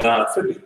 God forbid.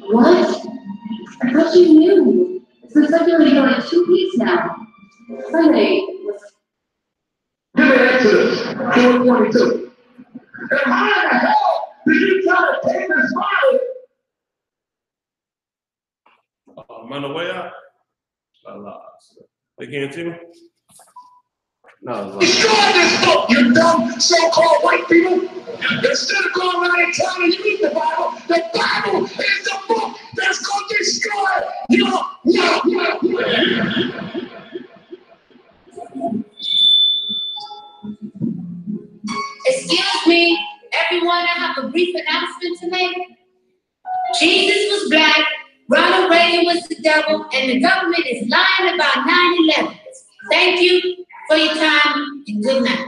What? I thought you knew. It's been circulating for like 2 weeks now. Sunday was. Give me Exodus 4:22. And how the hell did you try to take this body? I'm on the way out. They can't see me? No, destroy this book, you dumb so-called white people. Instead of going around and telling you read the Bible is the book that's going to destroy your. Excuse me, everyone, I have a brief announcement to make. Jesus was black, Ronald Reagan was the devil, and the government is lying about 9/11. Thank you for your time and good night.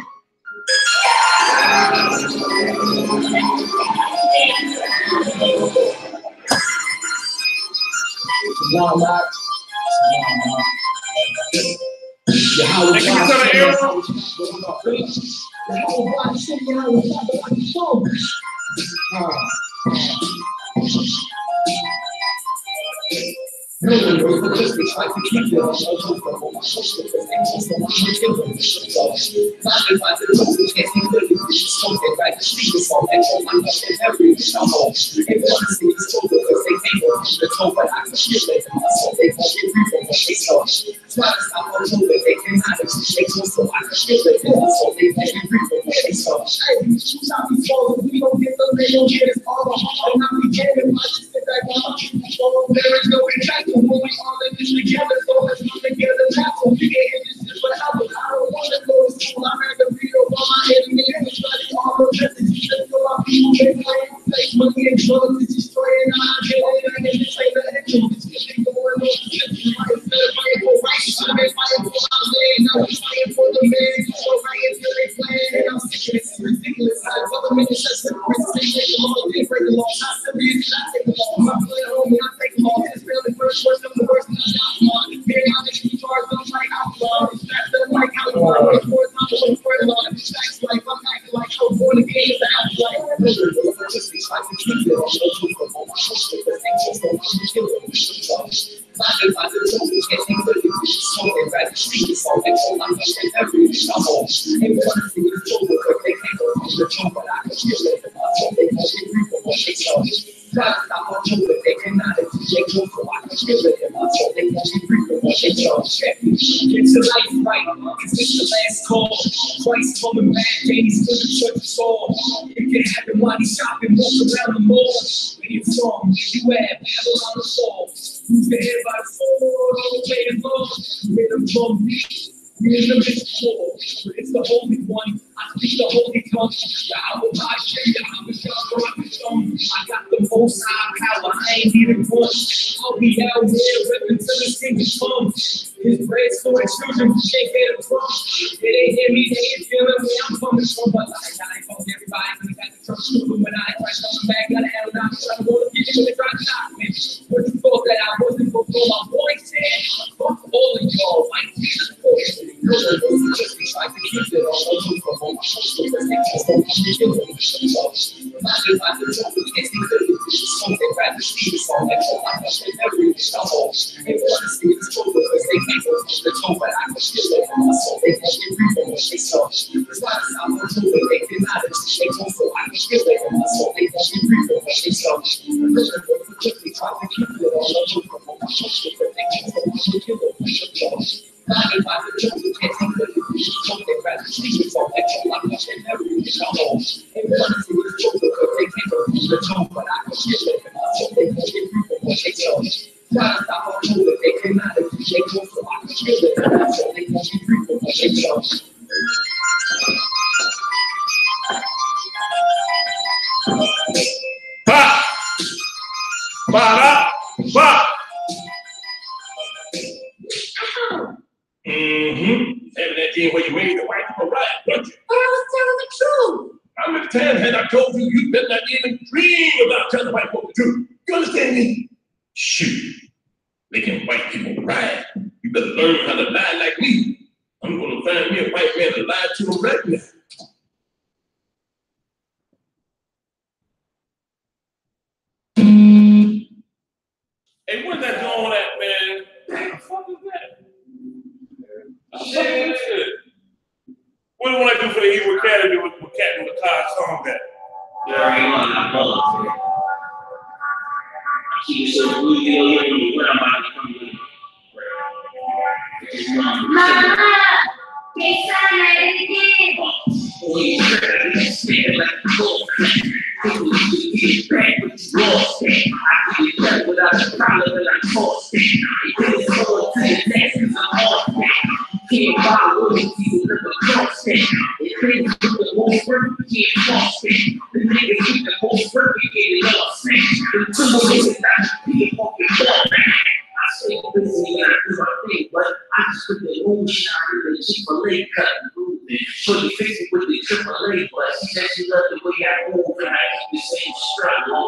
Shorty fix it with the AAA, but she said she loved the way I move and I keep the same struggle.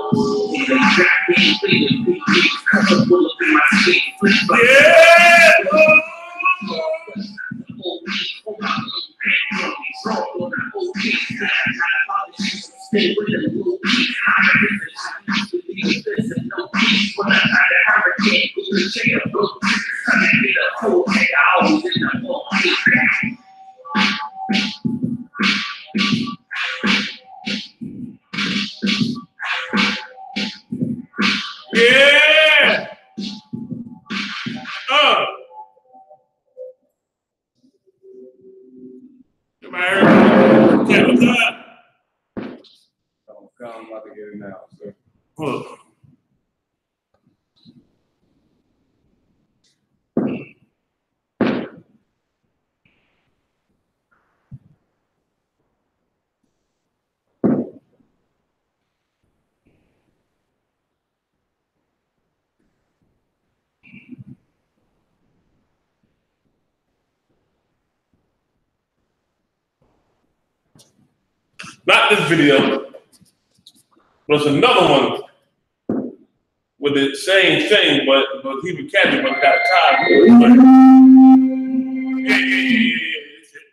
Yeah, they trap me, bleeding, big cut a bullet in my skin. Stay with the little piece. No peace when I got a hurricane with the chair. I get a whole head out in the whole Yeah. Come on, yeah, what's up? I'm about to get it now. So. Look. Not this video, but it's another one with the same thing, but he would catch it, but got a tie. Yeah.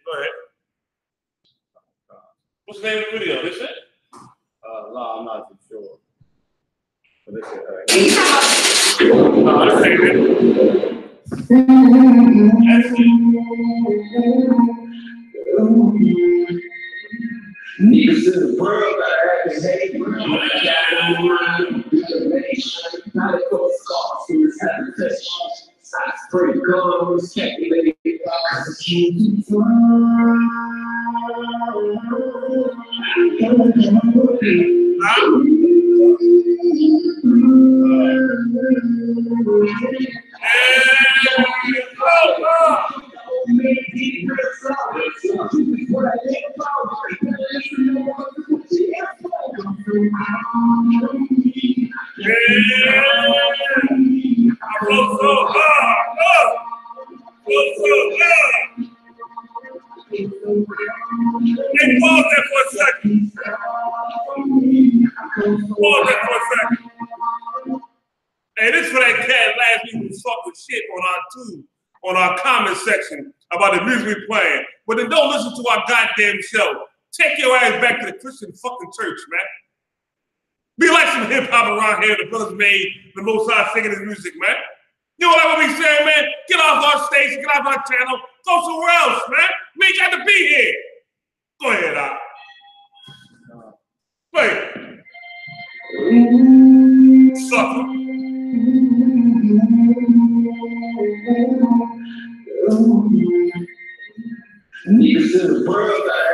Go ahead. What's the name of the video? This it? No, I'm not too sure. But this is No, this ain't it. That's it. Niggas in the world that act hate, not a couple scars in his habitation. I spray guns, calculated cause keep Hey, this for that cat last week who talking shit on our comment section about the music we playing. But then don't listen to our goddamn show. Take your ass back to the Christian fucking church, man. Be like some hip hop around here. The brothers made the Most High singing his music, man. You know what I be saying, man? Get off our station, get off our channel, go somewhere else, man. We ain't got to be here. Go ahead, Doc. Wait. Sucker. niggas in the world that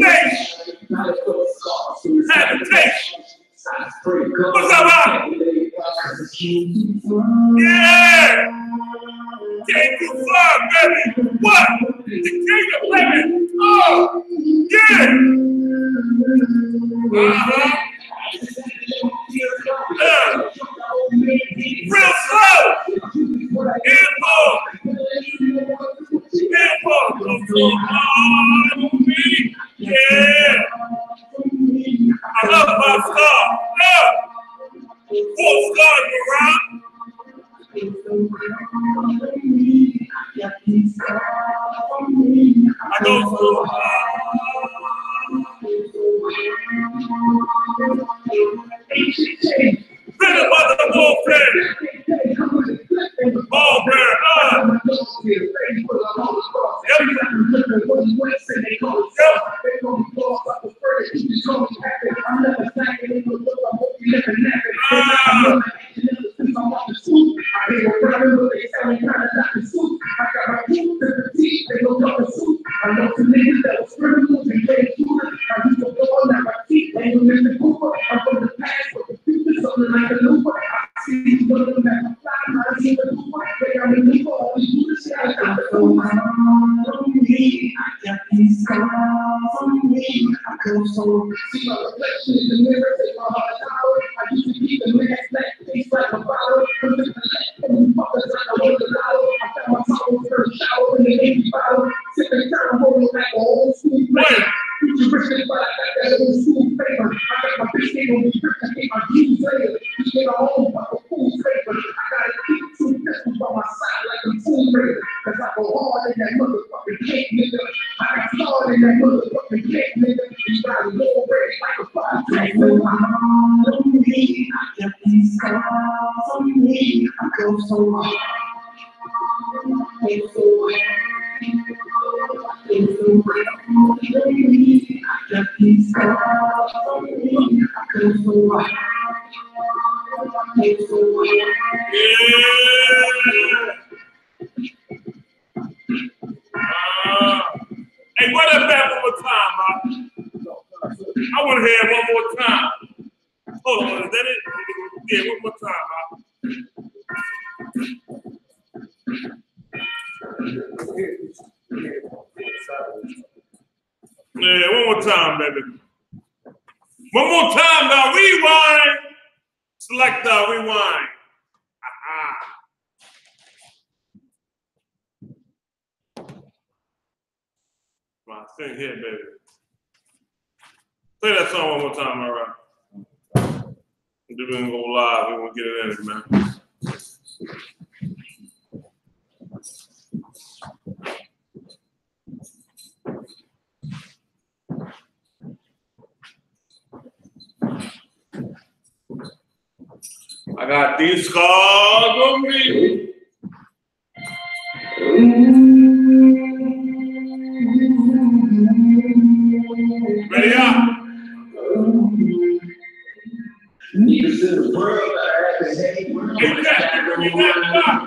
hate, not a couple scars in his habitation. I spray guns. What's up, Doc? Yeah! King to fly, baby! What? The king of women! Oh! Yeah! Real slow! Import! Yeah! I love my star! Yeah! 4 stars around! I go so Better mother Ball bear, I the empty bottle. Sipping down, rolling like an old school player. Futuristic, but I got that old school flavor. I got my bitch, they gon' be rich, I get my views later. We get our own fucking food flavor. I gotta keep two pistols by my side like a Tomb Raider. Cause I go hard in that motherfucking cake, nigga. I got started in that motherfucking cake, nigga. You got a little ready like a fire tank, nigga. On me, I get these scars on me. I go so hard. I go so hard. I got these scars on me. I go so hard. Hey, run that back one more time, man. I want to hear it one more time. Hold on, is that it? Yeah, one more time, man. Yeah, one more time, baby. One more time, now rewind. Select the rewind. Wow, sing here, baby. Play that song one more time, all right? We're gonna go live. We're gonna get it in, man. I got these scars on me. Ready up. Niggas in the world that have the hate. Hey, Jack, bring me that back.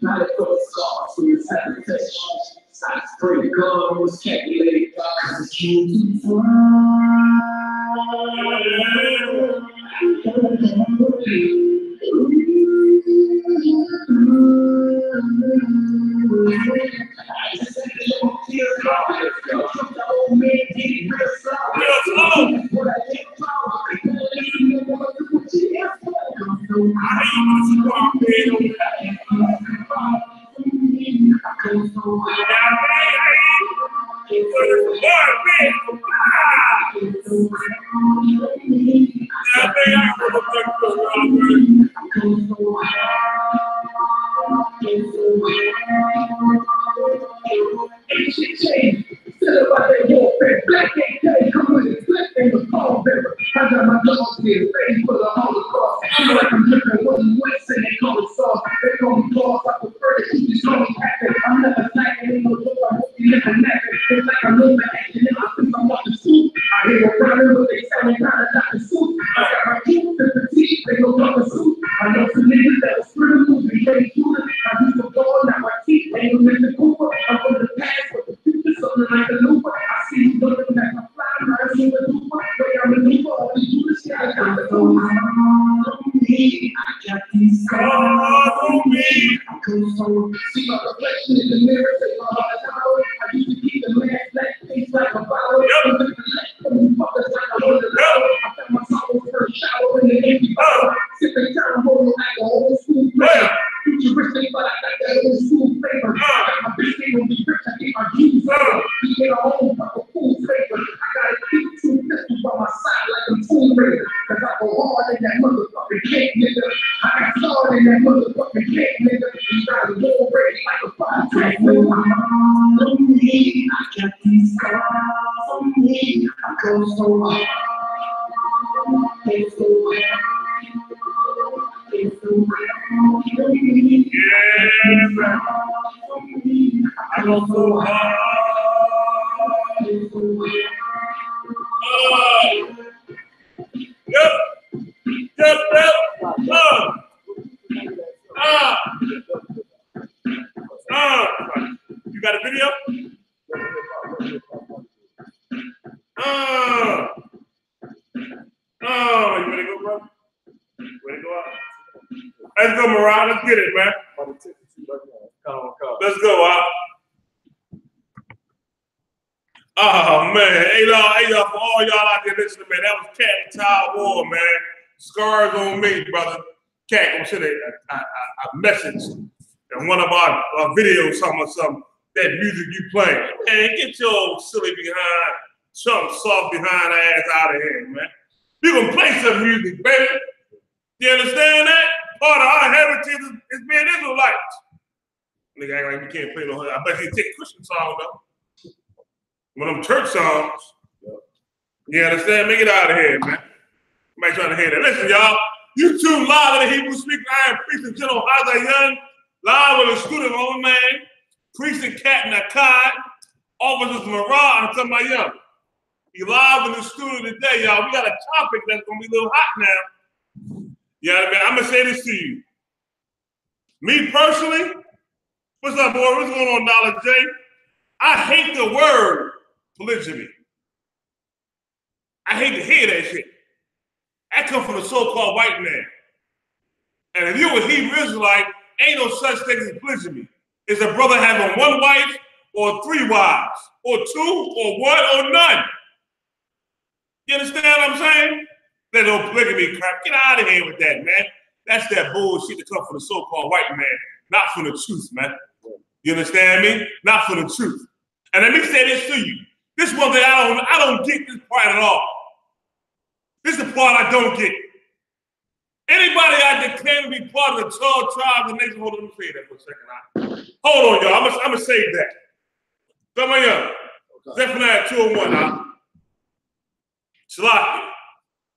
Not a couple scars for his habitation. I spray the gun was calculated. Cause it's came too far. I got my dogs here, ready for the Holocaust. I'm like I'm dripping with West and they call it sauce. They call me boss, I prefer to keep this call me active. I'm never slacking in no book, I'm hoping it's a method. It's like I'm moving action and I think I'm on the suit. I hear them running, but they sounding kind of not the suit. I got my teeth to the teeth, they go on the suit. I know some niggas that was screaming, moving, ready to it. I used to ball, now my teeth ain't no Mr. Cooper. I'm from the past, but the future, something like a looper. I see you looking at my fly, I'm in the looper. Wait, I'm a looper, all these shooters, I got the phone. I got these scars on me. I go so see my reflection in the mirror, say my heart is hollow. I used to keep the mask black face like a bottle. I'm looking like fuckers like I was a lover. I found my sorrow first shower in the empty bottle. Sipping down, rolling like an old school player. Futuristic, but I got that old school flavor. I got my bitch, they gon' be rich, I get my views later. We get our own fucking food flavor. I gotta keep two pistols by my side like a Tomb Raider. Cause I go hard in that motherfucking cake, nigga. I got started in that motherfucking cake, nigga. You got a little ready like a fire tank, nigga. On me, I got these scars on me. I go so hard. I go so hard. I go so hard. Yep. You got a video? You ready to go, bro? Ready to go out? Let's go, Mariah. Let's get it, man. Let's go out. Oh, man. Hey, y'all, for all y'all out there listening, man, that was Cat and Todd Ward, man. Scars on me, brother. Cat, I'm sure a message in one of our videos, something, that music you playing. Man, get your silly behind, chump soft behind ass out of here, man. We gonna play some music, baby. You understand that? Part of our heritage is being Israelites. Nigga act like we can't play no. I bet you take Christian songs though. One of them church songs. You understand? Make it out of here, man. Somebody trying to hear that. Listen, y'all. You tuned live to the Hebrew Speak. I am Priest and General Hazayan, live with a student of my man, Priest and Captain Akkad, Officers Marah, and some of my young. You live in the studio today, y'all. We got a topic that's gonna be a little hot now. You know what I mean? I'm gonna say this to you. Me personally, what's up, boy? What's going on, Dollar J? I hate the word polygyny. I hate to hear that shit. That comes from the so-called white man. And if you're a Hebrew Israelite, ain't no such thing as polygyny. It's a brother having one wife or 3 wives, or 2, or 1, or none. You understand what I'm saying? That no polygamy crap. Get out of here with that, man. That's that bullshit that comes from the so-called white man, not from the truth, man. You understand me? Not from the truth. And let me say this to you. This one thing I don't get this part at all. This is the part I don't get. Anybody I declare to be part of the 12 tribes of the nation, hold on, let me say that for a second. Hold on, y'all. I'm gonna save that. Come on, y'all. Zephaniah 2:1, Shalaki.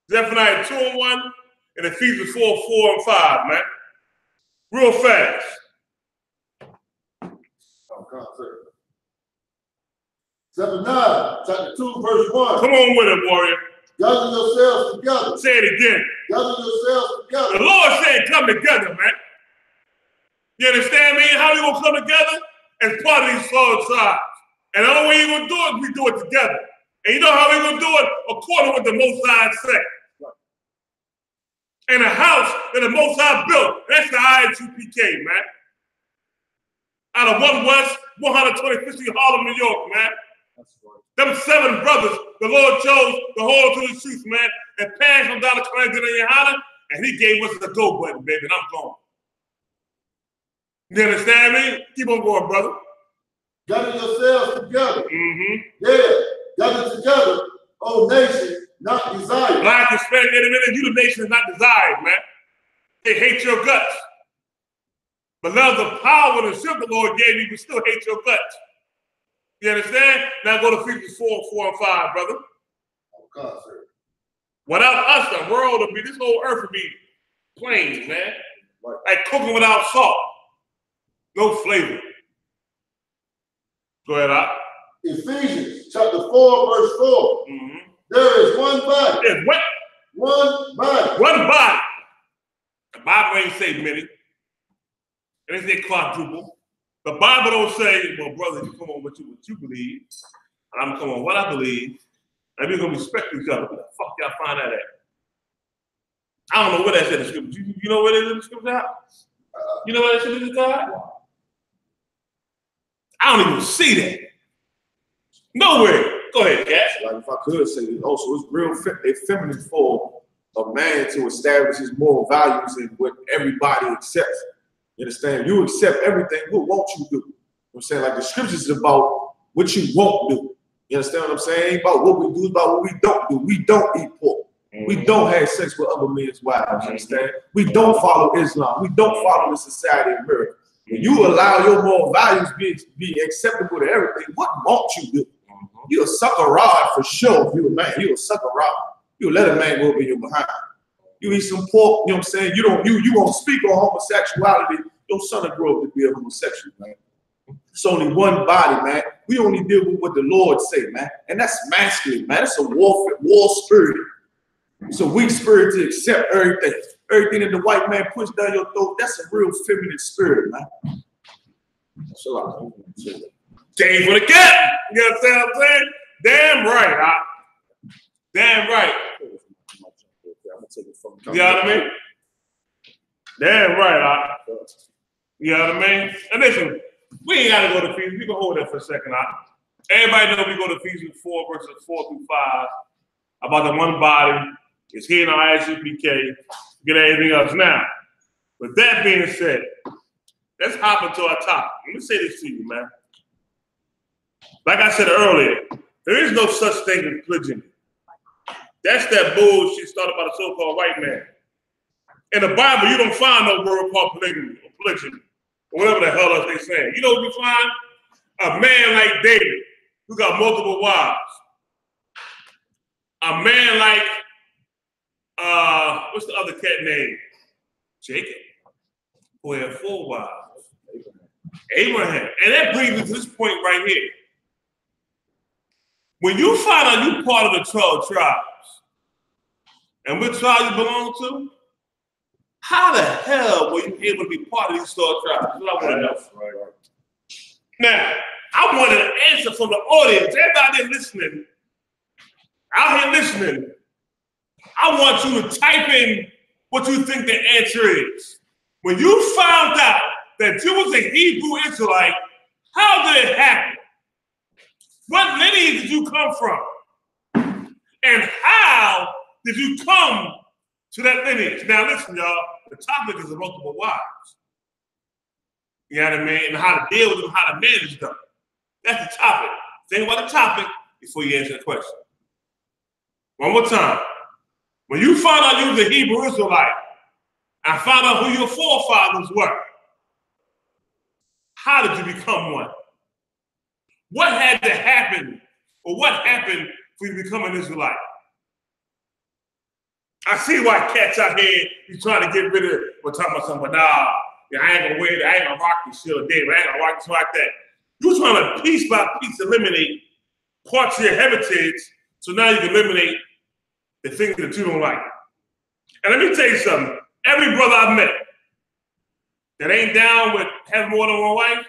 Zephaniah 2:1 and Ephesians 4:4 and 5, man. Real fast. Zephaniah chapter 2, verse 1. Come on with it, warrior. Gather yourselves together. Say it again. Gather yourselves together. The Lord said, come together, man. You understand me? How we gonna come together? As part of these 12 tribes. And the only way you're gonna do it, we do it together. And you know how we're gonna do it? According to what the Most High said. And a house that the Most High built, that's the I.S.U.P.K, man. Out of 1 West, 125th Street, Harlem, New York, man. Them 7 brothers, the Lord chose to hold to the truth, man, and passed from T.D.JAKES, and he gave us the go button, baby, and I'm gone. You understand me? Keep on going, brother. Gather yourselves together. Mm-hmm. Yeah, gather together, O nation, not desired. Black, Hispanic, Native American, you the nation is not desired, man. They hate your guts. But love the power and the strength the Lord gave you, but still hate your guts. You understand? Now go to Ephesians 4:4 and 5, brother. Oh, God, sir. Without us, the world would be, this whole earth would be plain, man. Right. Like cooking without salt. No flavor. Go ahead, Op. Ephesians chapter 4, verse 4. Mm-hmm. There is one body. There's what? One body. One body. The Bible ain't say many. It ain't say quadruple. The Bible don't say, well, brother, you come on with what you believe. I'm come on what I believe. And we're going to respect each other. Where the fuck y'all find that at? I don't know what that said in the scripture. You know what it is in the scripture? You know what that shit is, God? I don't even see that. Nowhere. Go ahead, Cass. Like if I could say this also, it's real feminine for a man to establish his moral values and what everybody accepts. You understand? You accept everything. What won't you do? You know what I'm saying? Like the scriptures is about what you won't do. You understand what I'm saying? It ain't about what we do, it's about what we don't do. We don't eat pork. We don't have sex with other men's wives. You understand? We don't follow Islam. We don't follow the society of America. When you allow your moral values be acceptable to everything, what won't you do? You'll suck a rod for sure if you're a man. You'll suck a rod. You'll let a man go up in your behind. You eat some pork, you know what I'm saying? You won't speak on homosexuality. Your son will grow up to be a homosexual, man. It's only one body, man. We only deal with what the Lord say, man. And that's masculine, man. It's a war spirit. It's a weak spirit to accept everything. Everything that the white man puts down your throat, that's a real feminine spirit, man. Shalom. Game for the cat. You know what I'm saying? Damn right, huh? Damn right. You know what I mean? Damn right, huh? You know what I mean? And listen, we ain't got to go to Ephesians. We can hold that for a second, huh? Everybody know we go to Ephesians 4, verses 4 through 5, about the one body. It's here in our I.S.U.P.K. Get everything else now. With that being said, let's hop into our topic. Let me say this to you, man. Like I said earlier, there is no such thing as polygyny. That's that bullshit started by the so-called white man. In the Bible, you don't find no word called polygamy or polygyny, or whatever the hell else they saying. You know what you find? A man like David, who got multiple wives. A man like, what's the other cat name? Jacob, who had 4 wives. Abraham. And that brings me to this point right here. When you find out you're part of the 12 tribes, and which tribe you belong to, how the hell were you able to be part of these 12 tribes? That's what I want to know. Right. Now, I want an answer from the audience. Everybody there listening, out here listening, I want you to type in what you think the answer is. When you found out that you was a Hebrew Israelite, how did it happen? What lineage did you come from? And how did you come to that lineage? Now listen, y'all, the topic is multiple wives. You know what I mean? And how to deal with them, how to manage them. That's the topic. Think about the topic before you answer the question. One more time. When you found out you was a Hebrew Israelite, and found out who your forefathers were, how did you become one? What had to happen, or what happened for you to become an Israelite? I see why cats out here, you trying to get rid of, we're talking about something, but nah, yeah, I ain't gonna wear that, I ain't gonna rock this shit or David, I ain't gonna rock this like that. You're trying to piece by piece eliminate parts of your heritage, so now you can eliminate the things that you don't like. And let me tell you something, every brother I've met that ain't down with having more than one wife,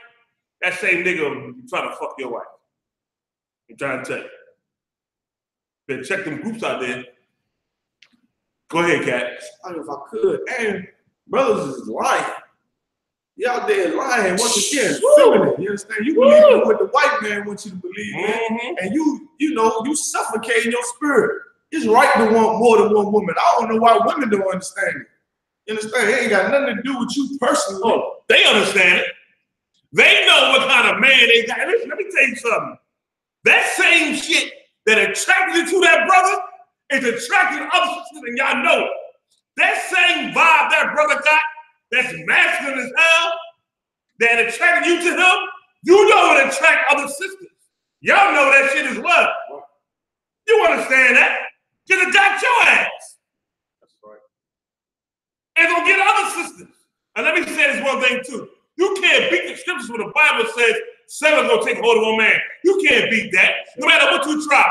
that same nigga trying to fuck your wife. I'm trying to tell you. Better check them groups out there. Go ahead, Cat. I don't know if I could. And brothers is lying. You out there lying once again. Feminine. You understand? You believe in what the white man wants you to believe in, and you know, you suffocate in your spirit. It's right to want more than one woman. I don't know why women don't understand it. You understand? It ain't got nothing to do with you personally. Oh, they understand it. They know what kind of man they got. Listen, let me tell you something. That same shit that attracted you to that brother is attracting other sisters, and y'all know it. That same vibe that brother got, that's masculine as hell, that attracted you to him, you know it attract other sisters. Y'all know that shit as well. You understand that? Because it got your ass. That's right. And gonna get other sisters. And let me say this one thing too. You can't beat the scriptures when the Bible says 7 gonna take hold of one man. You can't beat that, no matter what you try.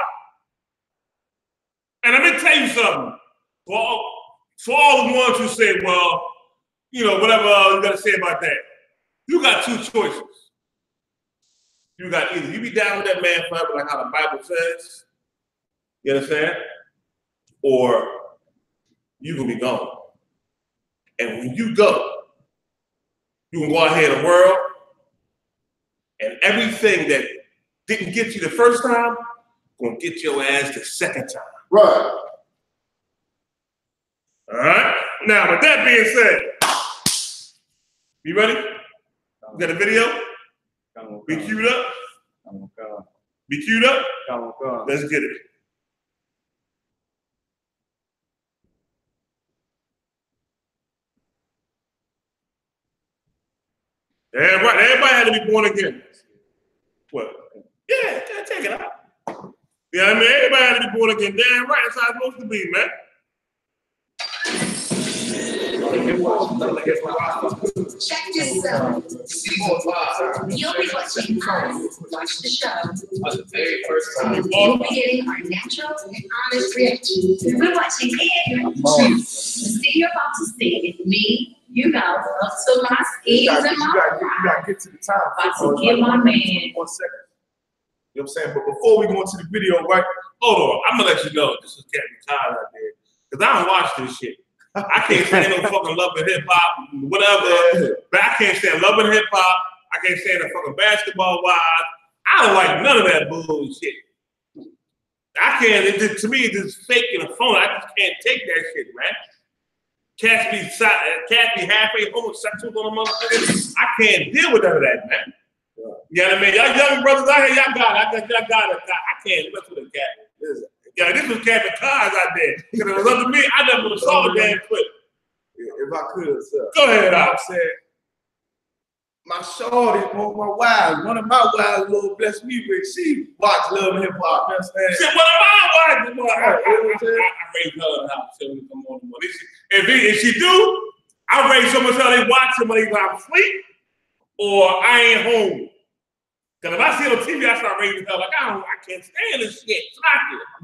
And let me tell you something. For all the ones who say, well, you know, whatever you gotta say about that, you got 2 choices. You got either you be down with that man forever, like how the Bible says, you understand? Or you gonna be gone. And when you go, you can go out here in the world, and everything that didn't get you the first time, gonna get your ass the second time. Right. All right? Now, with that being said, you ready? You got a video? Be queued up? Be queued up? Let's get it. Everybody had to be born again. What? Yeah, take it out. Yeah, I mean, everybody had to be born again. Damn right, that's how it's supposed to be, man. Check this out. You'll be watching Watch the Show. You'll be getting our natural and honest reactions. We're watching it. The scene you're about to see is me, you know, up to my schemes and my you gotta get to the time. about to get my man. 1 second. You know what I'm saying? But before we go into the video, right? Hold on, I'm gonna let you know this is Captain Todd out there. Because I don't watch this shit. I can't stand no fucking love and hip hop, whatever. But I can't stand love and hip hop. I can't stand the fucking basketball wives. I don't like none of that bullshit. I can't, to me, it's just fake and a phone. I just can't take that shit, man. cats be halfway homosexual on a motherfucker. I can't deal with none of that, man. You know what I mean? Y'all young brothers out here, y'all got it. I can't mess with a cat. Yeah, this was Captain Cars out there. Because it was up to me, I never would have saw the damn clip. If I could, sir. Go ahead, I said, my shorty, one of my wives, Lord bless me with, she watched Love and Hip Hop. You understand? Shit, what am I watching? I raised her in the house. Come on, if she do, I raise so much hell they watch him when I'm asleep or I ain't home. Because if I see it on TV, I start raising hell like I can't stand this shit. I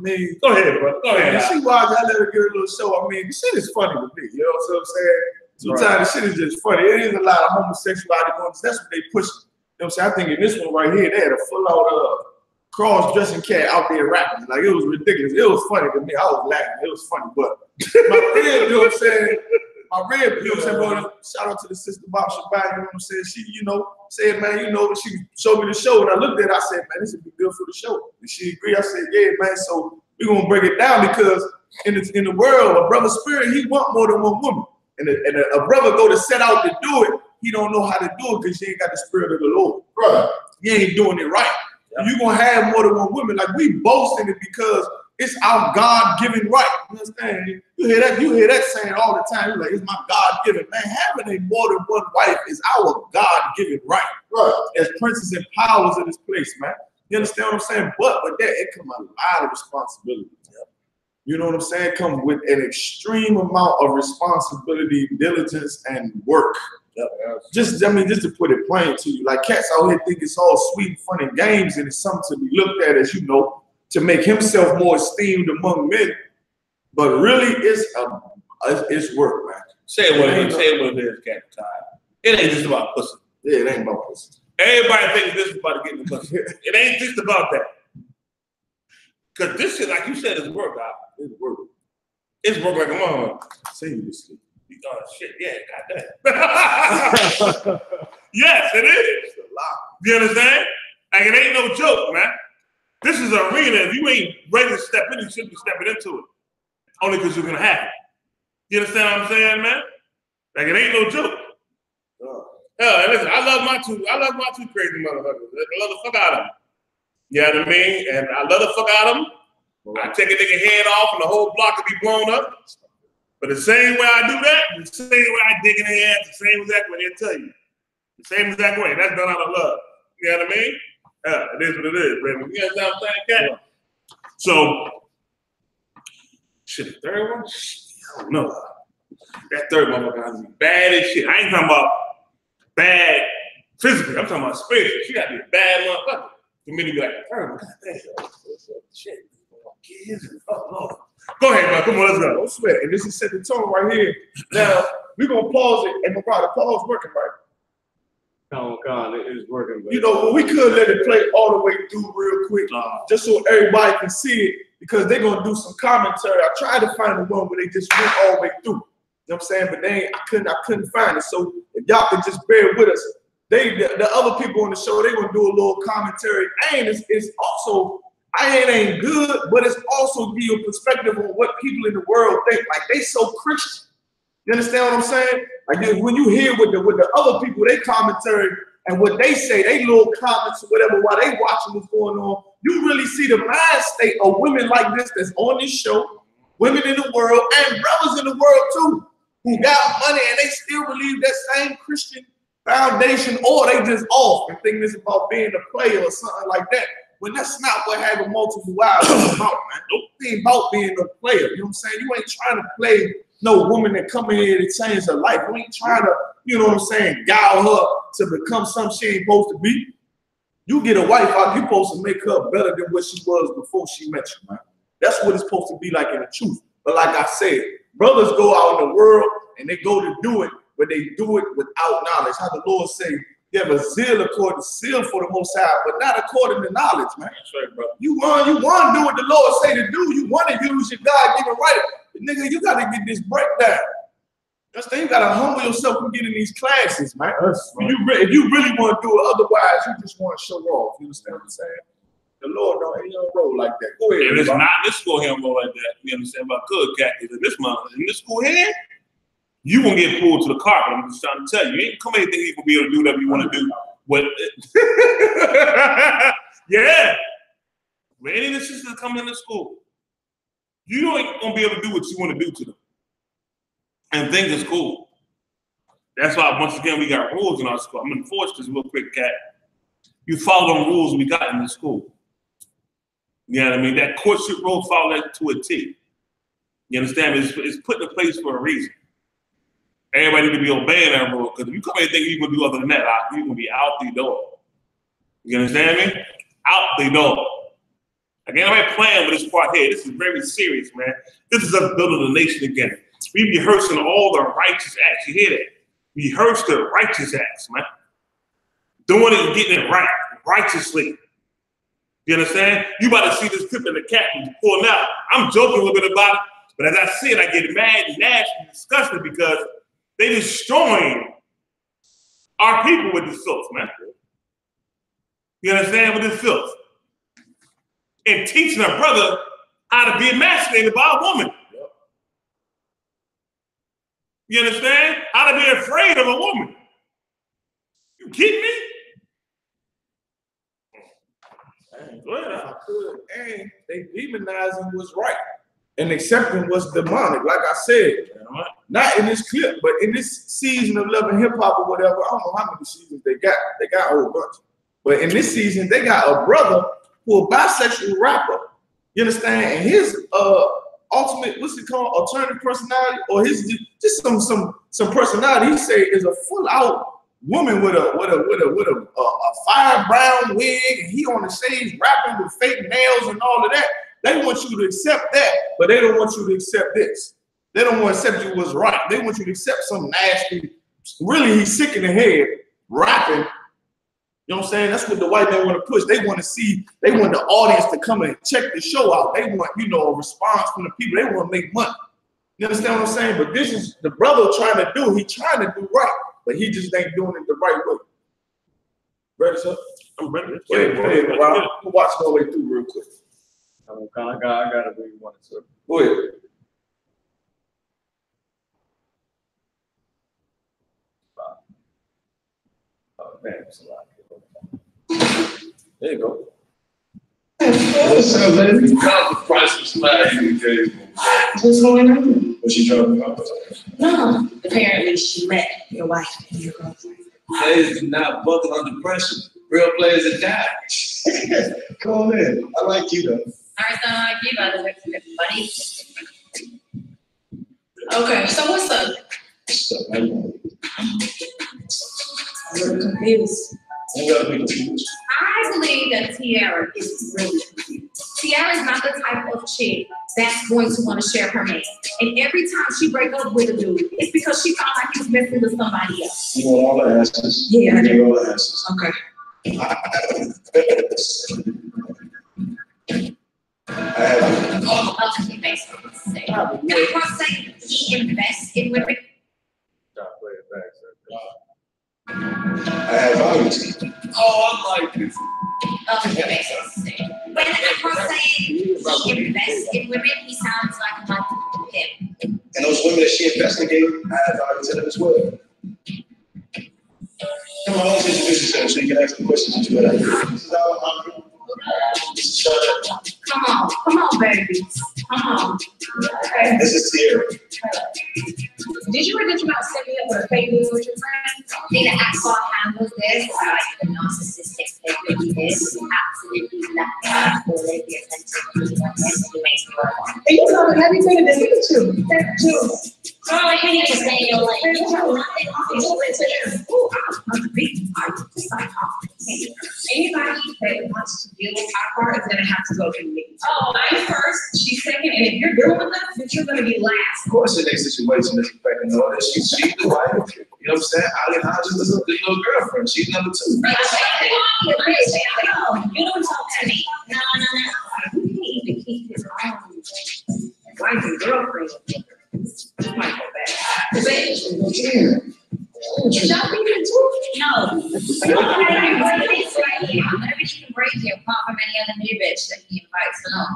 mean, go ahead, bro. Go ahead. She watched, I let her get a little show. I mean, the shit is funny to me. You know what I'm saying? Sometimes the shit is just funny. It is a lot of homosexuality going on. That's what they push. You know what I'm saying? I think in this one right here, they had a full-out cross-dressing cat out there rapping. Like, it was ridiculous. It was funny to me. I was laughing. It was funny. But my rib, you know what I'm saying? My rib, you know what I'm saying, bro? Shout out to the sister Bob Shabbat, you know what I'm saying? She, you know, said, man, you know, she showed me the show. And I looked at it, I said, man, this would be good for the show. And she agreed. I said, yeah, man, so we're going to break it down because in the world, a brother's spirit, he want more than one woman. And a brother go to set out to do it, he don't know how to do it because he ain't got the spirit of the Lord. Right. He ain't doing it right. Yeah. You're going to have more than one woman. Like, we boast in it because it's our God-given right. You understand? You hear that saying all the time. You're like, it's my God-given. Man, having a more than one wife is our God-given right. Right. As princes and powers in this place, man. You understand what I'm saying? But with that, it comes a lot of responsibility. Yep. You know what I'm saying? It comes with an extreme amount of responsibility, diligence, and work. Yep. Just to put it plain to you, like cats out here think it's all sweet, fun, and games, and it's something to be looked at, as you know, to make himself more esteemed among men. But really, it's work, man. Say what it is, Captain Todd. It ain't just about pussy. Yeah, it ain't about pussy. Everybody thinks this is about getting the pussy. It ain't just about that. Because this shit, like you said, is work, Doc. It's work. It's work like a mother. Seriously. Oh, shit, yeah, goddamn. Yes, it is. It's a lot. You understand? Like, it ain't no joke, man. This is an arena. If you ain't ready to step in, you shouldn't be stepping into it. Only because you're going to have it. You understand what I'm saying, man? Like, it ain't no joke. Hell, listen, I love my two crazy motherfuckers. I love the fuck out of them. You know what I mean? And I love the fuck out of them. I take a nigga head off and the whole block will be blown up. But the same way I do that, the same way I dig in their ass, the same exact way they'll tell you. The same exact way. That's done out of love. You know what I mean? Yeah, it is what it is, baby. You know what I'm saying, Cat? So, shit, the third one? I don't know. That third motherfucker is bad as shit. I ain't talking about bad physically. I'm talking about spiritually. She got to be a bad motherfucker for me to be like, third one. God damn. Shit. Oh, Lord. Go ahead, bro. Come on, let's go. Don't sweat. And this is set the tone right here. Now, we're going to pause it. And the pause working, right? Oh, God, it is working. You know, we could let it play all the way through real quick, just so everybody can see it, because they're going to do some commentary. I tried to find the one where they just went all the way through. You know what I'm saying? But I couldn't find it. So if y'all could just bear with us. The other people on the show, they're going to do a little commentary. And it's also, it ain't good, but it's also give you a perspective on what people in the world think. Like, they so Christian. You understand what I'm saying? Like, when you hear with the other people, they commentary and what they say, they little comments or whatever while they watching what's going on, you really see the mind state of women like this that's on this show, women in the world, and brothers in the world too, who got money and they still believe that same Christian foundation, or they just off and think this about being a player or something like that. When that's not what having multiple wives is about, man. It ain't about being a player. You know what I'm saying? You ain't trying to play no woman that come in here to change her life. You ain't trying to, you know what I'm saying, guile her to become something she ain't supposed to be. You get a wife out, you're supposed to make her better than what she was before she met you, man. That's what it's supposed to be like in the truth. But like I said, brothers go out in the world and they go to do it, but they do it without knowledge. How the Lord say, you have a zeal according to zeal for the Most High, but not according to knowledge, man. That's right, bro. You want to do what the Lord say to do. You want to use your God-given right. But nigga, you got to get this breakdown. That's the thing. You got to humble yourself and get in these classes, man. Right. If you really want to do it, otherwise you just want to show off. You understand what I'm saying? The Lord don't roll like that. Go ahead. And it's not this school here roll like that. You understand about good khakis in this school here? you gonna get pulled to the carpet. I'm just trying to tell you. You ain't come here thinking you gonna be able to do whatever you want to do. What? Yeah. When any of the sisters come into school, you ain't gonna be able to do what you want to do to them. And think it's cool. That's why, once again, we got rules in our school. I'm gonna enforce this real quick, Cat. You follow them rules we got in the school. You know what I mean? That courtship rule, follow that to a T. You understand? It's put in place for a reason. Everybody need to be obeying that rule, because if you come here thinking you're gonna do other than that, you're gonna be out the door. You understand me? Out the door. Again, I'm not playing with this part here. This is very serious, man. This is us building the nation again. We rehearsing all the righteous acts. You hear that? Rehearse the righteous acts, man. Doing it and getting it right, righteously. You understand? You about to see this clip in the cat pulling out. I'm joking a little bit about it, but as I see it, I get mad and nasty and disgusted because they destroying our people with this filth, man. You understand? With this filth. And teaching a brother how to be emasculated by a woman. You understand? How to be afraid of a woman. You kidding me? And they demonizing what's right and accepting what's demonic. Like I said, not in this clip, but in this season of Love and Hip Hop or whatever. I don't know how many seasons they got. They got a whole bunch. But in this season, they got a brother who a bisexual rapper. You understand? And his ultimate, what's it called, alternative personality, or his just some personality. He say is a full out woman with a fire brown wig, and he on the stage rapping with fake nails and all of that. They want you to accept that, but they don't want you to accept this. They don't want to accept you what's right. They want you to accept some nasty. Really, he's sick in the head rapping. You know what I'm saying? That's what the white men want to push. They want to see, they want the audience to come and check the show out. They want, you know, a response from the people. They want to make money. You understand what I'm saying? But this is the brother trying to do. He's trying to do right, but he just ain't doing it the right way. Ready, sir? I'm ready. Go ahead, Rob. We'll watch it all the way through real quick. I got it where you want it, sir. Go ahead. Oh, man, it's a lot. There you go. What's up, man? The price was flat in the days. What's going on? Was she trying to talk? No, apparently she met your wife and your girlfriend. Players do not buckle under pressure. Real players are die. Come on in. I like you though. I don't like you, by the way, buddy. Okay, so what's up? I'm a little confused. I believe that Tiara is really confused. Tiara is not the type of chick that's going to want to share her man. And every time she break up with a dude, it's because she found like he's messing with somebody else. You want all the answers? Yeah. You get all the answers. Okay. I have Okay, basically. Can I say he invests in women? I have values. Oh, I like this. Okay, basically. When I'm saying he invests in women, he sounds like him. And those women that she investigated, I have values in them as well. Come on, let's introduce yourself so you can ask the questions that you have. This is Alejandro. This is Charlotte. Come on, baby. Come on. Okay. This is Tiara. Did you ever think about setting up with a fake news with your friends? Need to ask how handles this, like the narcissistic figure he is. Absolutely nothing for it. He makes me work. And you know that everything that they do, that's true. Oh, you need to stay in your lane. You know nothing to do with it. Anybody that wants to deal with our part is going to have to go through me. Oh, I'm first, she's second, and if you're dealing with us, then you're going to be last. Of course, in that situation, it's expecting to know that she's the wife. You know what I'm saying? Alejandro is the little girlfriend. She's number two. You don't talk to me. No. You can't even keep his own wife and girlfriend. You might go back. Y'all think it too? No. Whatever you can break here, apart from any other new bitch that he invites along.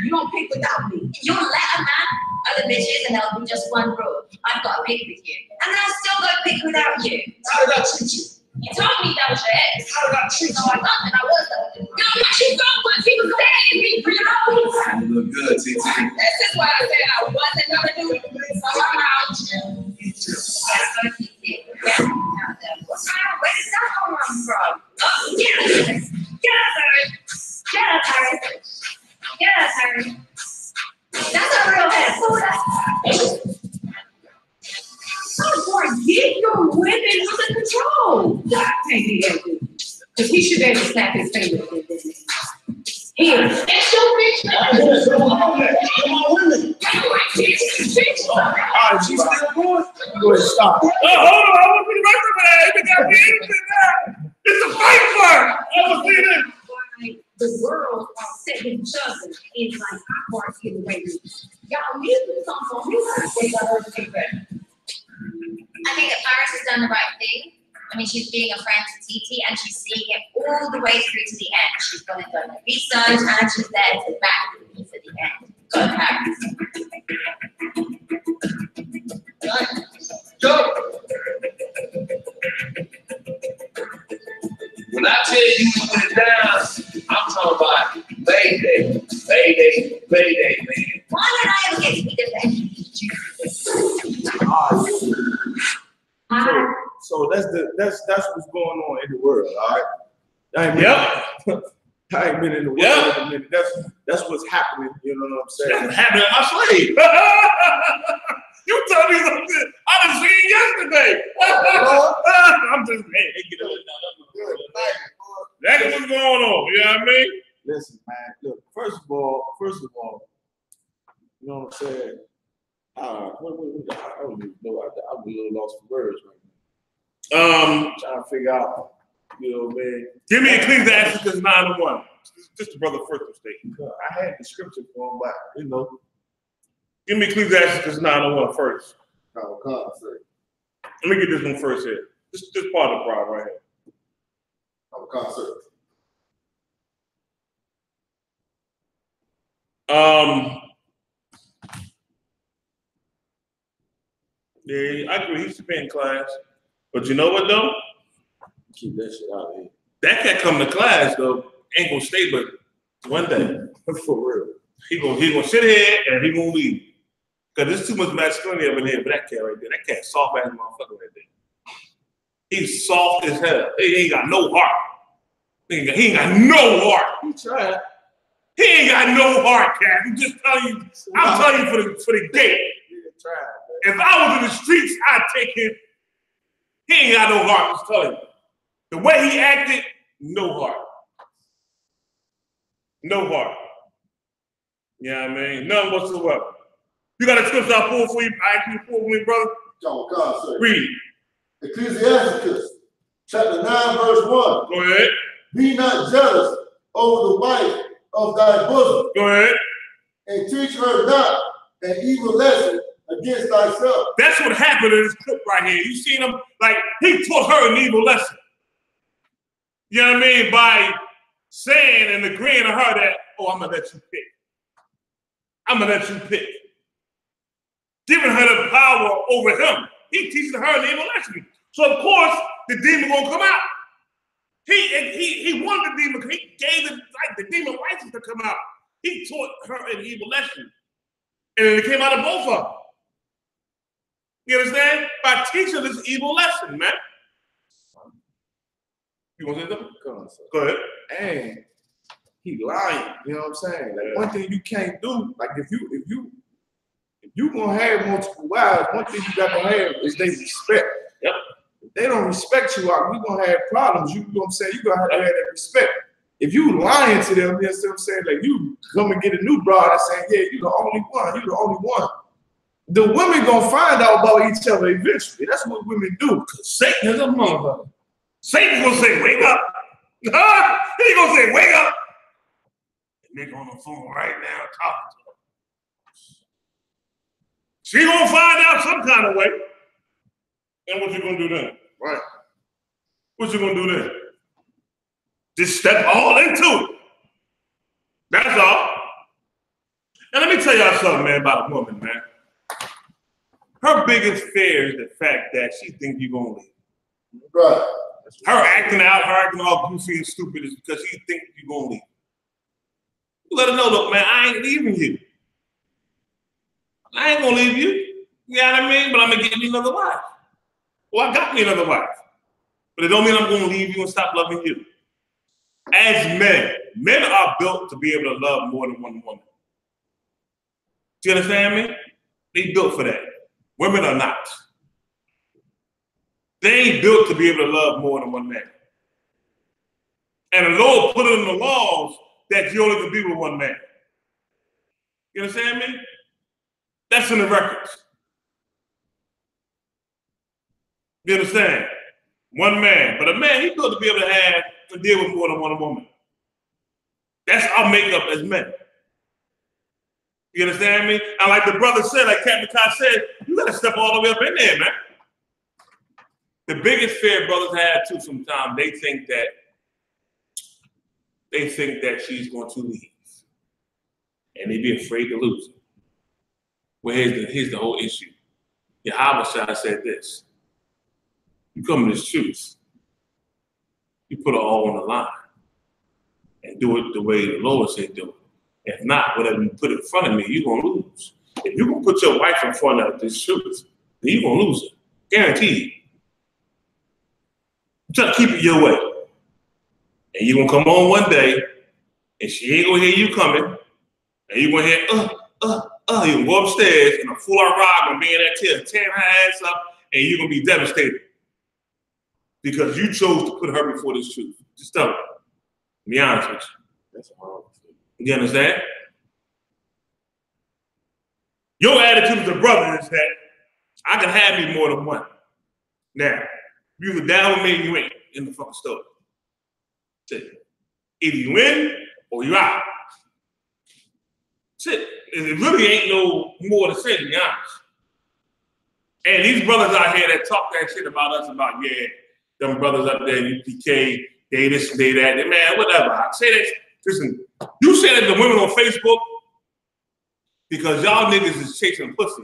You don't pick without me. You let a man, other bitches, and there'll be just one rule. I've got to pick with you. And I'll still go pick without you. How did I treat you? You told me that was your ex. How did I treat No, I thought that I was the one. No, but you don't want people saying me for your own. you? Look good, TT. This is why I said I wasn't gonna do it. So I'm out. That's gonna keep it. Where did that come from? Oh, get us, Harry. Get us, Harry. Get us, Harry. That's a real ass. Get your women under control. I can't be that good. Because he should be able to snap his fingers. Here. It's your bitch. Come on, women. All right, she's still going? Go ahead, stop. Oh, hold on. I want to the rest of it. They got me anything now. It's a fight for. I will see this. The world set each other in like I getting away with it. Y'all need to come on me. They got her to take that. I think that Paris has done the right thing. I mean, she's being a friend to TT, and she's seeing it all the way through to the end. She's gone and done the research, and she's there to back me to the end. Go, Paris. Go. When I tell you we put it down, I'm talking about Mayday, Mayday, Mayday, man. Why did I ever get to be the So that's what's going on in the world, all right? I ain't been in the world in a minute. That's what's happening, you know what I'm saying? That's happening in my slave. You told me something I done seen yesterday. I'm just saying, hey, get up. That's what's going on, you know what I mean? Listen, man, look, first of all, you know what I'm saying? I don't even know. I'm a little lost for words right now. Trying to figure out, you know, man. Give me Ecclesiastes 9:1. Just the brother first mistake. I had the scripture for him, but you know. Give me Ecclesiastes 9:1 first. Oh, God, sir. Let me get this one first here. This part of the problem right here. I'm a concert. Yeah, I agree. He should be in class. But you know what, though? Keep that shit out of here. That cat come to class, though, ain't gonna stay but one day. For real. He gonna sit here and he gonna leave. Because there's too much masculinity up in here for that cat right there. That cat soft ass motherfucker right there. He's soft as hell. He ain't got no heart. He ain't got no heart. He tried. He ain't got no heart, cat. I'm just telling you. I'm telling you for the gate. He tried. If I was in the streets, I'd take him. He ain't got no heart, I'm just telling you. The way he acted, no heart. No heart. You know what I mean? None whatsoever. You got a scripture I pull for you, I actually pull for me, brother? Oh, God, sir. Read. Ecclesiastes, chapter 9, verse 1. Go ahead. Be not jealous over the wife of thy bosom, Go ahead. and teach her not an evil lesson against thyself. That's what happened in this clip right here. You seen him? Like, he taught her an evil lesson. You know what I mean? By saying and agreeing to her that, oh, I'm going to let you pick. I'm going to let you pick. Giving her the power over him. He teaching her an evil lesson. So, of course, the demon going to come out. He wanted the demon. He gave the demon license to come out. He taught her an evil lesson. And then it came out of both of them. You understand? By teaching this evil lesson, man. You want to say something? Go ahead. And he lying. You know what I'm saying? Like one thing you can't do, like if you gonna have multiple wives, one thing you got to have is they respect. Yep. If they don't respect you, we gonna have problems. You know what I'm saying? You gonna have to have that respect. If you lying to them, you know what I'm saying? Like you come and get a new broad and saying, yeah, you're the only one. You're the only one. The women gonna find out about each other eventually. That's what women do. Satan is a motherfucker. Satan's gonna say, wake up. He's gonna say, wake up. Nigga on the phone right now talking to her. She gonna find out some kind of way. And what you gonna do then? Right. What you gonna do then? Just step all into it. That's all. And let me tell y'all something, man, about a woman, man. Her biggest fear is the fact that she thinks you're gonna leave. Right. Her acting out, her acting all goofy and stupid is because she thinks you're gonna leave. You let her know, look, man, I ain't leaving you. I ain't gonna leave you. You know what I mean? But I'm gonna get me another wife. Well, I got me another wife. But it don't mean I'm gonna leave you and stop loving you. As men are built to be able to love more than one woman. Do you understand me? They built for that. Women are not. They ain't built to be able to love more than one man. And the Lord put it in the laws that you only can be with one man. You understand me? That's in the records. You understand? One man. But a man, he's built to be able to deal with more than one woman. That's our makeup as men. You understand me? And like the brother said, like Captain Kai said, you gotta step all the way up in there, man. The biggest fear brothers have too sometimes, they think that she's going to leave. And they be afraid to lose it. Well, here's the whole issue. Yahweh said this. You come to this truth, you put it all on the line and do it the way the Lord said do it. If not, whatever you put in front of me, you're going to lose. If you're going to put your wife in front of this truth, then you're going to lose it. Guaranteed. You try to keep it your way. And you're going to come on one day, and she ain't going to hear you coming, and you're going to hear, you're going to go upstairs, and a full-on ride going to be in that chair, tearing her ass up, and you're going to be devastated. Because you chose to put her before this truth. Just tell me. Be honest with you. That's a horrible thing. You understand? Your attitude as a brother is that I can have me more than one. Now, you either down with me or you ain't in the fucking story. That's it. Either you in or you out. That's it. It really ain't no more to say, to be honest. And these brothers out here that talk that shit about us, about, yeah, them brothers up there in UPK, they this, they that, man, whatever. I say that, listen, you say that to women on Facebook because y'all niggas is chasing pussy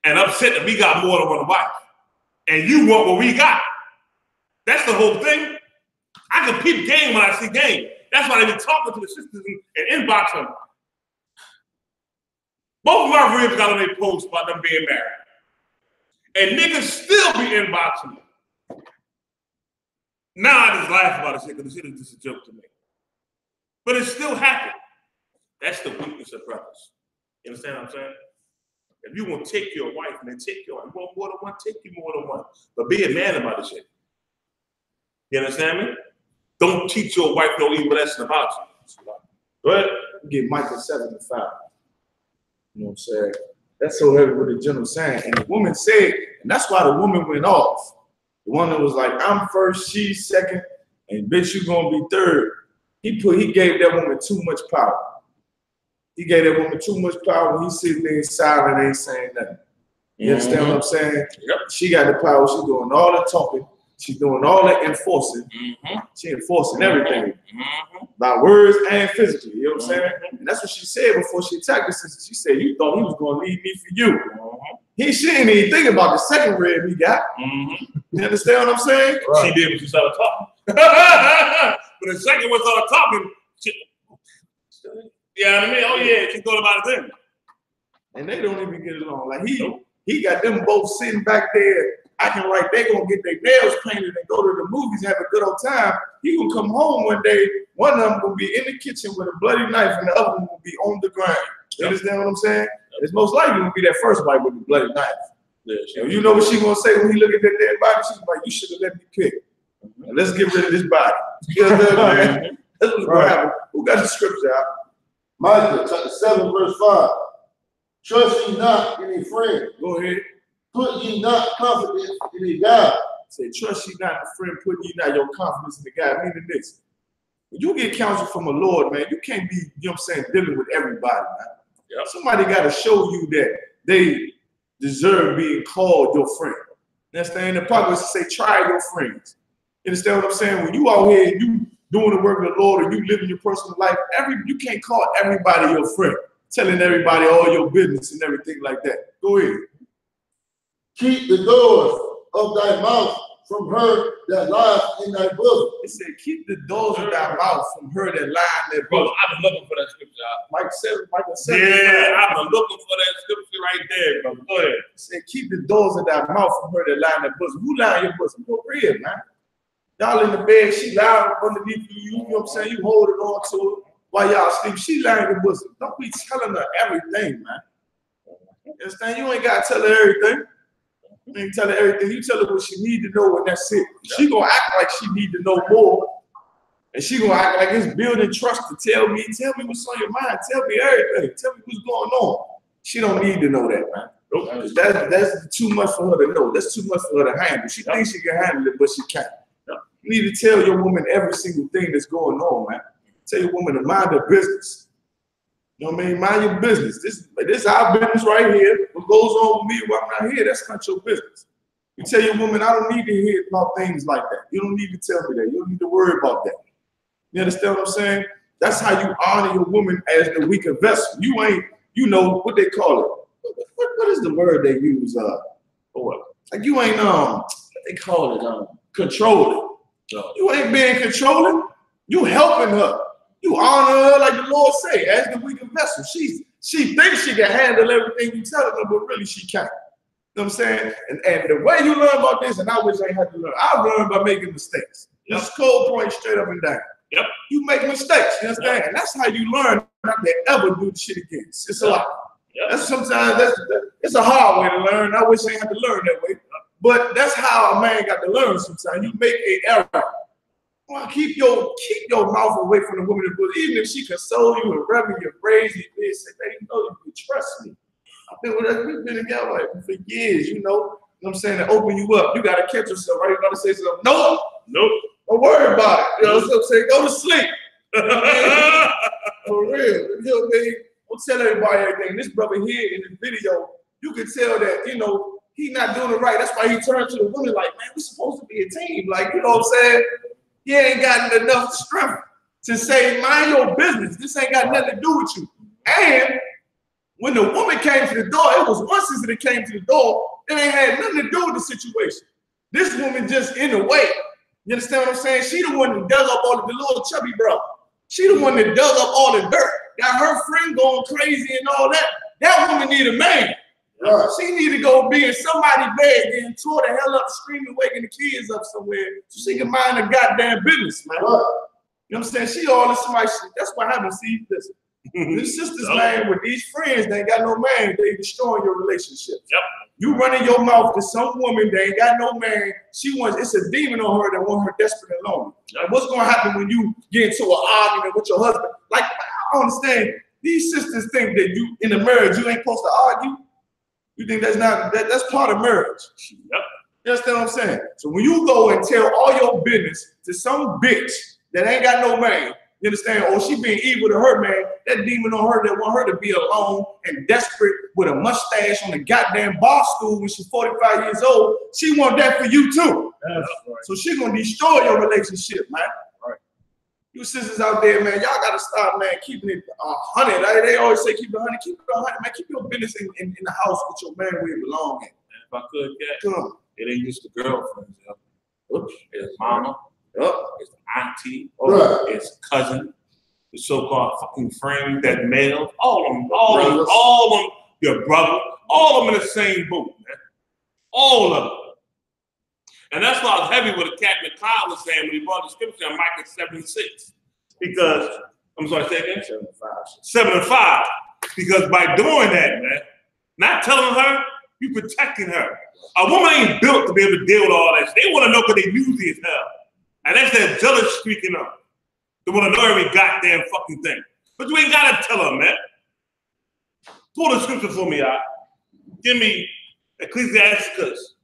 and upset that we got more than one wife. And you want what we got. That's the whole thing. I can peep game when I see game. That's why they be talking to the sisters and inbox them. Both of my ribs got on their posts about them being married. And niggas still be inboxing them. Now I just laugh about this shit because this shit is just a joke to me. But it still happened. That's the weakness of brothers. You understand what I'm saying? If you want to take your wife, man, take your wife. You want more than one, take you more than one. But be a man about this shit. You understand me? Don't teach your wife no evil lesson about you. Go ahead. Get Micah 7:5. You know what I'm saying? That's so heavy with the general saying. And the woman said, and that's why the woman went off. The woman was like, I'm first, she's second, and bitch, you gonna be third. He gave that woman too much power. He gave that woman too much power when he's sitting there silent, ain't saying nothing. You understand what I'm saying? Yep. She got the power, she's doing all the talking, she's doing all the enforcing. She enforcing everything. By words and physically, you know what I'm saying? And that's what she said before she attacked us. She said, you thought he was gonna leave me for you. She didn't even think about the second rib he got. You understand what I'm saying? Right. She did when she started talking. But the second one started talking, you know what I mean? Oh yeah, she thought about it then. And they don't even get along. Like he got them both sitting back there acting like they gonna get their nails painted and go to the movies, have a good old time. He gonna come home one day, one of them gonna be in the kitchen with a bloody knife and the other one will be on the ground. You understand what I'm saying? It's most likely gonna be that first wife with the bloody knife. Yeah, you know what she gonna say when he look at that dead body? She's like, you should have let me pick. And let's get rid of this body. You know what I'm saying? That's what's gonna happen. Who got the scripture out? Micah chapter 7, verse 5. Trust ye not in a friend. Go ahead. Put ye not confidence in a God. Say, trust ye not in a friend, put ye not your confidence in the God. Meaning this. When you get counsel from a Lord, man, you can't be, you know what I'm saying, dealing with everybody, man. Yep. Somebody got to show you that they deserve being called your friend. You understand? The Proverbs say, try your friends. You understand what I'm saying? When you out here and you doing the work of the Lord or you living your personal life, you can't call everybody your friend. telling everybody all your business and everything like that. Go ahead. Keep the doors of thy mouth from her that lies in thy bosom. It said, keep the doors of thy mouth from her that lie in their bosom. I've been looking for that scripture. Michael said, Yeah, I've been looking for that scripture right there, bro. Go ahead. It said, keep the doors of thy mouth from her that lie in their bosom. Who lie in your bosom? Go real, man. Y'all in the bed, she lying underneath you, you know what I'm saying? You holding on to her while y'all sleep. She lying in your bosom. Don't be telling her everything, man. You understand? You ain't got to tell her everything. You ain't tell her everything. You tell her what she need to know, and that's it. She gonna act like she need to know more, and she gonna act like it's building trust to tell me what's on your mind. Tell me everything. Tell me what's going on. She don't need to know that, man. That's too much for her to know. That's too much for her to handle. She thinks she can handle it, but she can't. You need to tell your woman every single thing that's going on, man. Tell your woman to mind her business. You know what I mean? Mind your business. This is our business right here. What goes on with me while I'm not here, that's not your business. You tell your woman, I don't need to hear about things like that. You don't need to tell me that. You don't need to worry about that. You understand what I'm saying? That's how you honor your woman as the weaker vessel. You ain't, you know, what they call it. What is the word they use? For what? Like you ain't, what they call it, controlling. You ain't being controlling. You helping her. You honor her like the Lord say, as the weaker vessel. She thinks she can handle everything you tell her, but really she can't. You know what I'm saying? And the way you learn about this, and I wish I had to learn, I learned by making mistakes. Just cold point straight up and down. Yep. You make mistakes, you understand? Yep. And that's how you learn not to ever do the shit again. It's a lot. Yep. That's sometimes it's a hard way to learn. I wish I had to learn that way. But that's how a man got to learn sometimes. You make an error. Well, keep your mouth away from the woman, but even if she console you and rub your praise, you say, hey, you know you can trust me. We've been together like for years, you know what I'm saying, to open you up. You gotta catch yourself, right? You gotta say something. Nope. Don't worry about it. You know what I'm saying? Go to sleep. For real. You know what I mean? Don't tell everybody everything. This brother here in the video, you can tell that, you know, he not doing it right. That's why he turned to the woman like, man, we're supposed to be a team. Like, you know what I'm saying? He ain't got enough strength to say, mind your business. This ain't got nothing to do with you. And when the woman came to the door, it was one sister that came to the door. It ain't had nothing to do with the situation. This woman just in the way. You understand what I'm saying? She the one that dug up all the little chubby bro. She the one that dug up all the dirt. Got her friend going crazy and all that. That woman need a man. Right. She need to go be in somebody's bed and tore the hell up, screaming, waking the kids up somewhere so she can mind her goddamn business, man. Right. You know what I'm saying? She all in somebody shit. That's what happens. See, listen. These sisters, man, with these friends, they ain't got no man, they destroying your relationship. Yep. You running your mouth to some woman that ain't got no man. It's a demon on her that want her desperate and lonely. Like, what's gonna happen when you get into an argument with your husband? Like, I don't understand. These sisters think that you in a marriage you ain't supposed to argue. You think that's part of marriage. Yep. You understand what I'm saying? So when you go and tell all your business to some bitch that ain't got no man, you understand? Or she being evil to her man, that demon on her that want her to be alone and desperate with a mustache on the goddamn bar stool when she's 45 years old, she want that for you too. That's right. So she gonna destroy your relationship, man. Right. You sisters out there, man, y'all gotta stop, man, keeping it 100. They always say keep it 100, keep it 100, man. Keep your business in the house with your man where it belong in. And if I could, Cat, it ain't just the girlfriends, it's mama. It's auntie, it's cousin, the so-called fucking friend, that male, all of them, your brother, all of them in the same boat, man. All of them. And that's why I was heavy with what Captain Kyle was saying when he brought the scripture on Micah 76. Because, I'm sorry, say again? 7 and 5. Because by doing that, man, not telling her, you protecting her. A woman ain't built to be able to deal with all that. They want to know because they newsy as hell. And that's that jealous streaking up. They want to know every goddamn fucking thing. But you ain't got to tell them, man. Pull the scripture for me, y'all. Give me Ecclesiastes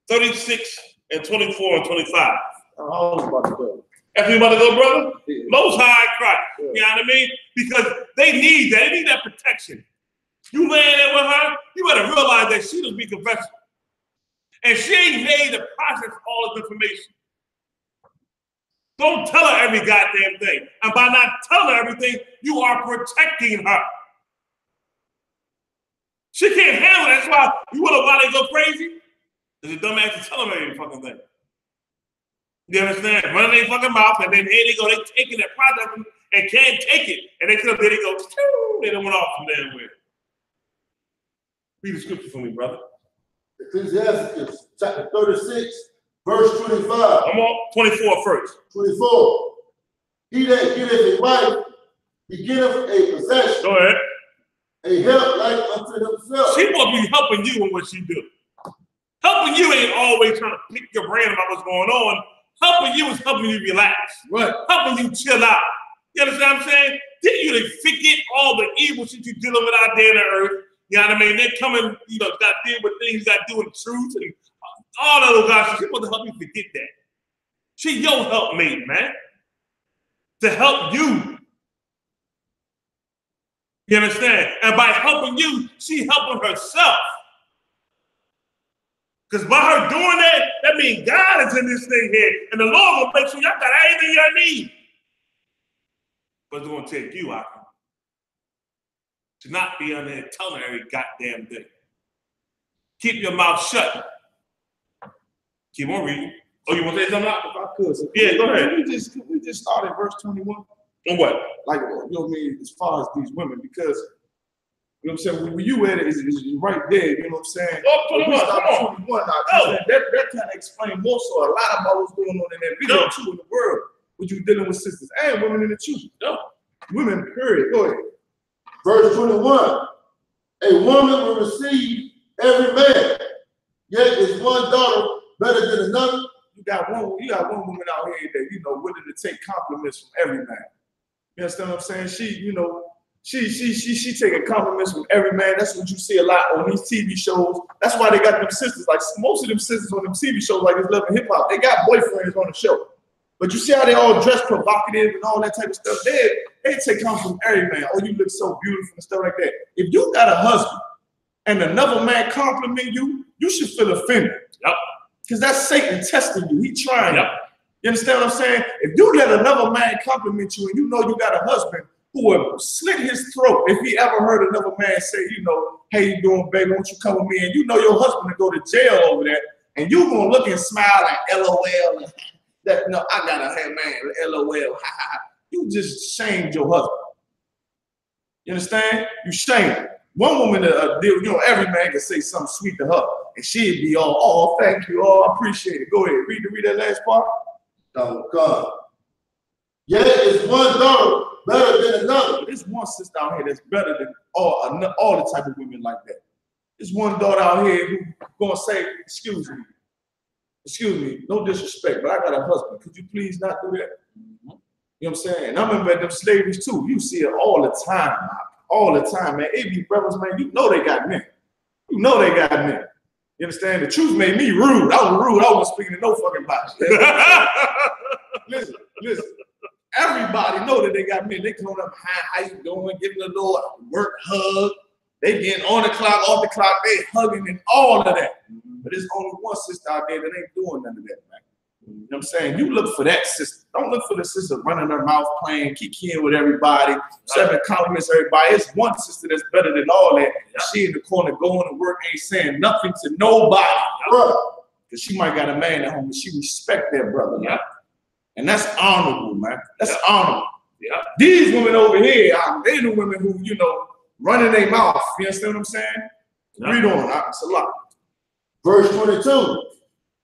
36 and 24 and 25. I was about to go. After you about to go, brother? Yeah. Most High Christ. Yeah. You know what I mean? Because they need that. They need that protection. You laying there with her, you better realize that she was be confessing. And she ain't made to process all this information. Don't tell her every goddamn thing. And by not telling her everything, you are protecting her. She can't handle it. That's why you wanna know why they go crazy? Because the dumbass is telling them every fucking thing. You understand? Running their fucking mouth, and then here they go, they taking that product and can't take it. And they come there, they go, they done went off from there with. Read the scripture for me, brother. Ecclesiastes chapter 36, verse 25. I'm on 24 first. 24. He that getteth a wife, he getteth a possession. Go ahead. A help like unto himself. She must be helping you in what she do. Helping you ain't always trying to pick your brain about what's going on. Helping you is helping you relax. Right. Helping you chill out. You understand what I'm saying? Then you to forget all the evil shit you're dealing with out there in the earth. You know what I mean? They're coming, you know, got to deal with things, got to do with truth and all that little guys. She's supposed to help you forget that. She your helpmate, man. To help you. You understand? And by helping you, she helping herself. Because by her doing that, that means God is in this thing here. And the Lord will make sure y'all got everything y'all need. But it's going to take you out to not be on there telling every goddamn thing. Keep your mouth shut. Keep on reading. Oh, you want to say something? If I could. So Yeah, go ahead. Can we just start at verse 21? On what? Like, you know what I mean, as far as these women, because, you know what I'm saying, when you at it, it's right there, you know what I'm saying? Oh, 21, come on. 21 now, Oh. that kind of explains more so a lot about what's going on in that video, too, in the world, when you dealing with sisters and women in the truth. No. Women, period. Go ahead. Verse 21. A woman will receive every man, yet is one daughter better than another. You got one woman out here that, you know, willing to take compliments from every man. You understand what I'm saying? She, you know, she taking compliments from every man. That's what you see a lot on these TV shows. That's why they got them sisters. Like most of them sisters on them TV shows, like this Love and Hip Hop, they got boyfriends on the show. But you see how they all dress provocative and all that type of stuff. They take compliments from every man. Oh, you look so beautiful and stuff like that. If you got a husband and another man compliment you, you should feel offended. Yep. Because that's Satan testing you. He trying. Yep. You understand what I'm saying? If you let another man compliment you and you know you got a husband who would slit his throat if he ever heard another man say, you know, hey, you doing, baby, won't you come with me? And you know your husband to go to jail over that, and you gonna look and smile like LOL. That no, I gotta have man, LOL. You just shamed your husband. You understand? You shamed. One woman, you know, every man can say something sweet to her, and she'd be all, oh, thank you, oh, I appreciate it. Go ahead, read that last part. Oh, God. Yet is one daughter better than another. There's one sister out here that's better than all the type of women like that. There's one daughter out here who's gonna say, excuse me, no disrespect, but I got a husband. Could you please not do that? You know what I'm saying? And I remember them slaveries too. You see it all the time, man. All the time, man. It be brothers, man, you know they got men. You know they got men. You understand? The truth made me rude. I was rude. I wasn't speaking to no fucking body. Listen. Everybody know that they got men. They coming up, hi, how you doing? Giving the little work hug. They getting on the clock, off the clock. They hugging and all of that. But there's only one sister out there that ain't doing none of that, man. You know what I'm saying? You look for that sister. Don't look for the sister running her mouth, playing, kikiing with everybody, sending compliments to everybody. It's one sister that's better than all that. She in the corner going to work, ain't saying nothing to nobody. Because she might got a man at home, but she respect that brother. Yeah. And that's honorable, man. That's honorable. Yeah. These women over here, they the women who, you know, running their mouth. You understand what I'm saying? Yeah. Read on. It's a lot. Verse 22.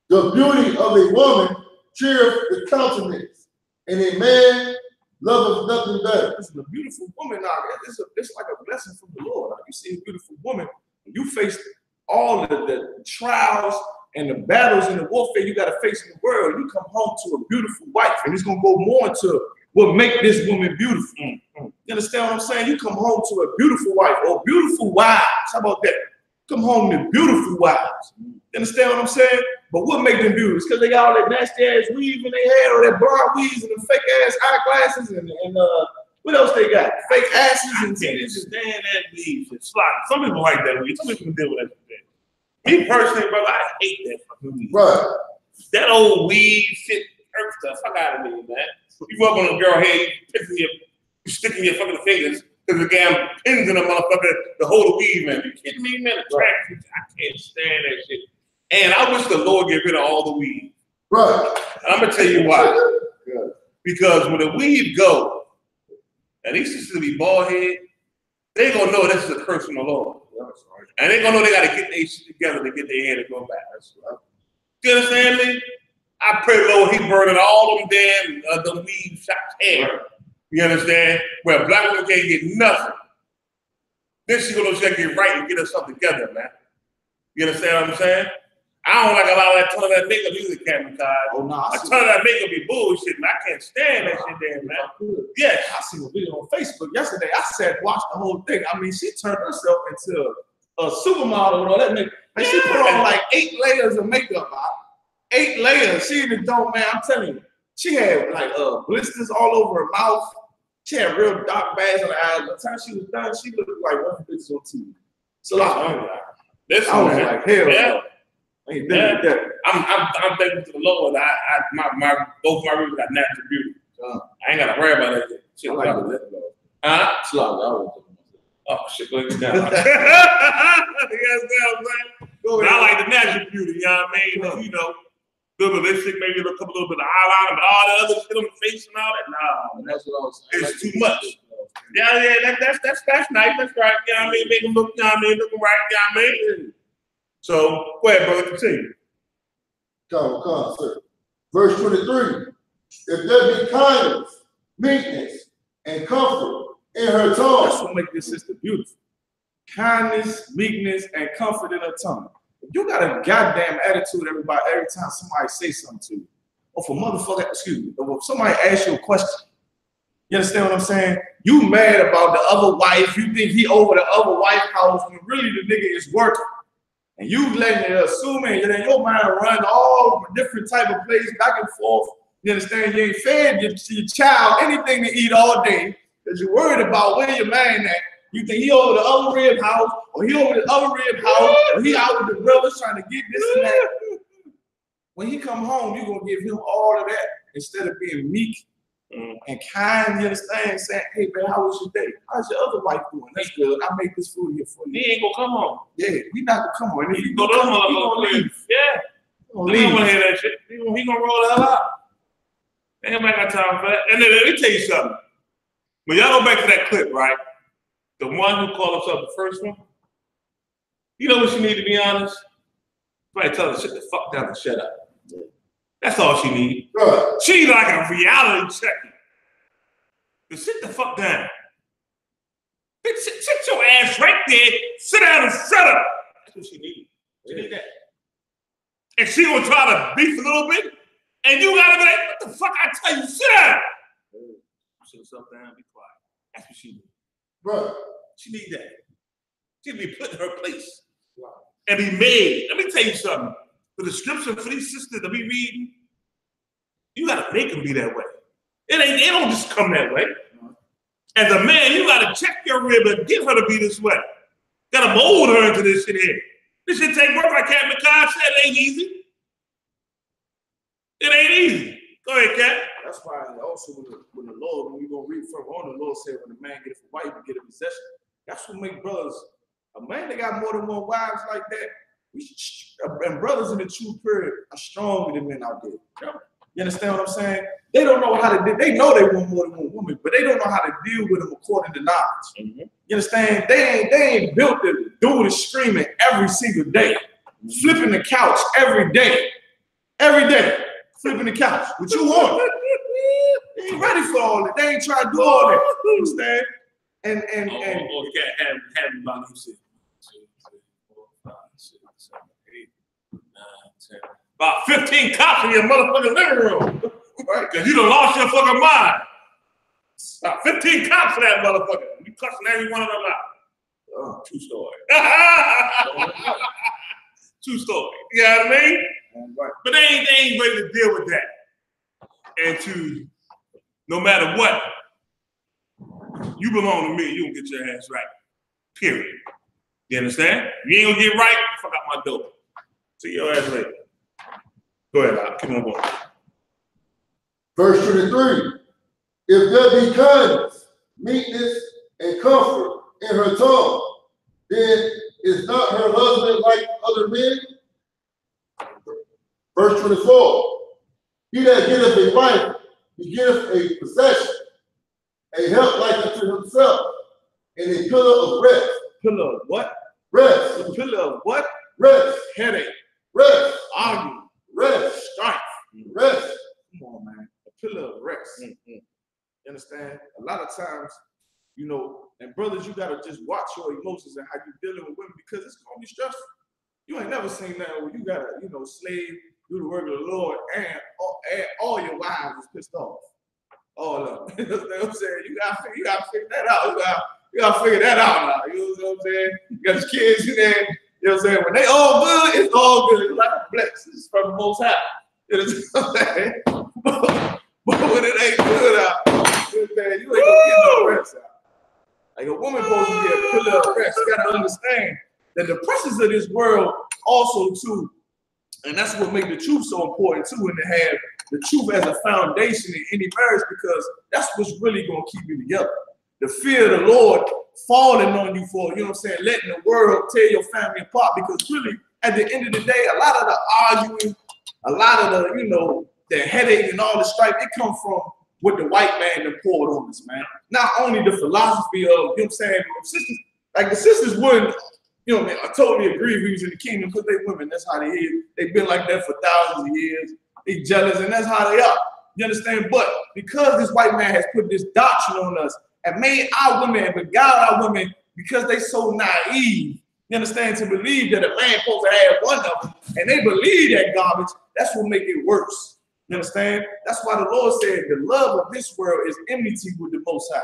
The beauty of a woman cheereth the countenance, and a man loveth nothing better. This is a beautiful woman out there. It's like a blessing from the Lord. Like you see a beautiful woman, you face all of the trials and the battles and the warfare you got to face in the world. You come home to a beautiful wife, and it's going to go more into what make this woman beautiful. You understand what I'm saying? You come home to a beautiful wife or beautiful wives. How about that? Come home to beautiful wives. You understand what I'm saying? But what make them beautiful? It's because they got all that nasty ass weave in their hair, or that blonde weaves and the fake ass eyeglasses and what else they got? Fake asses and titties. Stand that weave. Some people like that weave. Some people can deal with that. Me personally, brother, I hate that fucking weave. Right. That old weave shit irks the fuck out of me, man. You rub on a girl head, you sticking your fucking fingers Because the damn pins in the motherfucker to hold the weed, man. You kidding me, man? The track, I can't stand that shit. And I wish the Lord get rid of all the weed. Right. And I'm gonna tell you why. Because when the weed go, and these sisters be bald head, they gonna know this is a curse from the Lord. And they gonna know they gotta get their shit together to get their hair to go back. You understand me? I pray, Lord, he burning all them damn the weed shots hair. You understand? Where black women can't get nothing. Then she gonna get right and get herself together, man. You understand what I'm saying? I don't like a lot of that ton of that makeup either, Captain Kai. Oh, no, a ton of that makeup be bullshit, man. I can't stand that shit there, man. Yes. I seen a video on Facebook yesterday. I said, watch the whole thing. I mean, she turned herself into a supermodel with all that makeup. And she put on like 8 layers of makeup. 8 layers. She in the dope, man. I'm telling you. She had like blisters all over her mouth. She had real dark bags on her eyes. By the time she was done, she looked like one of the bitches on TV. So like, I was like, hell no. I'm thankful to the Lord. Both my ribs got natural beauty. I ain't gotta worry about that shit. I like that. Oh shit, go down. I like the natural beauty, you know what I mean? You know, little lipstick, maybe a little bit of eyeliner, but all the other shit on the face and all that, nah, that's what I was saying. It's too much. Yeah, that's nice. That's right. You know what I mean? Make them look, you know what I mean? Looking right, you know what I mean? So, go ahead, brother, continue. Come, sir. Verse 23. If there be kindness, meekness, and comfort in her tongue. That's what makes this sister beautiful. Kindness, meekness, and comfort in her tongue. If you got a goddamn attitude, everybody, every time somebody say something to you, or if somebody asks you a question, you understand what I'm saying? You mad about the other wife, you think he over the other wife's house when really the nigga is working. And you letting it assuming that your mind run all different type of places back and forth. You understand? You ain't fed your child anything to eat all day because you're worried about where your man at. You think he over the other rib house, or he over the other rib house, or he out with the brothers trying to get this and that. When he come home, you're gonna give him all of that instead of being meek and kind. You understand? Saying, "Hey man, how was your day? How's your other wife doing? That's good. I make this food here for you." He ain't gonna come home. Yeah, we not gonna come home. He gonna leave. Yeah. He don't wanna hear that shit. He gonna roll the hell out. Ain't nobody got time for that. And then let me tell you something. When y'all go back to that clip, right? The one who called himself the first one, you know what she need to be honest? Somebody tell her to sit the fuck down and shut up. That's all she need. Right. She need like a reality check. To sit the fuck down. Sit your ass right there, sit down and shut up. That's what she need. She need that. And she gonna try to beef a little bit, and you gotta be like, what the fuck I tell you, sit down. Sit yourself down and be quiet. That's what she need. Right. She need that. She be put in her place and be made. Let me tell you something. The description for these sisters that we reading, you gotta make them be that way. They don't just come that way. As a man, you gotta check your rib and get her to be this way. Gotta mold her into this shit here. This shit take work, like Captain McCall said. It ain't easy. It ain't easy. Go ahead, Cap. That's why also when the Lord, when we gonna read further on, the Lord said when a man get it for wife, he get a possession. That's what make brothers. A man that got more than one wives like that, and brothers in the true period are stronger than men out there. You understand what I'm saying? They don't know how to do. They know they want more than one woman, but they don't know how to deal with them according to knowledge. You understand? They ain't built to do the screaming every single day, flipping the couch every day, flipping the couch. What you want? They ain't ready for all that. They ain't trying to do all that. You understand? And have about 6, 4, 5, 6, 7, 8, 9, 10. About 15 cops in your motherfucking living room. Right? Because you done lost your fucking mind. About 15 cops in that motherfucker. You cussing every one of them out. True story. True story. You know what I mean? Right. But they ain't ready to deal with that. And to, no matter what, you belong to me, you gonna get your ass right. Period. You understand? If you ain't gonna get right, fuck out my door. See your ass later. Go ahead, Al. Keep on going. Verse 23. If there be kindness, meekness, and comfort in her tongue, then is not her husband like other men? Verse 24. He that getteth a wife, he getteth a possession, a help like unto himself, and a pillar of rest. Pillar of what? Rest. A pillar of what? Rest. Headache. Rest. Arguing. Rest. Strife. Rest. Come on, man. A pillar of rest. You understand? A lot of times, you know, and brothers, you gotta just watch your emotions and how you're dealing with women because it's gonna be stressful. You ain't never seen that where you gotta, you know, slave, do the work of the Lord, and all your wives is pissed off. All of them. You know what I'm saying? You gotta figure that out. You gotta figure that out now. You know what I'm saying? You got your kids in there, you know what I'm saying? When they all good, it's all good. It's like a blessing. It's from the Most High. You know what I'm saying? But when it ain't good out, you know what I'm saying? You ain't gonna get no rest out. Like a woman supposed to be a pillar of rest. You gotta understand that the pressures of this world also too, and that's what makes the truth so important too, and to have the truth as a foundation in any marriage, because that's what's really gonna keep you together. The fear of the Lord falling on you for, you know what I'm saying, letting the world tear your family apart, because really, at the end of the day, a lot of the arguing, a lot of the, you know, the headache and all the strife, it comes from what the white man that poured on us, man. Not only the philosophy of, you know what I'm saying, sisters, like the sisters wouldn't, you know, I totally agree if we was in the kingdom because they women, that's how they is. They've been like that for thousands of years. They jealous, and that's how they are. You understand? But because this white man has put this doctrine on us and made our women and beguiled our women because they so naive, you understand, to believe that a man supposed to have one of them, and they believe that garbage, that's what make it worse. You understand? That's why the Lord said the love of this world is enmity with the Most High.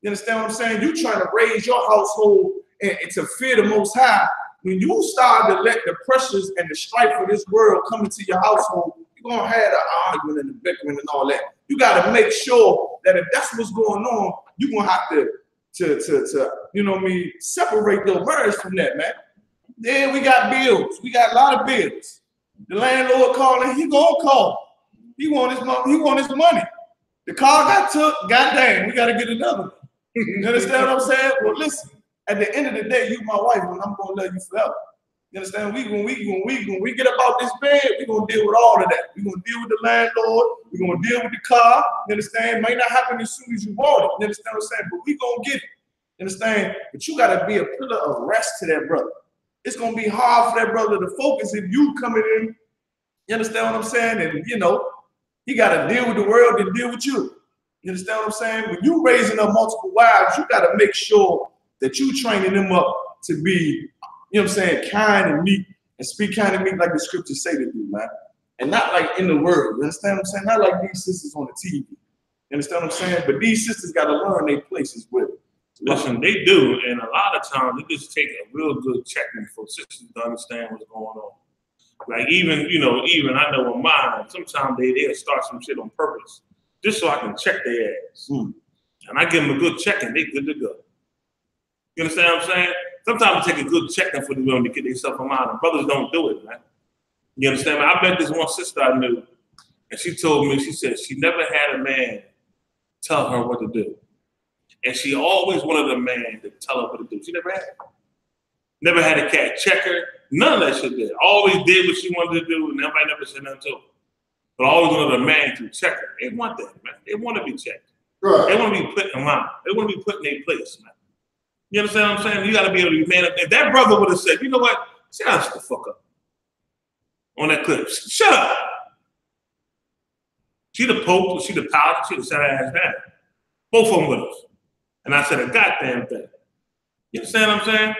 You understand what I'm saying? You trying to raise your household and to fear the Most High. When you start to let the pressures and the strife of this world come into your household, you're gonna have the argument and the bickering and all that. You gotta make sure that if that's what's going on, you're gonna have to you know what I mean, separate your marriage from that, man. Then we got bills. We got a lot of bills. The landlord calling, he gonna call. He want his money. He want his money. The car got took. Goddamn, we gotta get another one. You understand what I'm saying? Well, listen. At the end of the day, you my wife, and I'm gonna love you forever. You understand? When we get up out this bed, we're gonna deal with all of that. We're gonna deal with the landlord. We're gonna deal with the car. You understand? It may not happen as soon as you want it. You understand what I'm saying? But we gonna get it. You understand? But you gotta be a pillar of rest to that brother. It's gonna be hard for that brother to focus if you coming in. You understand what I'm saying? And you know, he gotta deal with the world and deal with you. You understand what I'm saying? When you raising up multiple wives, you gotta make sure that you training them up to be, you know what I'm saying, kind and meek, and speak kind and meek like the scriptures say to do, man. And not like in the world. You understand what I'm saying? Not like these sisters on the TV. You understand what I'm saying? But these sisters got to learn their places with it. Listen, they do, and a lot of times it just take a real good checking for sisters to understand what's going on. Like even, you know, even I know with mine, sometimes they'll start some shit on purpose, just so I can check their ass. And I give them a good checking, they good to go. You understand what I'm saying? Sometimes it take a good checking for them to get themselves in line. And brothers don't do it, man. You understand? I met this one sister I knew, and she told me, she said she never had a man tell her what to do. And she always wanted a man to tell her what to do. She never had it. Never had a cat check her. None of that shit did. Always did what she wanted to do, and everybody never said nothing to her. But always wanted a man to check her. They want that, man. They want to be checked. Right. They want to be put in line. They want to be put in their place, man. You understand what I'm saying? You got to be able to be man. If that brother would have said, you know what? Shut the fuck up. On that clip. Shut up. She'd have poked, she'd have pouted, she'd have sat her ass down. Both of them with us. And I said a goddamn thing. You understand what I'm saying?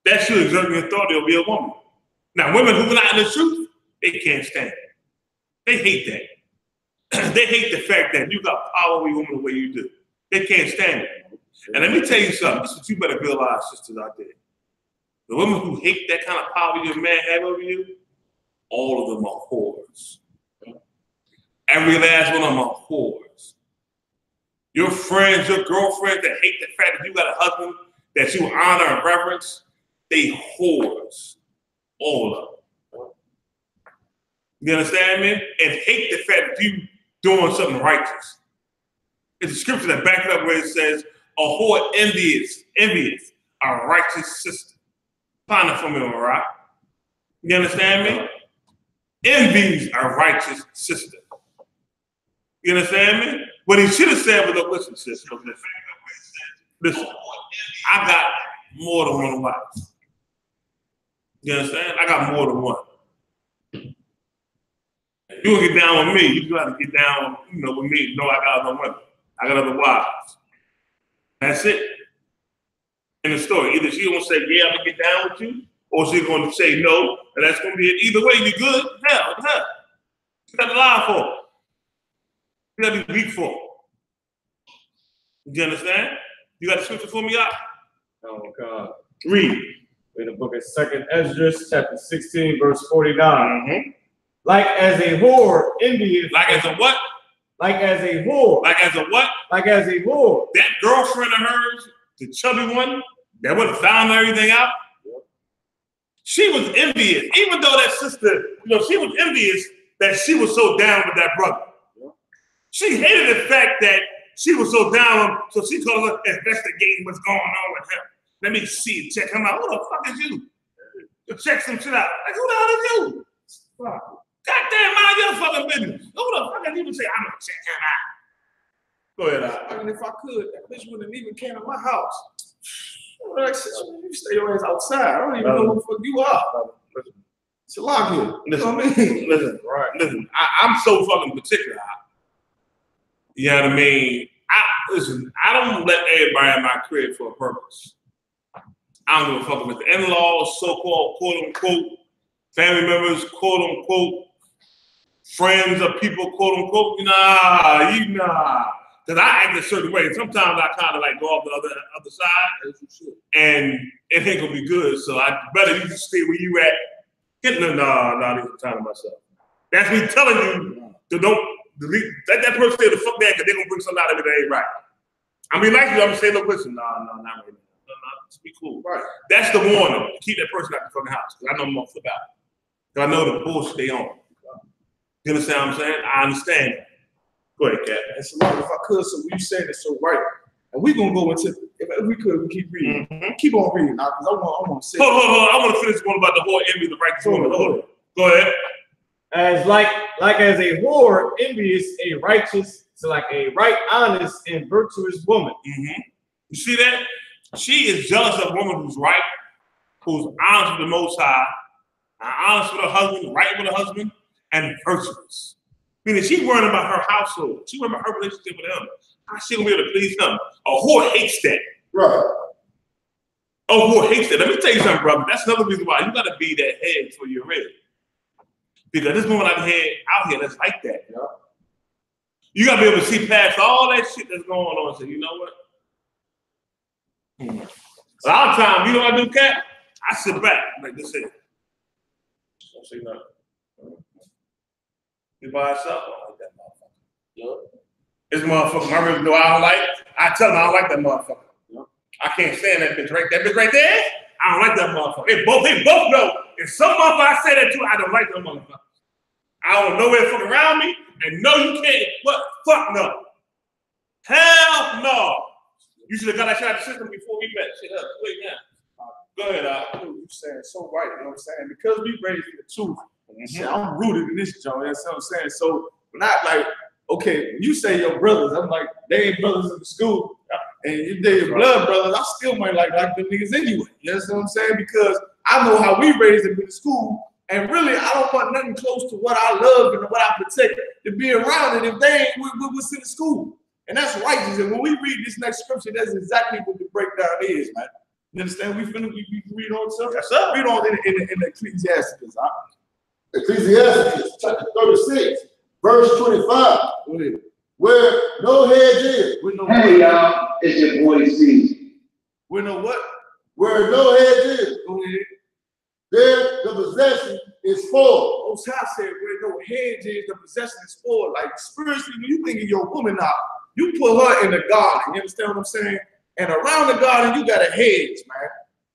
That should exert your authority will be a woman. Now, women who are not in the truth, they can't stand it. They hate that. They hate the fact that you got power over your woman the way you do. They can't stand it. And let me tell you something. This is what you better realize, sisters out there. The women who hate that kind of power your man have over you, all of them are whores. Every last one of them are whores. Your friends, your girlfriends that hate the fact that you got a husband that you honor and reverence, they whores. All of them. You understand me? And hate the fact that you doing something righteous. It's a scripture that backs it up where it says, A whore envious, a righteous sister. Find it for me, all right? You understand me? Envies a righteous sister. You understand me? What he should have said was, look, listen, sister, listen, I got more than one wife. You understand? I got more than one. If you want to get down with me, you got to get down, with me. No, I got other women. I got other wives. That's it. In the story, either she's gonna say, yeah, I'm gonna get down with you, or she's gonna say no, and that's gonna be it. Either way, you good. Hell. You got to lie for. You got to be weak for. You understand? You got the scripture for me, out? Oh God. Read. In the book of 2nd Esdras, chapter 16, verse 49. Mm-hmm. Like as a whore envieth. Like as a what? Like as a whore. Like as a what? Like as a whore. That girlfriend of hers, the chubby one, that would have found everything out. She was envious, even though that sister, she was envious that she was so down with that brother. She hated the fact that she was so down, so she called her investigating what's going on with him. Let me see, check him out. Who the fuck is you? To check some shit out. Like, who the hell is you? Goddamn, mind your fucking business. Who the fuck is you to say, I'm gonna check him out? Go ahead, I mean, if I could, that bitch wouldn't even came to my house. Like, you stay your ass outside. I don't even know who the fuck you are. It's a lot here. Listen, you know what I mean? Listen, I'm so fucking particular. You know what I mean? I don't let everybody in my crib for a purpose. I don't give a fuck with the in-laws, so-called, quote-unquote, family members, quote-unquote, friends of people, quote-unquote, nah. Because I act a certain way. Sometimes I kind of like go off the other side, and it ain't gonna be good. So I better you just stay where you at. Get no, I need some time to myself. That's me telling you to don't delete. Let that person say the fuck that, because they're gonna bring something out of it that ain't right. I mean, like you, I'm gonna say, look, listen, no, not right now. No, just be cool. Right. That's the warning. Keep that person out the fucking house, because I know I'm gonna flip out. Because I know the bullshit they on. You understand what I'm saying? I understand. Go ahead, Kat. And so long, if I could, so you saying it so right. And we're gonna go into, if we could, we keep reading. Keep on reading now, because I want to say. Hold on. I want to finish one about the whore envy, the righteous woman. Hold on. Go ahead. As like as a whore envious a righteous, so like a right, honest, and virtuous woman. Mm-hmm. You see that? She is jealous of a woman who's right, who's honest with the Most High, honest with her husband, right with her husband, and virtuous. Meaning she's worrying about her household. She's worrying about her relationship with him. How she gonna be able to please him? A whore hates that. Right. A whore hates that. Let me tell you something, brother. That's another reason why you gotta be that head for your ready. Because this woman out here that's like that, you know? You gotta be able to see past all that shit that's going on and say, you know what? A lot of times, you know what I do, Kat? I sit back like this here. Don't say nothing. You by yourself? I don't like that motherfucker. Yeah. This motherfucker, my ribs know I don't like. I tell them I don't like that motherfucker. Yeah. I can't stand that bitch right there. I don't like that motherfucker. They both know. If some motherfucker I say that to, I don't like that motherfucker. I don't know where to fuck around me, and no, you can't. What? Fuck no. Hell no. You should have got that shit out of the system before we met. Shit up. Wait now. Go ahead, you saying so right, you know what I'm saying? Because we raised for the truth. Shit, I'm rooted in this joint, that's what I'm saying. So, not like, okay, when you say your brothers, I'm like, they ain't brothers in the school. And if they your blood brothers, I still might like them niggas anyway. You know what I'm saying? Because I know how we raised them in the school. And really, I don't want nothing close to what I love and what I protect to be around it if they ain't what's in the school. And that's righteous. And when we read this next scripture, that's exactly what the breakdown is, man. You understand? We read on something. That's up. Read on in the Ecclesiastes. Ecclesiastes chapter 36, verse 25. Where no hedge is. Hey y'all, it's your boy C. Where no what? Where no hedge is. Go ahead. There the possession is spoiled. Most High said where no hedge is, the possession is spoiled. Like spiritually, when you think of your woman now, you put her in the garden. You understand what I'm saying? And around the garden, you got a hedge, man,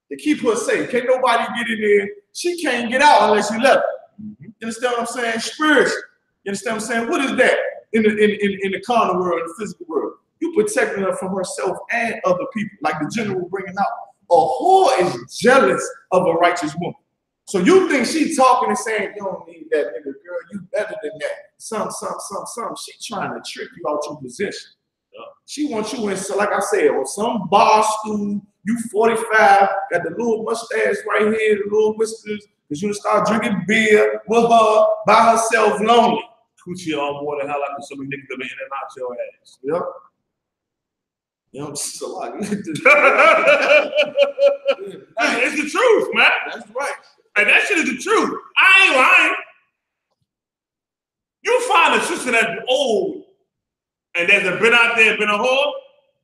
to keep her safe. Can't nobody get in there. She can't get out unless you let her. You understand what I'm saying? Spiritually. You understand what I'm saying? What is that in the carnal world, in the physical world? You protecting her from herself and other people, like the general bringing out. A whore is jealous of a righteous woman. So you think she talking and saying, you don't need that nigga, girl, you better than that. Some. She trying to trick you out your position. She wants you in, so like I said, on some bar stool, you 45, got the little mustache right here, the little whiskers, because you start drinking beer with her by herself lonely. Coochie all water, hell like so many niggas that be in and out your ass. Yep. You know, it's a lot. It's the truth, man. That's right. And that shit is the truth. I ain't lying. You find a sister that's old and that's been out there, been a whore,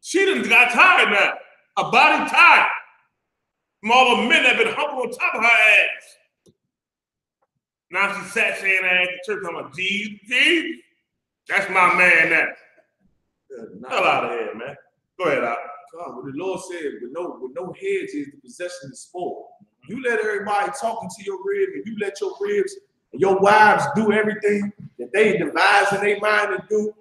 she done got tired now. Her body tired from all the men that been humping on top of her ass. Now she sat saying her at the church, I'm like, Jesus, that's my man now. Hell out of here, man. Go ahead, Al. What the Lord said, with no heads is the possession is spoiled. You let everybody talk into your ribs, and you let your ribs and your wives do everything that they devise in their mind to do,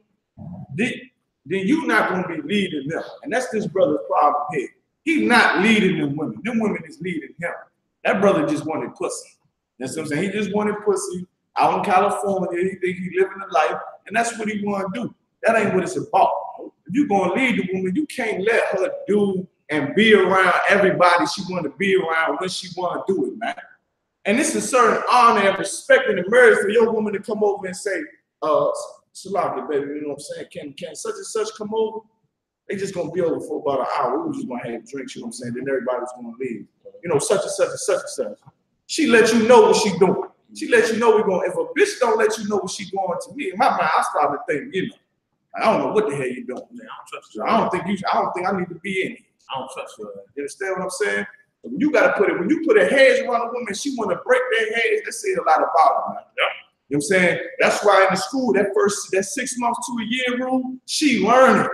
then you're not going to be leading them. And that's this brother's problem here. He's not leading them women. Them women is leading him. That brother just wanted pussy. That's what I'm saying. He just wanted pussy out in California. He think he living a life, and that's what he want to do. That ain't what it's about. If you're going to lead the woman, you can't let her do and be around everybody she want to be around when she want to do it, man. And it's a certain honor and respect in the marriage for your woman to come over and say, Salaki, baby, you know what I'm saying? Can such and such come over? They just going to be over for about an hour. We just going to have drinks, you know what I'm saying? Then everybody's going to leave. You know, such and such and such and such. She let you know what she doing. She let you know we're going. If a bitch don't let you know what she going to me, in my mind, I started thinking, you know, I don't know what the hell you doing. Man. I don't trust you. I don't think I need to be in it. I don't trust you. You understand what I'm saying? When you gotta put it, when you put her heads around a woman, she want to break their heads. That says a lot about her, man. Yeah. You know what I'm saying? That's why in the school, that 6 months to a year rule, she learning.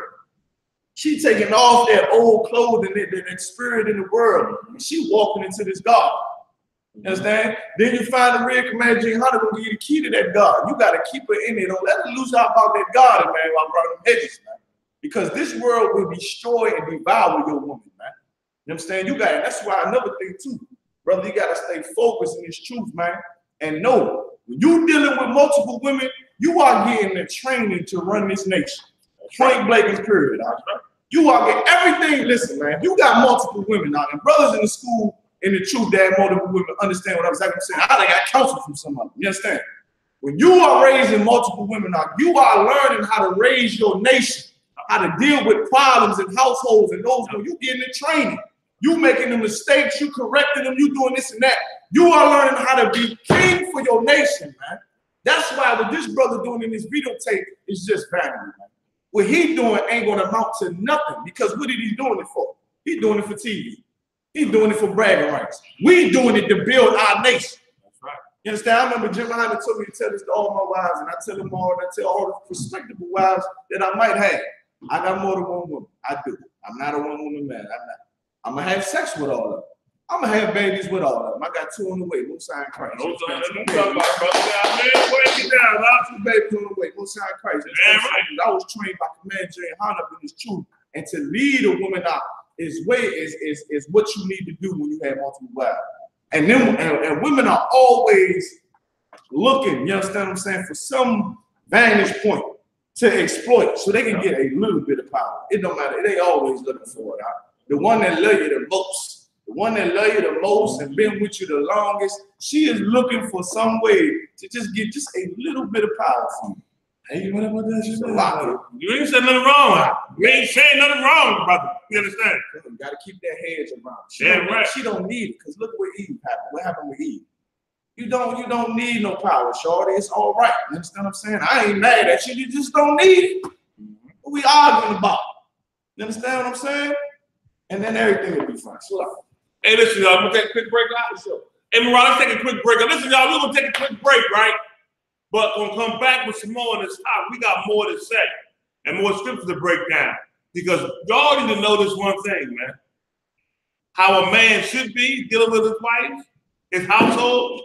She taking off that old clothing, that spirit in the world, and she walking into this garden. You understand? Then you find the real Commander GEN.YAHANNA gonna give you the key to that garden. You gotta keep her in there. Don't let her lose out about that garden, man, while running them hedges, man. Because this world will destroy and devour your woman, man. You know what I'm saying? You got it. That's why another thing too, brother, you gotta stay focused in this truth, man. And know when you dealing with multiple women, you are getting the training to run this nation. Point blank and period. You are getting everything. Listen, man, you got multiple women now, and brothers in the school in the truth that multiple women understand what I'm saying. I got counsel from somebody. You understand? When you are raising multiple women now, you are learning how to raise your nation, how to deal with problems in households and those when you getting the training. You making the mistakes, you correcting them, you doing this and that. You are learning how to be king for your nation, man. That's why what this brother doing in this videotape is just vanity, man. What he doing ain't gonna amount to nothing because what is he doing it for? He's doing it for TV. He's doing it for bragging rights. We doing it to build our nation. That's right. You understand? I remember GEN.YAHANNA told me to tell this to all my wives, and I tell them all, and I tell all the respectable wives that I might have. I got more than one woman. I do. I'm not a one-woman man. I'm not. I'm gonna have sex with all of them. I'm gonna have babies with all of them. I got 2 on the way. Most sign Christ. No sign, don't talk about brother. Man, break it down. I have 2 babies on the way. Most sign Christ. Damn right. I was trained by Commander GEN.YAHANNA in this truth, and to lead a woman out is what you need to do when you have multiple wives. And then and women are always looking. You understand what I'm saying? For some vantage point to exploit, so they can get a little bit of power. It don't matter. It ain't always looking for it. The one that love you the most, the one that love you the most and been with you the longest, she is looking for some way to just get just a little bit of power from you. Hey, you know what that? You ain't said nothing wrong. You ain't saying nothing wrong, brother. You understand? You gotta keep that hedge around. She don't need it, because look what Eve happened. What happened with Eve? You don't need no power, shorty. It's all right. You understand what I'm saying? I ain't mad at you. You just don't need it. What we arguing about? You understand what I'm saying? And then everything will be fine. So, hey, listen, y'all. I'm gonna take a quick break out. Hey, Mariah, let's take a quick break. Listen, y'all. We're gonna take a quick break, right? But we're gonna come back with some more on this topic. We got more to say and more scriptures to break down. Because y'all need to know this one thing, man. How a man should be dealing with his wife, his household,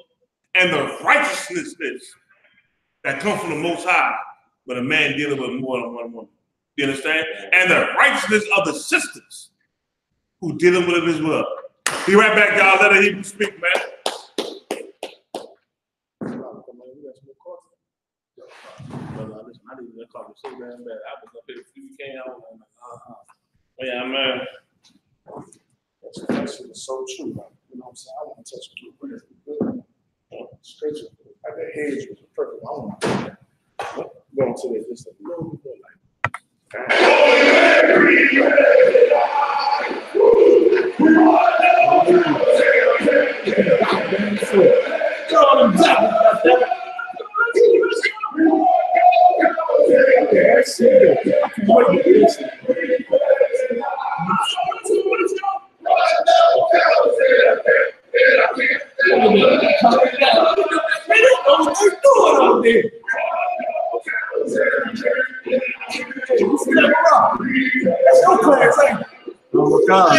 and the righteousness that comes from the Most High when a man dealing with more than one woman. You understand? And the righteousness of the sisters who dealing with it as well. Be right back, y'all. Let Hebrew speak, man. I didn't even call so damn bad. I was up here if you came out. Yeah, man. That shit is so true. Like, you know what I'm saying? I want to touch you with it. Stretch it. Like that hedge was perfect. I want to go into that just a little bit like. Oh my God.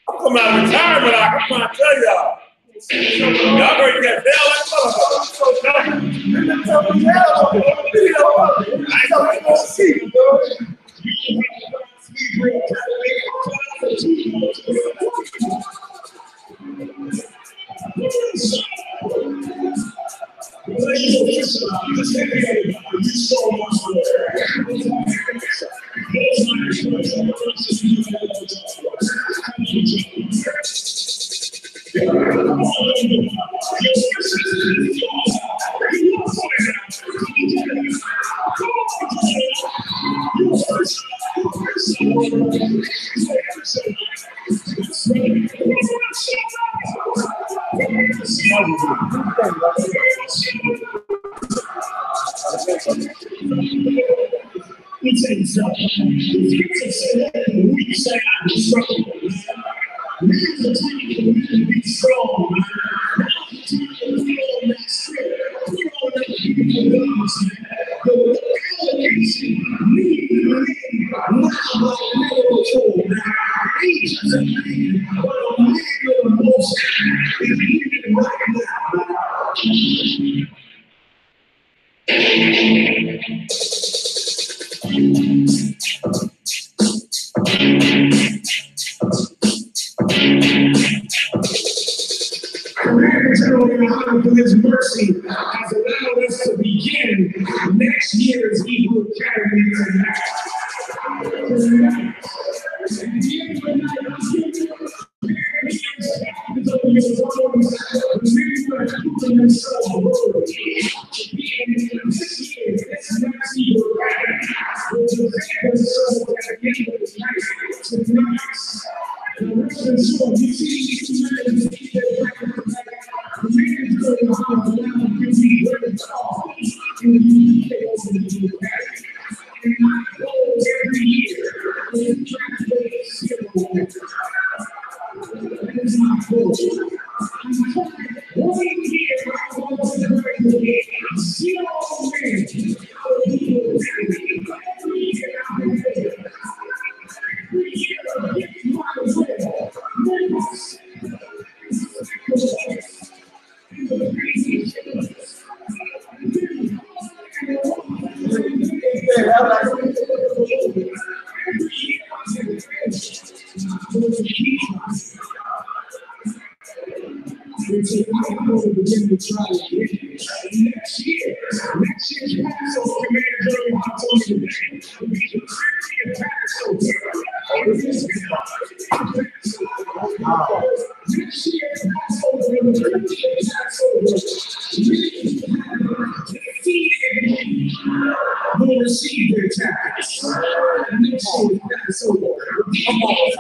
I'm coming out of retirement. I'm trying to tell y'all. Y'all ready to get hell like motherfucker. I'm so done. For his mercy has allowed us to begin next year's Hebrew Academy tonight. Will receive their tax. Make sure you pass over. Come on.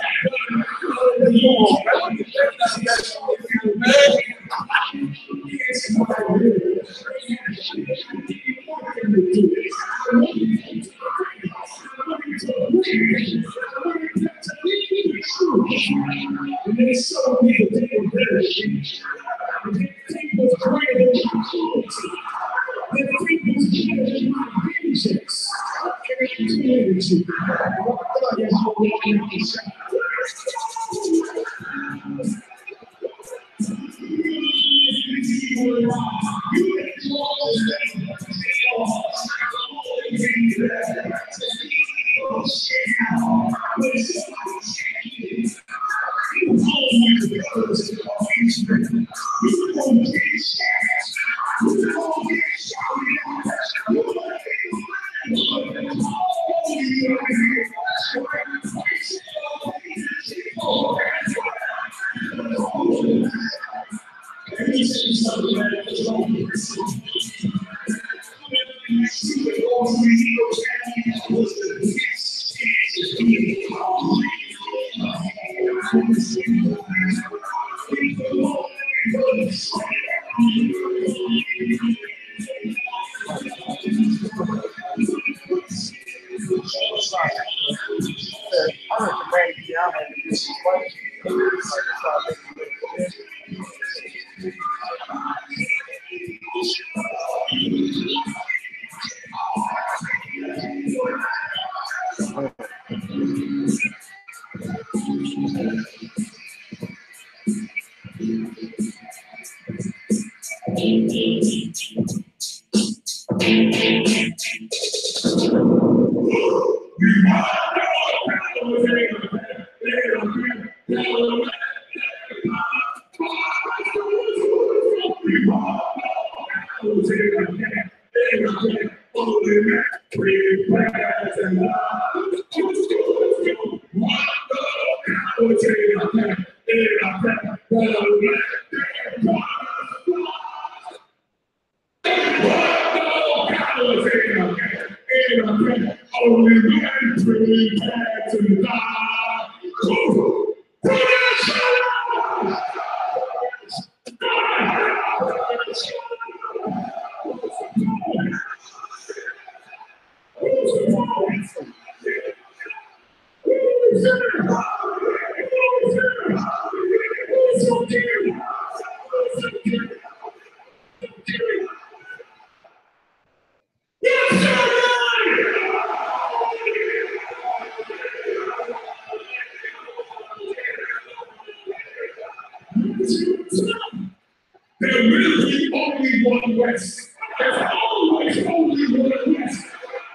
There will be only one West. There's always only one West.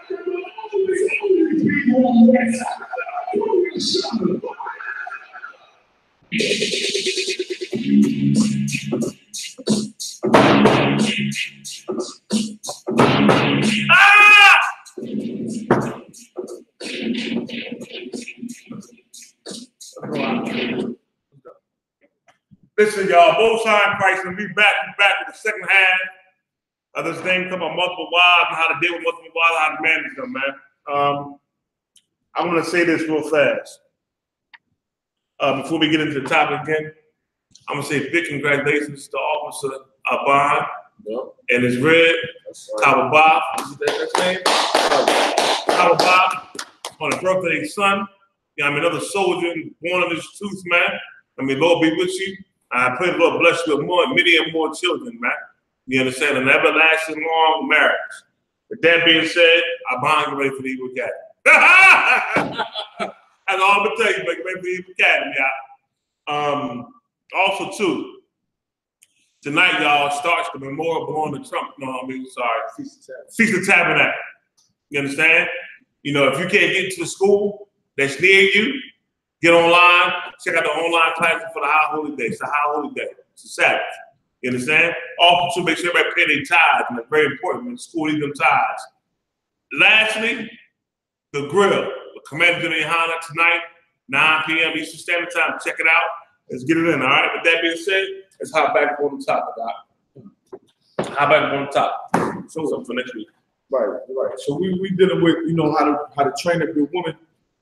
There will always only be one West. Listen, y'all, both sides Christ, and we back with the second half of this thing talking about multiple wives and how to deal with multiple wives, how to manage them, man. I want to say this real fast. Before we get into the topic again, I'm going to say big congratulations to Officer Aban and his red, Kababah, is that his name? Kababah, on his birthday, his son. You know, another soldier born of his truth, man. I mean, Lord be with you. I pray the Lord bless you with more, many and more children, man. You understand? An everlasting long marriage. With that being said, I bond you ready for the Evil Academy. That's all I'm gonna tell you, but get ready for the Evil Academy, y'all. Also, too, tonight, y'all, starts the memorial belonging to Trump. No, I mean, sorry, Feast of Tabernacle. You understand? You know, if you can't get to the school that's near you, get online, check out the online classes for the High Holy Day. It's a High Holy Day. It's a Sabbath. You understand? Also, to make sure everybody pay their tithes, and it's very important when the school needs them tithes. Lastly, the grill. The Commander GEN.YAHANNA tonight, 9 p.m. Eastern Standard Time. Check it out. Let's get it in, all right? With that being said, let's hop back on the topic, all right? Hop back on the topic. So something for next week. Right. So we dealing with, you know, how to train a good woman.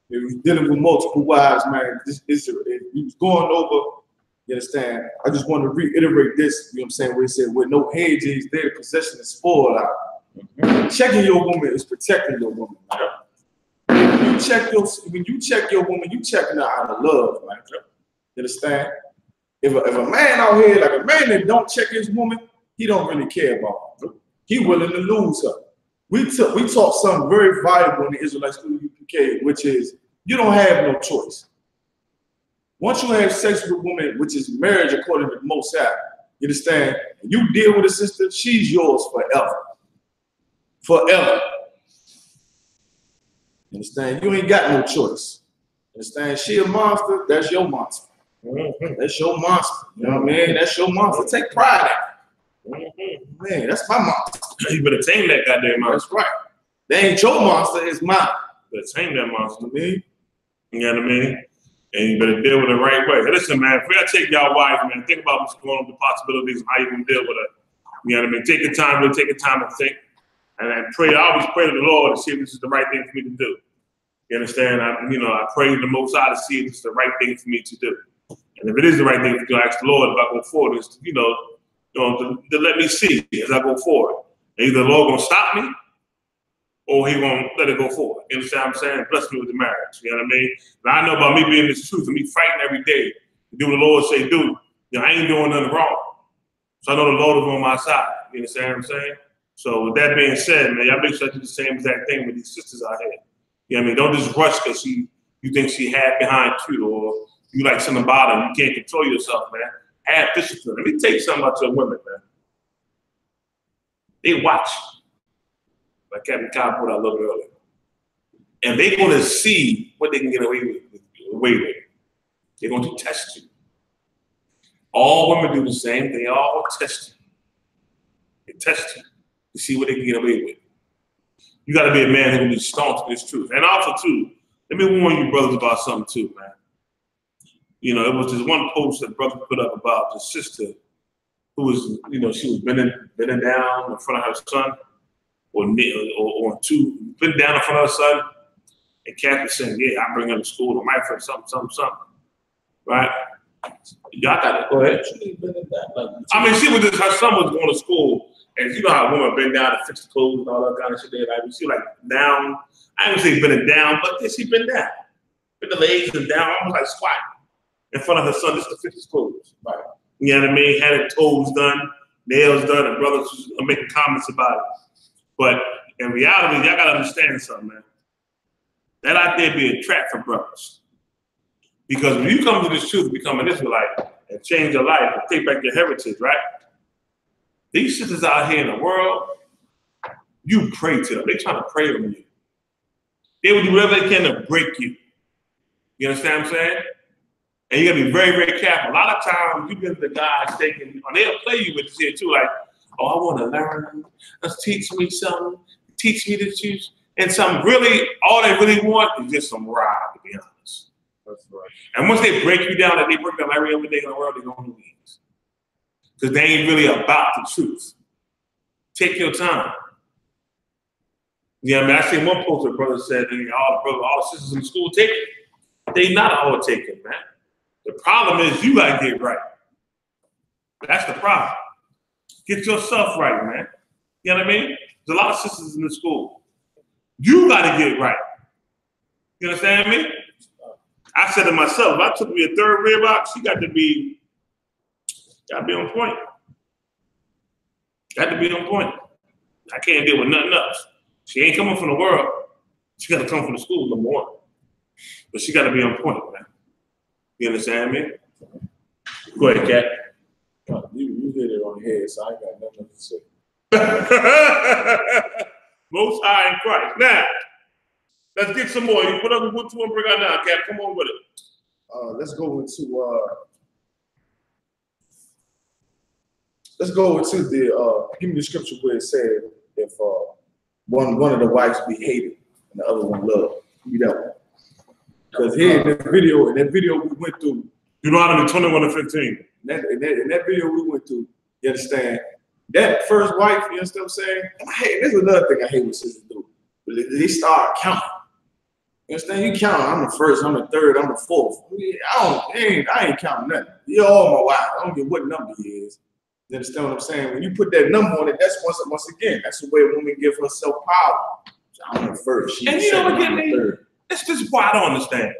We was dealing with multiple wives, man. We was going over, you understand? I just want to reiterate this, you know what I'm saying, where he said, with no hedges, their possession is spoiled out. Checking your woman is protecting your woman, man. When you check your woman, you checking her out of love, man. You understand? If a man out here, like a man that don't check his woman, he don't really care about her. He willing to lose her. We taught something very valuable in the Israelite school I.S.U.P.K, which is you don't have no choice. Once you have sex with a woman, which is marriage according to the Most High, you understand? And you deal with a sister, she's yours forever. Forever. You understand? You ain't got no choice. You understand? She a monster, that's your monster. That's your monster. You know what I mean? That's your monster. Take pride in it. Man, that's my monster. You better tame that goddamn monster. That's right. That ain't your monster, it's mine. You better tame that monster, man. You know what I mean? And you better deal with it the right way. Hey, listen, man, if we gotta take y'all wife, man, think about what's going on with the possibilities and how you can deal with it. You know what I mean? Take your time, really take your time and think. And pray, I always pray to the Lord to see if this is the right thing for me to do. You understand? I pray to the Most High to see if it's the right thing for me to do. And if it is the right thing to do, I ask the Lord if I go forward, is to let me see as I go forward. And either the Lord gonna stop me, or he gonna let it go forward. You understand what I'm saying? Bless me with the marriage. You know what I mean? And I know about me being this truth and me fighting every day to do what the Lord say do. You know, I ain't doing nothing wrong. So I know the Lord is on my side. You understand what I'm saying? So with that being said, man, y'all make sure I do the same exact thing with these sisters out here. You know what I mean? Don't just rush because you think she had behind you, or you like something about her. You can't control yourself, man. Have discipline. Let me tell you something about your women, man. They watch. Like Captain Cobb put out a little earlier. And they're going to see what they can get away with. They're going to test you. All women do the same. They all test you. They test you to see what they can get away with. You got to be a man who will be staunch to this truth. And also, too, let me warn you brothers about something, too, man. You know, it was this one post that brother put up about the sister who was, she was bending down in front of her son. Or two, been down in front of her son, and Kathy saying, yeah, I bring her to school, I might for something. Right? Y'all got to go ahead. I mean, her son was going to school, and you know how a woman bend down to fix the clothes and all that kind of shit. Like, she like down, I ain't gonna say bending down, but she been down. Bend the legs and down, almost like squatting in front of her son just to fix his clothes. Right? You know what I mean? Had her toes done, nails done, and brothers was making comments about it. But in reality, y'all gotta understand something, man. That out there be a trap for brothers. Because when you come to this truth, become an Israelite, and change your life, and take back your heritage, right? These sisters out here in the world, you pray to them. They trying to pray on you. They will do whatever they can to break you. You understand what I'm saying? And you gotta be very, very careful. A lot of times, you get the guys thinking, or they'll play you with this here too, like, oh, I want to learn. Let's teach me something. Teach me to choose. And all they really want is just some ride, to be honest. That's right. And once they break you down, like they break down every other day in the world, they're going to lose. Because they ain't really about the truth. Take your time. Yeah, I mean, I seen one post where brother said, all the sisters in the school take it. They not all taking, man. The problem is you got to get right. That's the problem. Get yourself right, man. You know what I mean? There's a lot of sisters in the school. You got to get right. You understand me? I said to myself, if I took me a third rib box, you got to be on point. Got to be on point. I can't deal with nothing else. She ain't coming from the world. She got to come from the school, number one. But she got to be on point, man. You understand me? Go ahead, Kat. You hit it on the head, so I ain't got nothing to say. Most High in Christ. Now, let's get some more. You put up what you want to bring out now, Kat. Come on with it. Let's go into the give me the scripture where it said if one of the wives be hated and the other one loved. Give me that one. Because here in that video we went through. Deuteronomy 21:15. In that video we went through, you understand? That first wife, you understand what I'm saying? And this is another thing I hate when sisters do. They start counting. You understand? You count. I'm the first, I'm the third, I'm the fourth. I ain't counting nothing. You're all my wife. I don't care what number he is. You understand what I'm saying? When you put that number on it, that's once again, that's the way a woman gives herself power. So I'm the first. She's and you know what, third. This is why I don't understand.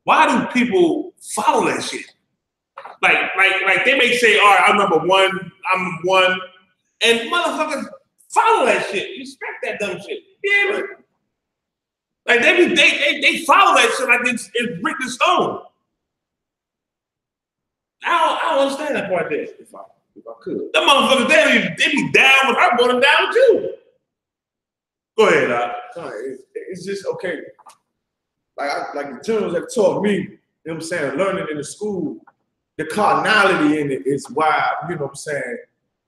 Why do people follow that shit? Like they may say, all right, I'm number one, I'm one, and motherfuckers follow that shit. Respect that dumb shit. Yeah, man. Like they follow that shit like it's brick and stone. I don't understand that part there. If I could. The motherfuckers, they be down with her, but I'm down with you. Go ahead, it's just okay. Like the generals have taught me, you know what I'm saying, learning in the school, the carnality in it is why, you know what I'm saying,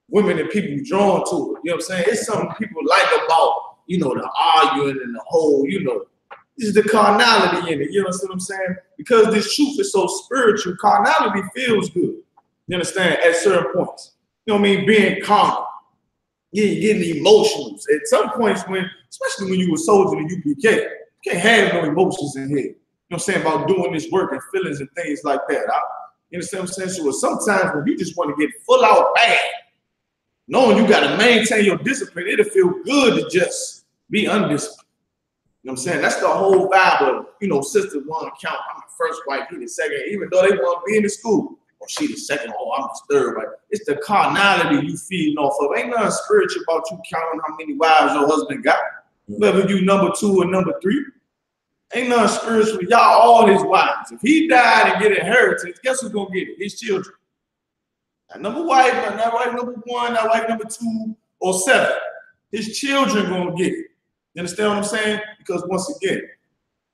women and people drawn to it. You know what I'm saying? It's something people like about, you know, the arguing and the whole, you know, this is the carnality in it. You understand what I'm saying? Because this truth is so spiritual, carnality feels good. You understand? At certain points. You know what I mean? Being calm. Getting emotional. At some points when, especially when you were a soldier in the UPK, you can't have no emotions in here. You know what I'm saying? About doing this work and feelings and things like that. You understand what I'm saying? So sometimes when you just want to get full out bad, knowing you got to maintain your discipline, it'll feel good to just be undisciplined. You know what I'm saying? That's the whole vibe of, you know, sister one count. I'm the first wife, he the second, even though they want to be in the school. Oh, she the second, oh, I'm the third wife. It's the carnality you feeding off of. Ain't nothing spiritual about you counting how many wives your husband got. Whether you number 2 or number 3. Ain't nothing spiritual. Y'all all his wives. If he died and get inheritance, guess who's gonna get it? His children. Not number wife, not wife number 1, not wife number 2 or 7. His children gonna get it. You understand what I'm saying? Because once again,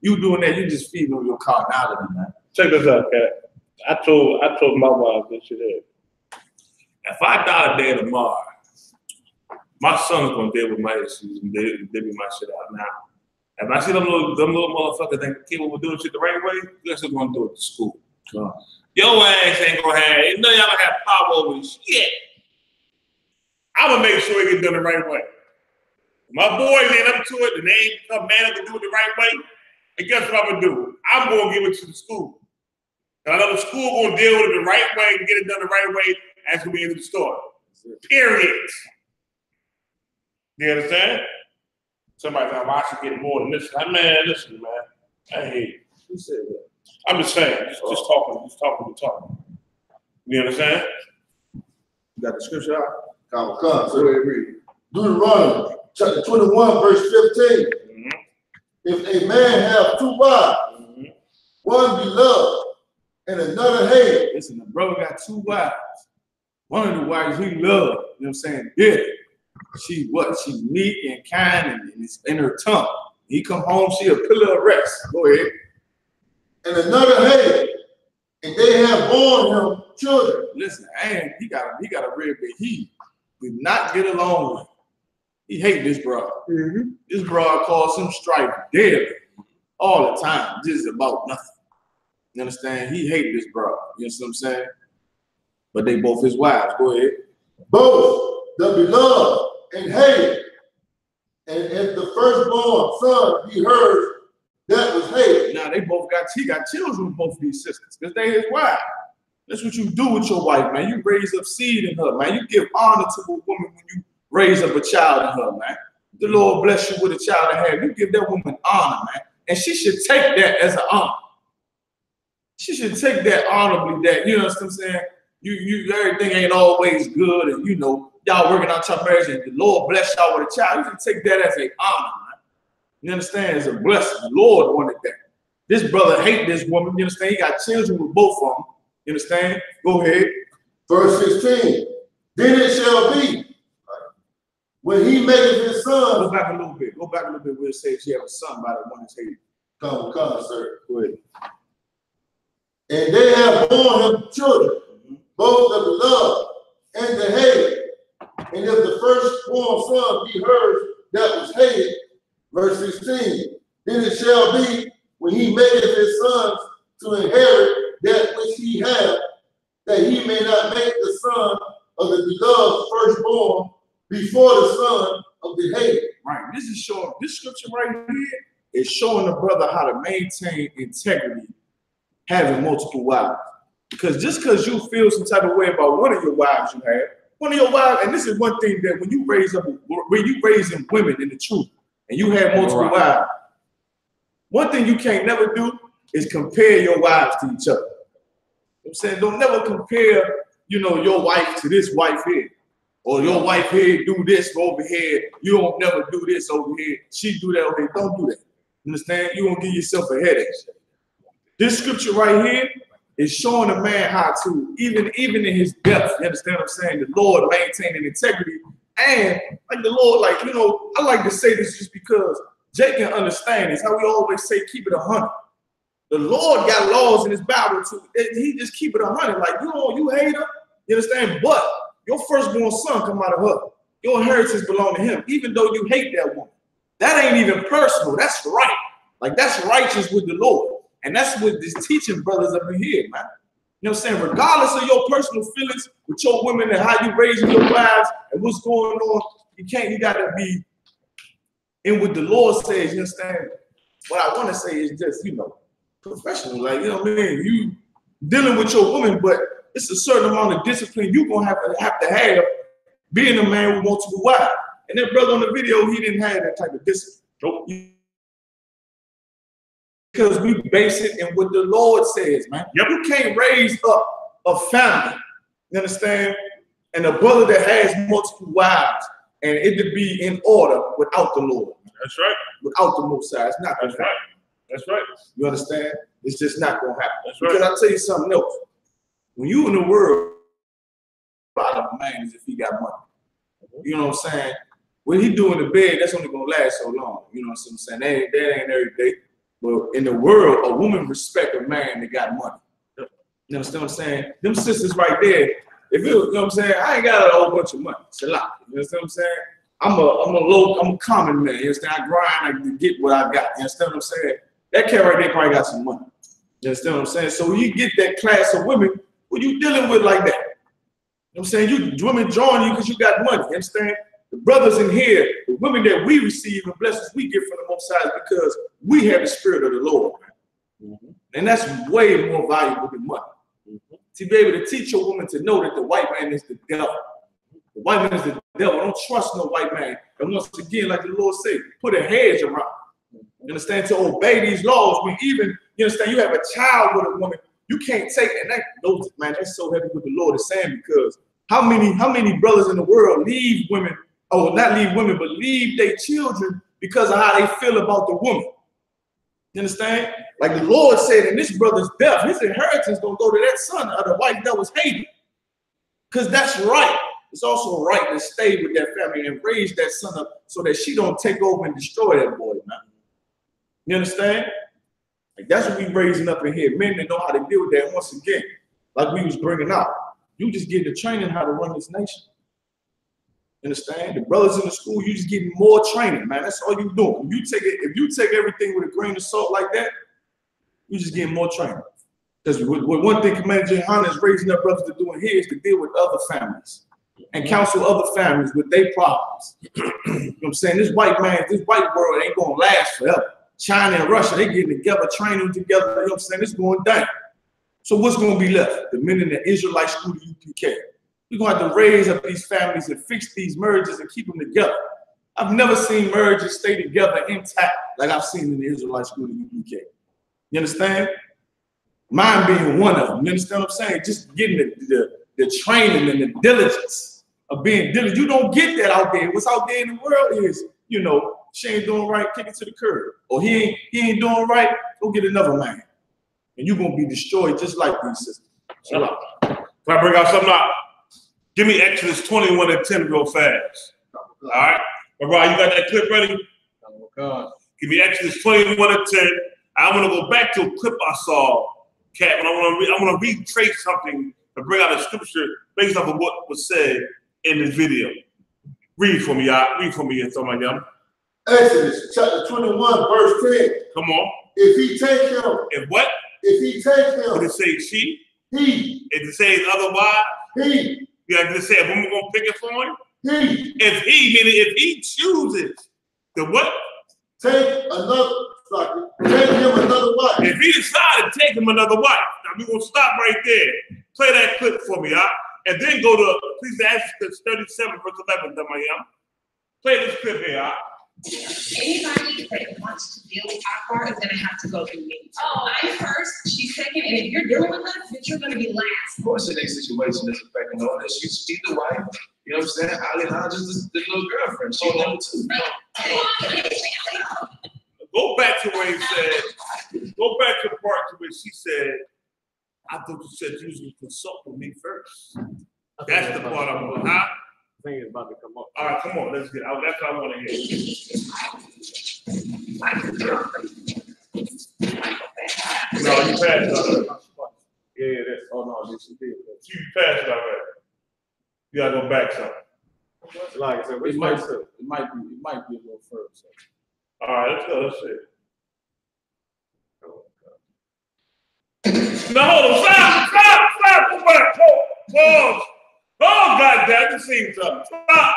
you doing that, you just feeding on your carnality, man. Check this out, Kat. I told my wife this shit is. If I die today tomorrow, my son's gonna deal with my issues and they be my shit out now. If I see them little motherfuckers that capable of doing shit the right way, guess who's gonna do it to school? Your ass ain't gonna have, none of y'all gonna have power over shit. I'm gonna make sure it get done the right way. My boys ain't up to it, and they ain't become man enough to do it the right way. And guess what I'm gonna do? I'm gonna give it to the school. And I know the school gonna deal with it the right way and get it done the right way. That's gonna be in the store. Period. You understand? Somebody thought, well, I should get more than this. Man, listen, man. I hate it. Who said that? I'm just saying, just talking. You understand? You got the scripture out? Come. So they read. Deuteronomy chapter 21, verse 15. If a man have 2 wives, one be loved and another hated. Listen, the brother got 2 wives. One of the wives he loved, you know what I'm saying? Yeah. She meek and kind and it's in her tongue. He come home, she a pillar of rest. Go ahead. And another hated. And they have born him children. Listen, and he got a real big he did not get along with. He hate this broad. This broad calls him strife daily, all the time, just about nothing. You understand? He hate this broad. You know what I'm saying? But they both his wives. Go ahead. Both the beloved and hated. And if the firstborn son be hers, that was hated. Now he got children with both of these sisters because they his wives. That's what you do with your wife, man. You raise up seed in her, man. You give honor to a woman when you raise up a child in her, man. The Lord bless you with a child in her. You give that woman honor, man. And she should take that as an honor. She should take that honorably, that, you know what I'm saying? You everything ain't always good, and you know, y'all working out your marriage and the Lord bless y'all with a child, you can take that as an honor, man. You understand? It's a blessing. The Lord wanted that. This brother hate this woman. You understand? He got children with both of them. You understand? Go ahead. Verse 16. Then it shall be when he maketh his son. Go back a little bit. Go back a little bit where it says you have a son by the one that's hated. Come, sir. Go ahead. And they have borne him children, both of the love and the hated. And if the firstborn son be hers that was hated, verse 16, then it shall be when he maketh his sons to inherit that which he hath, that he may not make the son of the beloved firstborn before the son of the hated. Right. This is showing, this scripture right here is showing the brother how to maintain integrity having multiple wives. Because just because you feel some type of way about one of your wives you have, one of your wives, and this is one thing that when you raising women in the truth and you have multiple wives, one thing you can't never do is compare your wives to each other. You know what I'm saying? Don't never compare, you know, your wife to this wife here. Or your wife here do this over here. You don't never do this over here. She do that over here. Don't do that. You understand? You won't give yourself a headache. This scripture right here is showing a man how to, even in his death, you understand what I'm saying? The Lord maintaining integrity. And like the Lord, like, you know, I like to say this just because Jake can understand this. How we always say, keep it 100. The Lord got laws in his Bible too. He just keep it 100. Like, you hate her, you understand? But your firstborn son come out of her. Your inheritance belong to him, even though you hate that woman. That ain't even personal. That's right. Like, that's righteous with the Lord. And that's what this teaching brothers up in here, man. You know what I'm saying? Regardless of your personal feelings with your women and how you raising your wives and what's going on, you gotta be in what the Lord says, you understand? What I want to say is just, you know, professional. Like, you know what I mean? You dealing with your woman, but it's a certain amount of discipline you're gonna have to have being a man with multiple wives. And that brother on the video, he didn't have that type of discipline. Nope. Because we base it in what the Lord says, man. Yep. You can't raise up a family, you understand? And a brother that has multiple wives, and it to be in order without the Lord. That's right. Without the Most High. It's not gonna happen. That's right. You understand? It's just not gonna happen. That's right. Because I'll tell you something else. When you in the world, a lot of a man is if he got money. You know what I'm saying? What he do in the bed, that's only gonna last so long. You know what I'm saying? That ain't every day. But in the world, a woman respect a man that got money. You understand what I'm saying? Them sisters right there, if you know what I'm saying, I ain't got a whole bunch of money. It's a lot. You understand what I'm saying? I'm a common man. You understand? I grind to get what I got. You understand what I'm saying? That cat right there probably got some money. You understand what I'm saying? So when you get that class of women, what you dealing with like that? You know what I'm saying? You women drawing you because you got money. You understand? The brothers in here, the women that we receive and blessings we get from the Most High is because we have the spirit of the Lord. And that's way more valuable than money. To be able to teach a woman to know that the white man is the devil. The white man is the devil. Don't trust no white man. And once again, like the Lord said, put a hedge around. You understand? To obey these laws. When even, you understand, you have a child with a woman, you can't take it. And those, man, that's so heavy what the Lord is saying, because how many brothers in the world leave women, or not leave women, but leave their children because of how they feel about the woman. You understand? Like the Lord said, in this brother's death, his inheritance don't go to that son of the wife that was hated. Because that's right. It's also right to stay with that family and raise that son up so that she don't take over and destroy that boy, man. You understand? Like that's what we raising up in here. Men that know how to deal with that. Once again, like we was bringing out, you just get the training how to run this nation. Understand? The brothers in the school, you just getting more training, man. That's all you doing. If you take everything with a grain of salt like that, you just getting more training. Because what one thing Commander GEN.YAHANNA is raising up brothers to do in here is to deal with other families and counsel other families with their problems. You know what I'm saying? This white world ain't gonna last forever. China and Russia, they getting together, training together. You know what I'm saying? It's going down. So what's gonna be left? The men in the Israelite school, the UPK. We're gonna have to raise up these families and fix these marriages and keep them together. I've never seen marriages stay together intact like I've seen in the Israelite school, the UPK. You understand? Mine being one of them. You understand what I'm saying? Just getting the training and the diligence of being diligent. You don't get that out there. What's out there in the world is, you know, she ain't doing right, kick it to the curb. Or he ain't doing right, go get another man. And you're gonna be destroyed just like these systems. Can I bring out something out? Give me Exodus 21:10 real fast. All right? But bro, you got that clip ready? Oh God. Give me Exodus 21:10. I want to go back to a clip I saw, Cat, and I want to retrace something to bring out a scripture based off of what was said in this video. Read for me, y'all. Read for me, somebody else. Exodus chapter 21, verse 10. Come on. If he take him, If what? if he take Did him, it say she? he, Did it say otherwise? he, Yeah, did it say a woman gonna pick it for him? he, If he, meaning if he chooses to what? take another, take him another wife. If he decided to take him another wife, now we're gonna stop right there. Play that clip for me, all right? And then go to Ecclesiastes 37, verse 11, Damayam. Play this clip here, all right? Anybody that wants to deal with our part is gonna have to go through me. Oh, I'm first, she's second, and if you're dealing with us, then you're gonna be last. Of course, in a situation that's affecting all that, she's the wife. You know what I'm saying? Alejandro's the little girlfriend. She's number two. Go back to where he said, go back to the part to where she said, I thought you said you was gonna consult with me first. That's the part I'm going, huh? I think it's about to come up. All right, come on, let's get out. That's what I want to hear. No, you passed it already. Yeah, that's, oh no, this should be. You passed it already. You gotta go back some. Like I said, It might be a little further. So. All right, let's go. Let's see. No, hold on. Stop. Go back. Pause. Oh, goddamn, this seems something. Stop.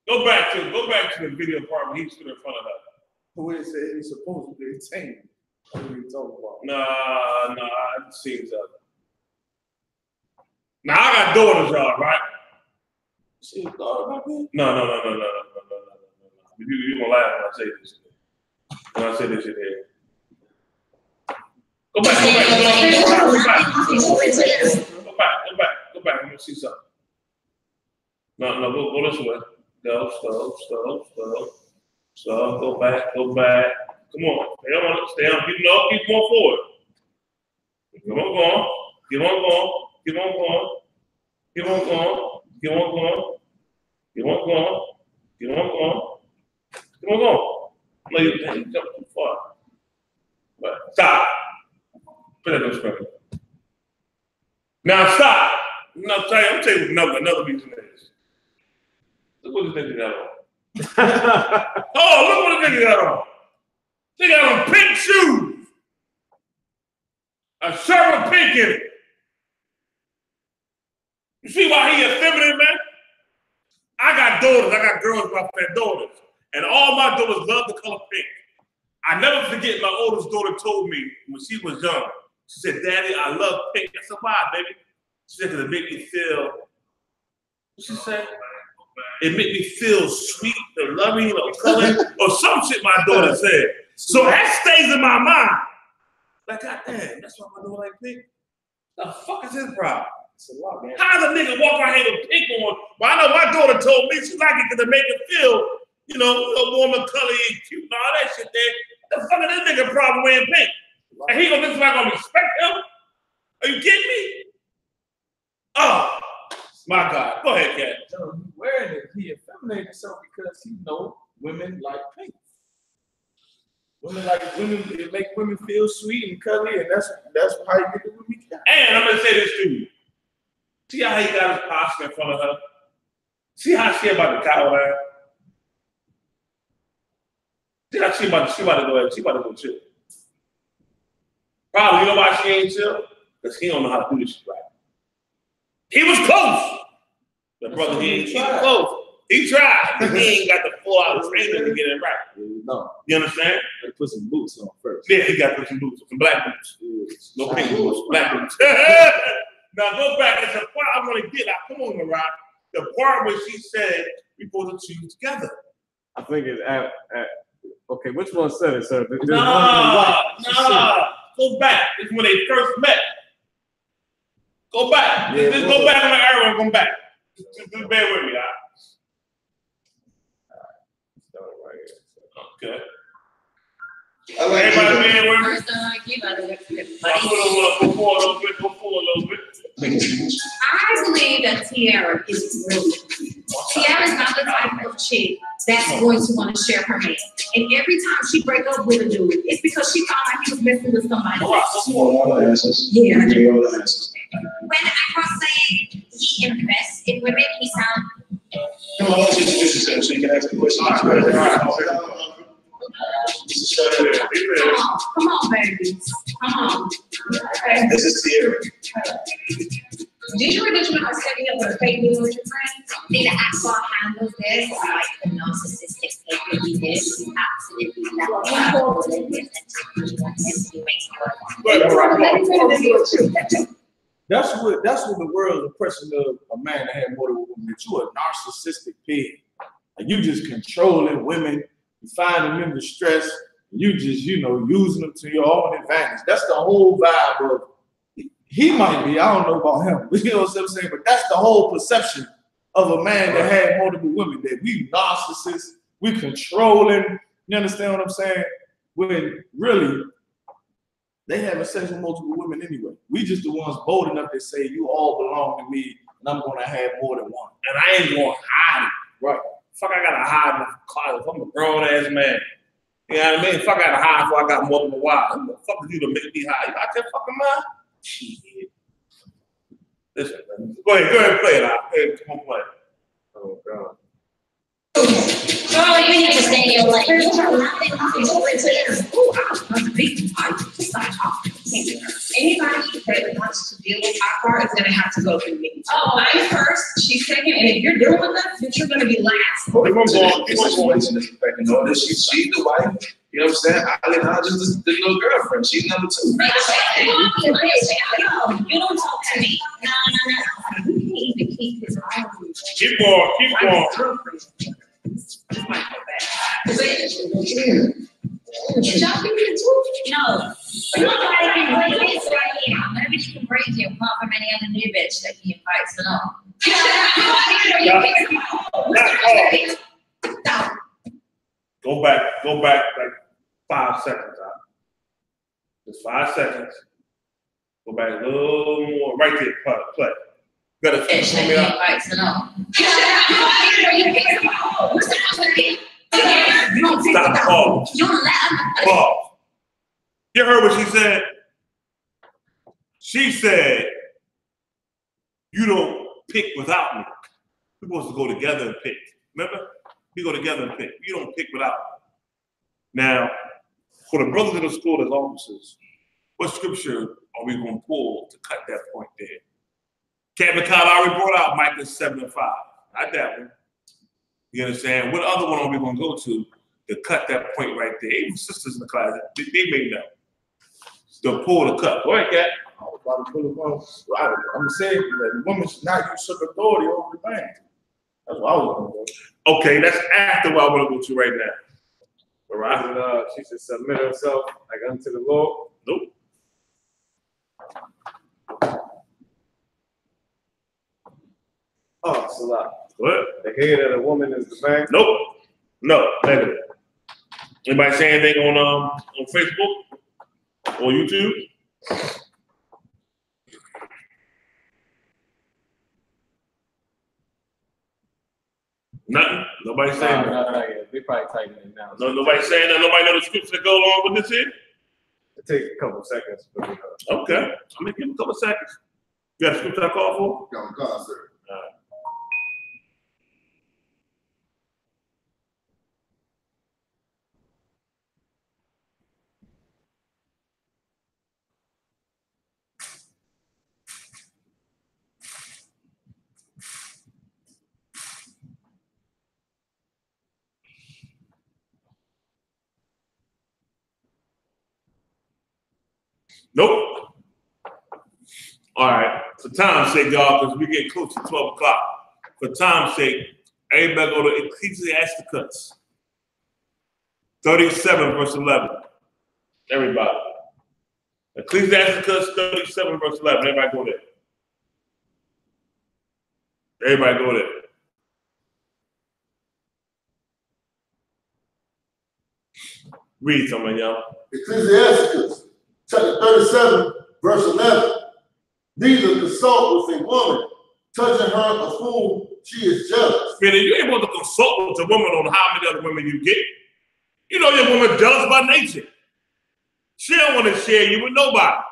Go back to the video part when he stood in front of her. Who it said he's supposed to be tamed. What are you talking about? Nah, it seems something. Now I got daughters, y'all, right? She thought about that? No. You gonna laugh when I say this. When I say this shit here. Go back. Let me see something. No, go this way. Go, slow. Go back. Come on. Stay on. Keep going forward. Keep on going. Keep on going. No, you jumped too far. But stop. Put that on screen. Now stop. No, I'm telling you another reason is. Look what this nigga got on. Oh, look what this nigga got on. They got on pink shoes. A shirt with pink in it. You see why he effeminate, man? I got daughters. I got girls with my daughters. And all my daughters love the color pink. I never forget my oldest daughter told me when she was young. She said, Daddy, I love pink. I said, why, baby? She said, because it make me feel, what she said? It make me feel sweet or loving or coloring or some shit my daughter said. So that stays in my mind. Like, goddamn, that's why my daughter like pink. The fuck is his problem? It's a lot, man. How does a nigga walk around here with pink on? Well, I know my daughter told me she like it because it make her feel, you know, a little warm and color and cute and all that shit there. The fuck is this nigga problem wearing pink? And he gonna think somebody gonna respect him? Are you kidding me? Oh, my God. Go ahead, Cat. So he wearing it, he effeminated himself because he know women like pink. It make women feel sweet and cuddly, and that's how you get the women cat. And I'm gonna say this to you. See how he got his posture in front of her? See how she about to cower down? See how she about to go chill. Probably, you know why she ain't chill? Because he don't know how to do this shit right. He was close. The brother, he was close. He tried, but he ain't got the full out training to get it right. No. You understand? They put some boots on first. Yeah, he got to put some boots on, some black boots. No pink boots, black boots. Now go back. It's a part I want to get out. Come on, Mariah. The part where she said we're supposed to choose together. I think it's at okay, which one said it, sir? No. Go back. It's when they first met. Go back. Yeah, Just go back on the arrow and come back. Just bear with me, Okay. Everybody bear with me. First time I give out of it. Go forward a little bit. Go forward a little bit. I believe that Tiara is really cute. Tiara's not the type of chick that's going to want to share her man. And every time she break up with a dude, it's because she found out he was messing with somebody else. Yeah. When I was saying he invests in women, he sounds. Come on, let's introduce yourself so you can ask the question. Come on, babies. Come on. Okay. This is Tiara. Did you or did you not setting up with a fake news with your friends? Need to ask how handles this, like the narcissistic fake he did. Absolutely That's what the world is impression of a man that had more than one woman. That you a narcissistic pig. Like you just controlling women, you find them in distress, and you just, using them to your own advantage. That's the whole vibe of he might be, I don't know about him, you know what I'm saying? But that's the whole perception of a man that had multiple women, that we narcissists, we controlling, you understand what I'm saying? When really, they having sex with multiple women anyway. We just the ones bold enough to say, you all belong to me, and I'm gonna have more than one. And I ain't gonna hide it. Right. Fuck, I gotta hide in the closet. I'm a grown ass man. You know what I mean? Fuck, I gotta hide before I got multiple wives. Who the fuck is you to make me hide? You out your fucking mind? Shit. Listen, man. Go ahead and play it out. Hey, come on, play. Oh, God. Girl, you need to stay in your lane. You have nothing to do with it. Anybody that wants to deal with Akbar is going to have to go through me. Oh, I'm first, she's second, and if you're dealing with us, then you're going to be last. Keep on going. She's the wife. You know what I'm saying? Alejandro's the little girlfriend. She's number 2. You don't talk to me. No. You can't even keep his own. Keep going. Y'all give me the tool? No. Nobody can break this right here. Nobody can break you apart from any other new bitch that he invites along. Go back like 5 seconds out. Just 5 seconds. Go back a little more. Right there, play. Gotta Bitch that he invites along. stop. Pause. You don't let him. Pause. You heard what she said? She said, you don't pick without me. We're supposed to go together and pick. Remember? We go together and pick. You don't pick without me. Now, for the brothers in the school as officers, what scripture are we going to pull to cut that point there? Captain Kyle already brought out Micah 7:5. Not that one. You understand? What other one are we going to go to cut that point right there? Even sisters in the class, they may know. They'll pull the cut. Go ahead, Cat. I was about to pull it on. I'm saying that the woman should not usurp authority over the man. That's what I was going to do. Okay, that's after what I want to go to right now. All right. She should submit herself like unto the Lord. Nope. Oh, Salah. What? The head of the woman is the man. Nope. No, negative. Anybody say anything on Facebook or YouTube? Nothing. Nobody saying that. They probably typing it now. No, nobody saying that. Nobody know the scripts that go along with this here. It takes a couple seconds. But, Okay, I'm gonna give him a couple seconds. You got a script I call for? Got a concert. All right. Nope. All right. For time's sake, y'all, because we get close to 12 o'clock. For time's sake, everybody go to Ecclesiasticus 37, verse 11. Everybody. Ecclesiasticus 37, verse 11. Everybody go there. Everybody go there. Read something, y'all. Ecclesiasticus, chapter 37, verse 11. Neither consult with a woman, touching her of whom she is jealous. Meaning you ain't supposed to consult with a woman on how many other women you get. You know your woman jealous by nature. She don't want to share you with nobody.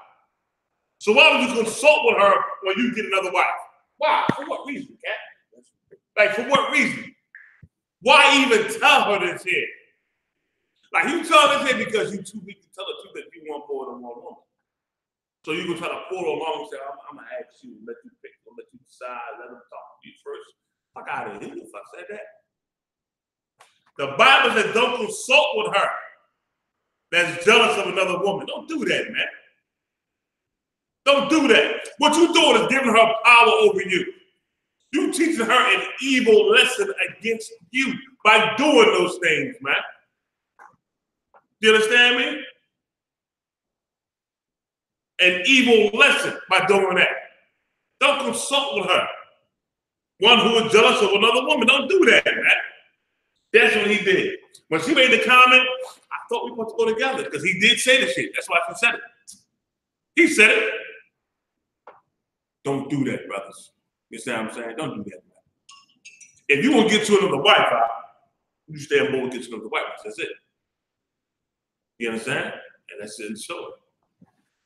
So why would you consult with her when you get another wife? Why? For what reason, Cat? Like, for what reason? Why even tell her this here? Like, you tell her this here because you're too weak to tell the truth that you want more than one woman. So you can try to pull her along and say, I'm going to ask you, let you pick, let you decide, let them talk to you first. Fuck out of here. Who the fuck said that? The Bible says don't consult with her that's jealous of another woman. Don't do that, man. Don't do that. What you're doing is giving her power over you. You teaching her an evil lesson against you by doing those things, man. Do you understand me? An evil lesson by doing that. Don't consult with her. One who is jealous of another woman. Don't do that, man. That's what he did. When she made the comment, I thought we were supposed to go together because he did say the shit. That's why he said it. He said it. Don't do that, brothers. You see what I'm saying? Don't do that, man. If you want to get to another wife, you stay on board and get to another wife. That's it. You understand? And that's it in the story.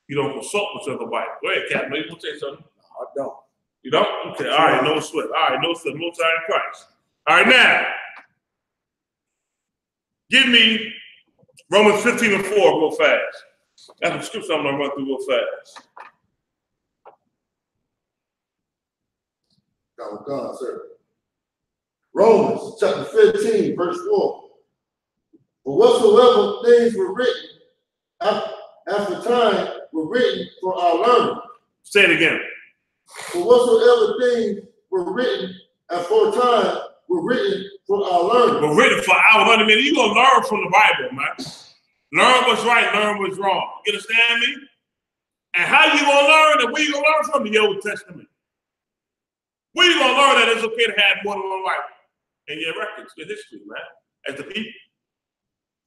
You don't consult with another wife. Go ahead, Captain. Maybe you'll say something. No, I don't. You don't? Okay. All right. No sweat. All right. No sweat. No time in Christ. All right. Now, give me Romans 15 and 4 real fast. That's the scripture I'm going to run through real fast. God, sir. Romans chapter 15, verse 4. For whatsoever things were written after time were written for our learning. Say it again. For whatsoever things were written aforetime were written for our learning. Were written for our learning. Man, you're going to learn from the Bible, man. Learn what's right, learn what's wrong. You understand me? And how you going to learn and where you going to learn from? The Old Testament. Where you going to learn that it's okay to have more than one wife? In your records, your history, man. As the people.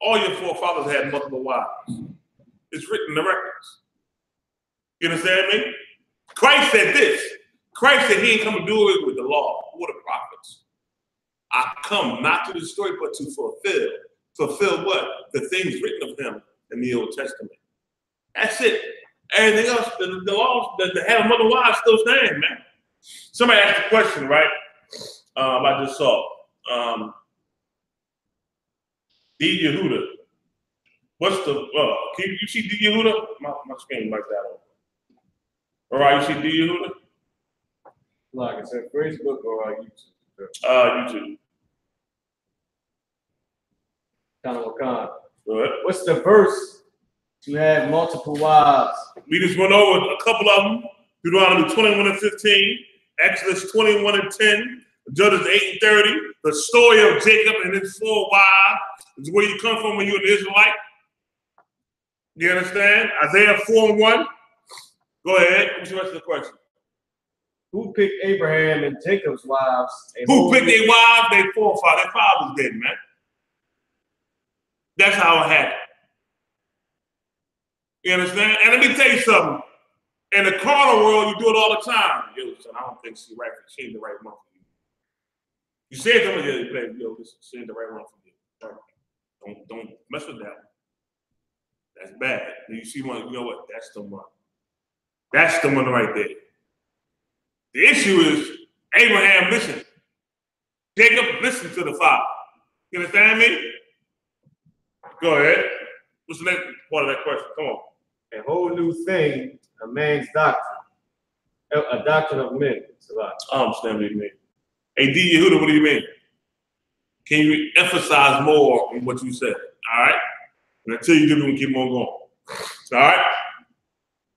All your forefathers had multiple wives. It's written in the records. You understand me? Christ said this. Christ said he ain't come to do it with the law or the prophets. I come not to destroy, but to fulfill. Fulfill what? The things written of him in the Old Testament. That's it. Everything else, the laws that have mother wives still stand, man. Somebody asked a question, right? I just saw. D. Yehuda. What's the, can you see D. Yehuda? My screen like that on. All right, you see D. Yehuda? Like it's at Facebook or YouTube? YouTube. Wakanda. Good. What's the verse to have multiple wives? We just went over a couple of them. Deuteronomy 21 and 15, Exodus 21 and 10, Judges 8 and 30, the story of Jacob and his 4 wives. Is where you come from when you're an Israelite. You understand? Isaiah 4 and 1. Go ahead. What's the rest of the question? Who picked Abraham and Jacob's wives? Who picked their wives? Their forefathers. Their fathers did, man. That's how it happened. You understand? And let me tell you something. In the carnal world, you do it all the time. Yo, son, I don't think she's right. She ain't the right one for you. You said to me, yo, she ain't the right one for you. Don't mess with that one. That's bad. You see one, you know what? That's the one. That's the one right there. The issue is Abraham listened. Jacob listened to the father. You understand me? Go ahead. What's the next part of that question? Come on. A whole new thing, a man's doctrine. A doctrine of men. I understand what you mean. Hey, D. Yehuda, what do you mean? Can you emphasize more on what you said? All right? And until you do, we can keep on going. All right?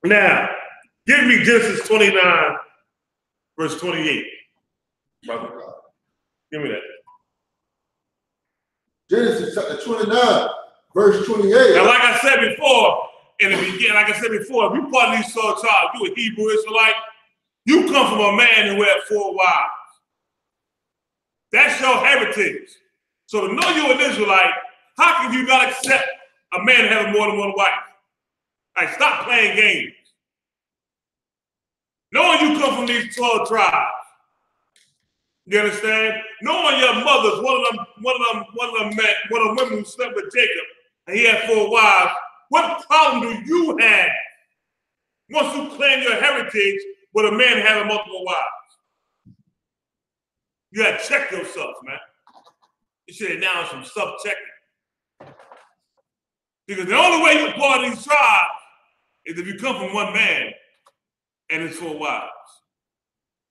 Now, give me Genesis 29, verse 28. Brother, give me that. Genesis chapter 29, verse 28. Now, like I said before, in the beginning, like I said before, if you part of these soul tribes, you a Hebrew Israelite, you come from a man who had 4 wives. heritage. So to know you're an Israelite, how can you not accept a man having more than one wife? Like, stop playing games. Knowing you come from these 12 tribes, you understand? Knowing your mothers, one of them women who slept with Jacob, and he had 4 wives. What problem do you have once you claim your heritage with a man having multiple wives? You gotta check yourself, man. You should have now some self-checking. Because the only way you're part of these tribes is if you come from one man and his 4 wives.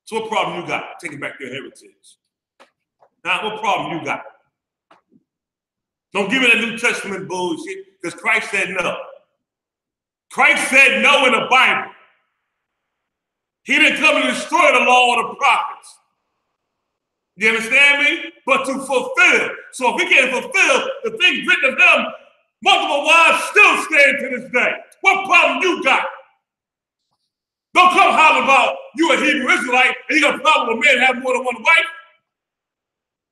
So what problem you got taking back your heritage? Now, what problem you got? Don't give me that New Testament bullshit, because Christ said no. Christ said no in the Bible. He didn't come to destroy the law or the prophets. You understand me? But to fulfill. So if he can't fulfill the things written of him, multiple wives still stand to this day. What problem you got? Don't come holler about you a Hebrew Israelite and you got a problem with men having more than one wife.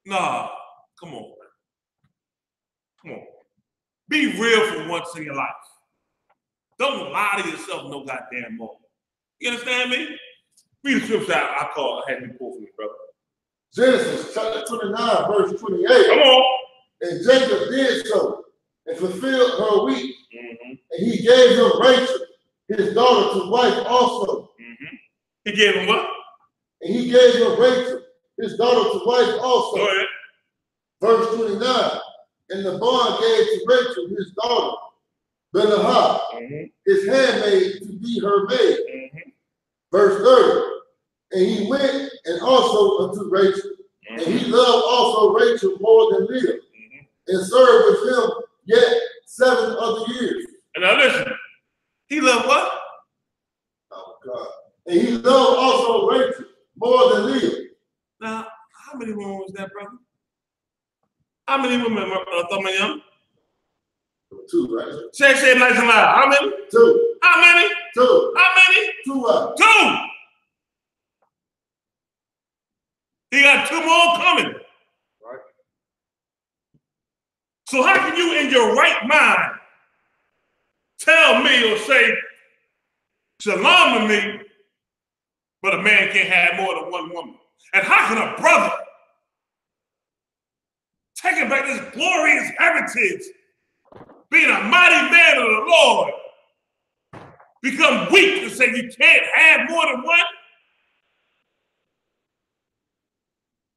Nah, come on, man. Come on. Be real for once in your life. Don't lie to yourself no goddamn more. You understand me? Read the scripture I had you pull for me, brother. Genesis chapter 29, verse 28. Come on. And Jacob did so and fulfilled her week. And he gave him Rachel, his daughter, to wife also. He gave him what? And he gave him Rachel, his daughter, to wife also. Go ahead. Verse 29. And the bond gave to Rachel, his daughter, Bilhah, his handmaid, to be her maid. Verse 30. And he went and also unto Rachel, and he loved also Rachel more than Leah, and served with him yet 7 other years. And now listen, he loved what? Oh God. And he loved also Rachel more than Leah. Now, how many women was that, brother? How many women, Young? 2, right? Say it nice and loud. How many? 2. How many? 2. How many? 2. 2. He got 2 more coming. Right. So how can you in your right mind tell me or say shalom to me, but a man can't have more than one woman? And how can a brother taking back this glorious heritage, being a mighty man of the Lord, become weak and say you can't have more than one?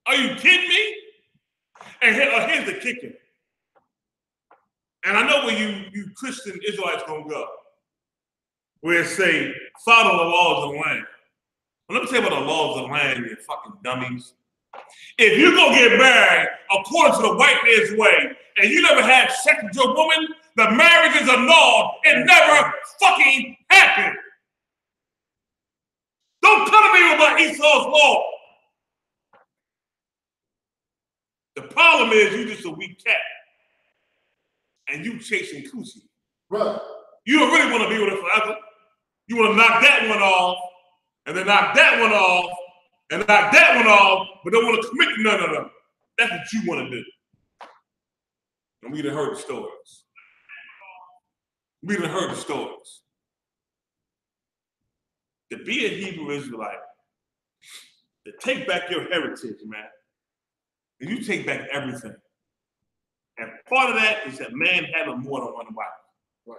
Are you kidding me? And here's the kicker. And I know where you Christian Israelites gonna go, where it say, follow the laws of the land. Well, let me tell you about the laws of the land, you fucking dummies. If you go get married according to the white man's way, and you never had sex with your woman, the marriage is annulled. It never fucking happened. Don't come to me with my Esau's law. The problem is you just a weak cat. And you chasing coochie. Right. You don't really want to be with her forever. You want to knock that one off, and then knock that one off, and knock that one off, but don't want to commit to none of them. That's what you want to do. And we done heard the stories. We done heard the stories. To be a Hebrew Israelite, to take back your heritage, man, and you take back everything. And part of that is that man having more than one wife. Right.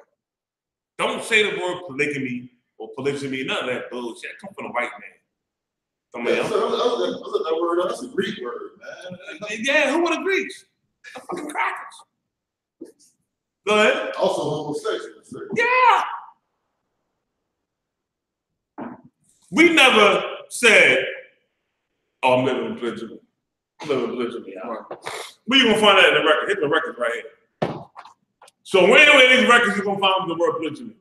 Don't say the word polygamy or polygyny, none of that bullshit. Come from the white man. Yeah, that word, that's a Greek word, man. Yeah, who were the Greeks? The fucking crackers. Go ahead. Also homosexual. Sir. Yeah. We never said, oh, I'm living in polygamy. I'm living in polygamy. Where you gonna find that in the record? Hit the record right here. So where in these records you gonna find the word polygamy?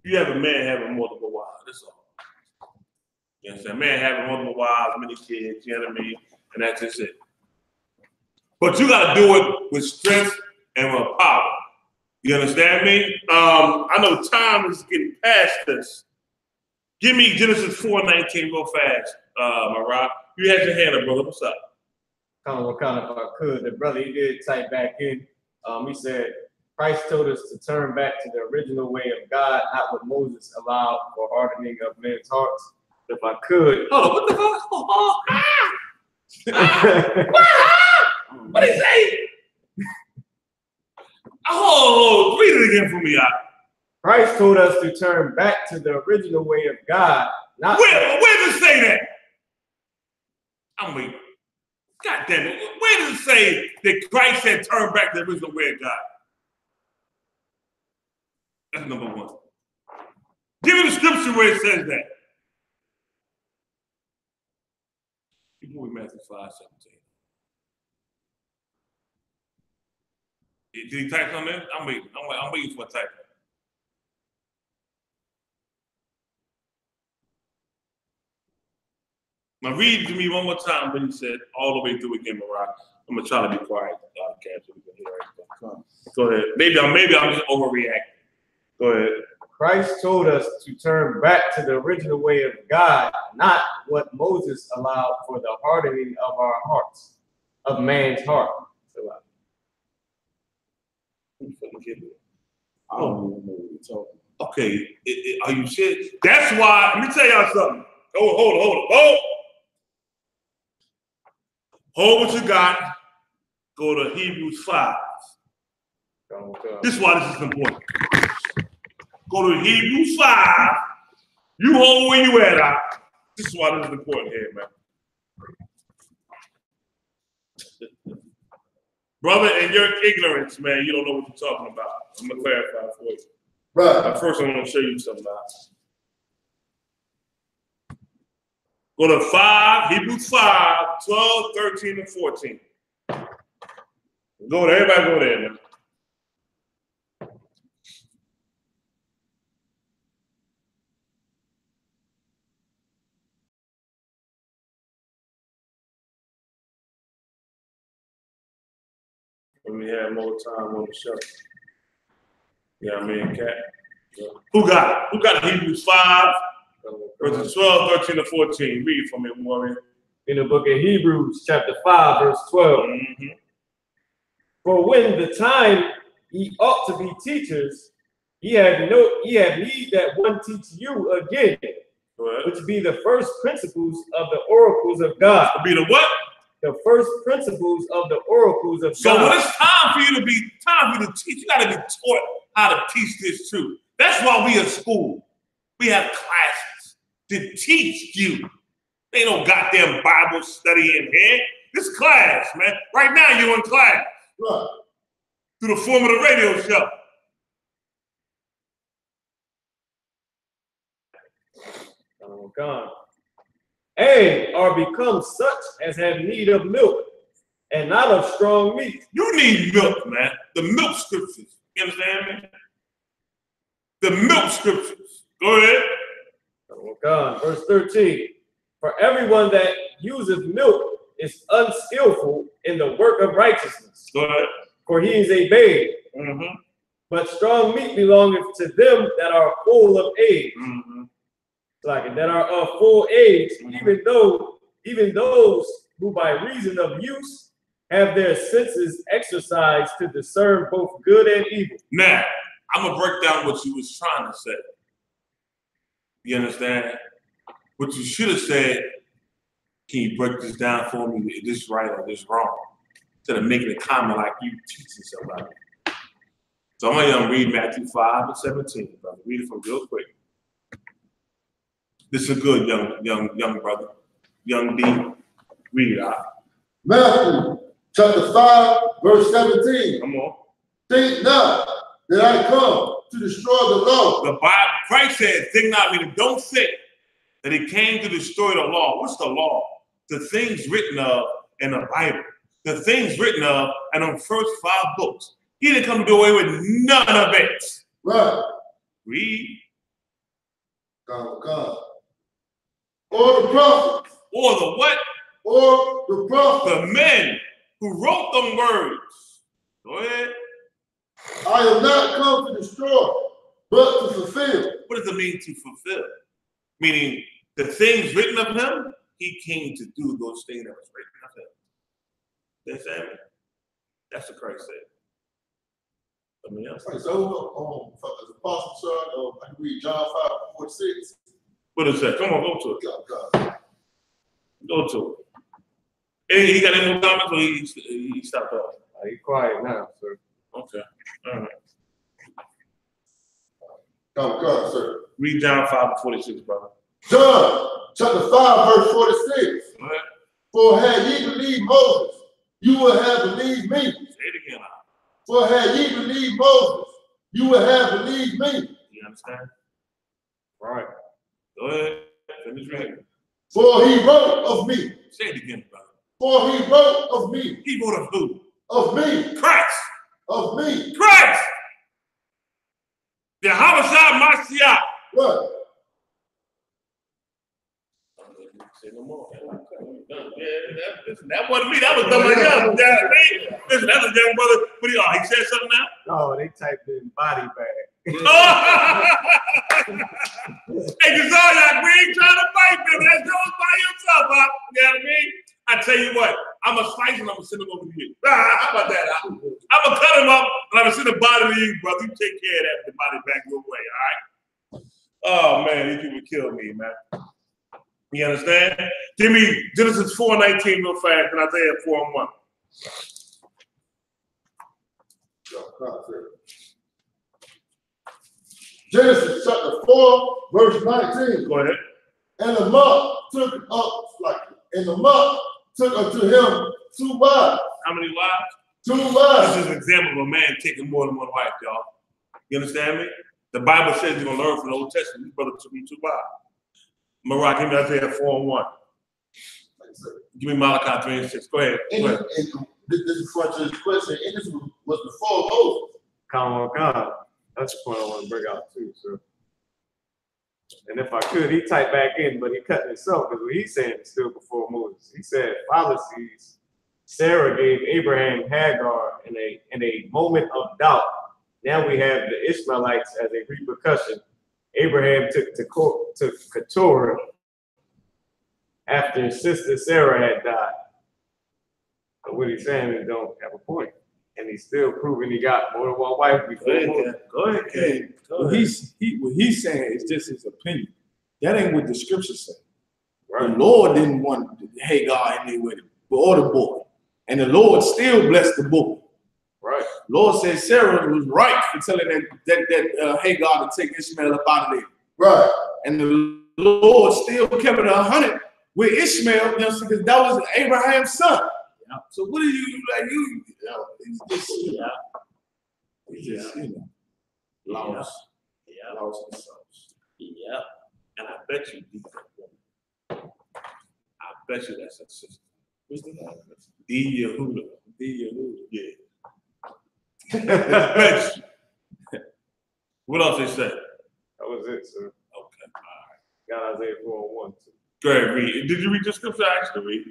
You have a man having multiple wives, that's all. You understand? A man having multiple wives, many kids, you know what I mean? And that's just it. But you gotta do it with strength and with power. You understand me? I know time is getting past us. Give me Genesis 4:19 real fast, Marah. You had your hand up, brother. What's up? if I could, the brother, he did type back in. He said, Christ told us to turn back to the original way of God, not what Moses allowed for hardening of men's hearts. If I could. Hold on, what the fuck? What did he say? Oh, read it again for me, y'all. Christ told us to turn back to the original way of God, not. Where does it say that? I'm waiting. God damn it. Where does it say that Christ said turn back to the original way of God? That's number one. Give me the scripture where it says that. Before we Matthew 5:17. Did he type something in? I'm waiting. I'm waiting for a type. Now read to me one more time what he said all the way through again, Mariah. I'm gonna try to be quiet, Cat, so we can hear everything. Go ahead. Maybe I'm just overreacting. Go ahead. Christ told us to turn back to the original way of God, not what Moses allowed for the hardening of our hearts, of man's heart. I don't even know what you're talking about. Okay, are you serious? That's why, let me tell y'all something. Hold. Hold what you got. Go to Hebrews 5. This is why this is important. Go to Hebrews 5. You hold where you at. This is why this is important here, man. Brother, in your ignorance, man, you don't know what you're talking about. I'm going to clarify for you. Right. But first, I'm going to show you something else. Go to 5, Hebrews 5, 12, 13, and 14. Go there. Everybody go there, man. Let me have more time on the show. Yeah, I mean, Cat. Yeah. Who got it? Who got Hebrews 5, verses 12, 13, and 14? Read for me, warrior. In the book of Hebrews, chapter 5, verse 12. Mm-hmm. For when the time ye ought to be teachers, ye have need that one teach you again, which be the first principles of the oracles of God. To be the what? The first principles of the oracles of so God. So when it's time for you to teach, you got to be taught how to teach this too. That's why we at school. We have classes to teach you. Ain't no goddamn Bible study in here. This class, man. Right now you're in class. Right. Through the form of the radio show. Oh God. And are become such as have need of milk and not of strong meat. You need milk, man. The milk scriptures. You understand me? The milk scriptures. Go ahead. Oh God. Verse 13. For everyone that useth milk is unskillful in the work of righteousness. Go ahead. For he is a babe. Mm-hmm. But strong meat belongeth to them that are full of age. Mm-hmm. Like that are of full age, Mm-hmm. even those who by reason of use have their senses exercised to discern both good and evil. Now, I'm gonna break down what you was trying to say. You understand? What you should have said, can you break this down for me? Is this right or this wrong? Instead of making a comment like you teaching somebody. So I'm gonna read Matthew 5 and 17, brother. Read it from real quick. This is a good young brother. Young D. Read it out. Matthew chapter 5, verse 17. Come on. Think not that I come to destroy the law. The Bible, Christ said, think not, meaning don't think that he came to destroy the law. What's the law? The things written of in the Bible. The things written of in the first 5 books. He didn't come to do away with none of it. Right. Read. God. Or the prophets. Or the what? Or the prophets. The men who wrote them words. Go ahead. I am not come to destroy, but to fulfill. What does it mean to fulfill? Meaning the things written of him, he came to do those things that was written of him. You understand me? That's what Christ said. Something else. Right, so, as Apostle Sean, I can read John 5:46. What is that? Come on, go to it. God. Go to it. Hey, he got any more comments or he stopped off? He's quiet now, sir. Okay. All right. God, sir. Read John 5:46, brother. John chapter 5, verse 46. All right. For had ye believed Moses, you would have believed me. Say it again. For had ye believed Moses, you would have believed me. You understand? All right. Go ahead. Finish reading. For he wrote of me. Say it again, brother. For he wrote of me. He wrote of who? Of me. Christ. Of me. Christ. The Yahawashi Mashiach. What? Say no more. Listen, that wasn't me. That was somebody else. Listen, that was young brother. What he said something now? No, they typed in body bag. Hey, Josiah, we ain't trying to fight, man. That's yours by yourself, huh? You know what I mean? I tell you what, I'm going to slice him, I'm going to send him over to you. How about that? I'm going to cut him up, and I'm going to send the body to you, brother. You take care of that, the body back your way, all right? Oh, man, these people kill me, man. You understand? Give me Genesis 4:19 real fast, and Isaiah 4:1. Genesis chapter 4, verse 19. Go ahead. And the monk took unto him 2 wives. How many wives? 2 wives. This is an example of a man taking more than one wife, y'all. You understand me? The Bible says you're going to learn from the Old Testament. His brother took me 2 wives. Mariah, give me Isaiah 4:1. Give me Malachi 3:6. Go ahead. And this is for this question, and this was before Moses. Come on, God. That's the point I want to bring out too, sir. And if I could, he typed back in, but he cut himself because what he's saying is still before Moses. He said, fallacies. Sarah gave Abraham Hagar in a moment of doubt. Now we have the Ishmaelites as a repercussion. Abraham took Keturah after his sister Sarah had died. But what he's saying is don't have a point. And he's still proving he got more than one wife before. Go ahead, Ken. What he's saying is just his opinion. That ain't what the scriptures say. Right. The Lord didn't want Hagar in there with him, or the boy. And the Lord still blessed the boy. Right. Lord said Sarah was right for telling that Hagar to take Ishmael up out of there. Right. And the Lord still kept it 100 with Ishmael, because that was Abraham's son. Yeah. So what are you like? It's just, lost. Yeah. Lost themselves. Yeah. And I bet you deep that woman. I bet you that's her sister. What's the name? T.D.JAKES. Yeah. What else they say? That was it, sir. Okay. Got Isaiah 4:1 too. Go ahead, read. Did you read the scripture I asked you to read?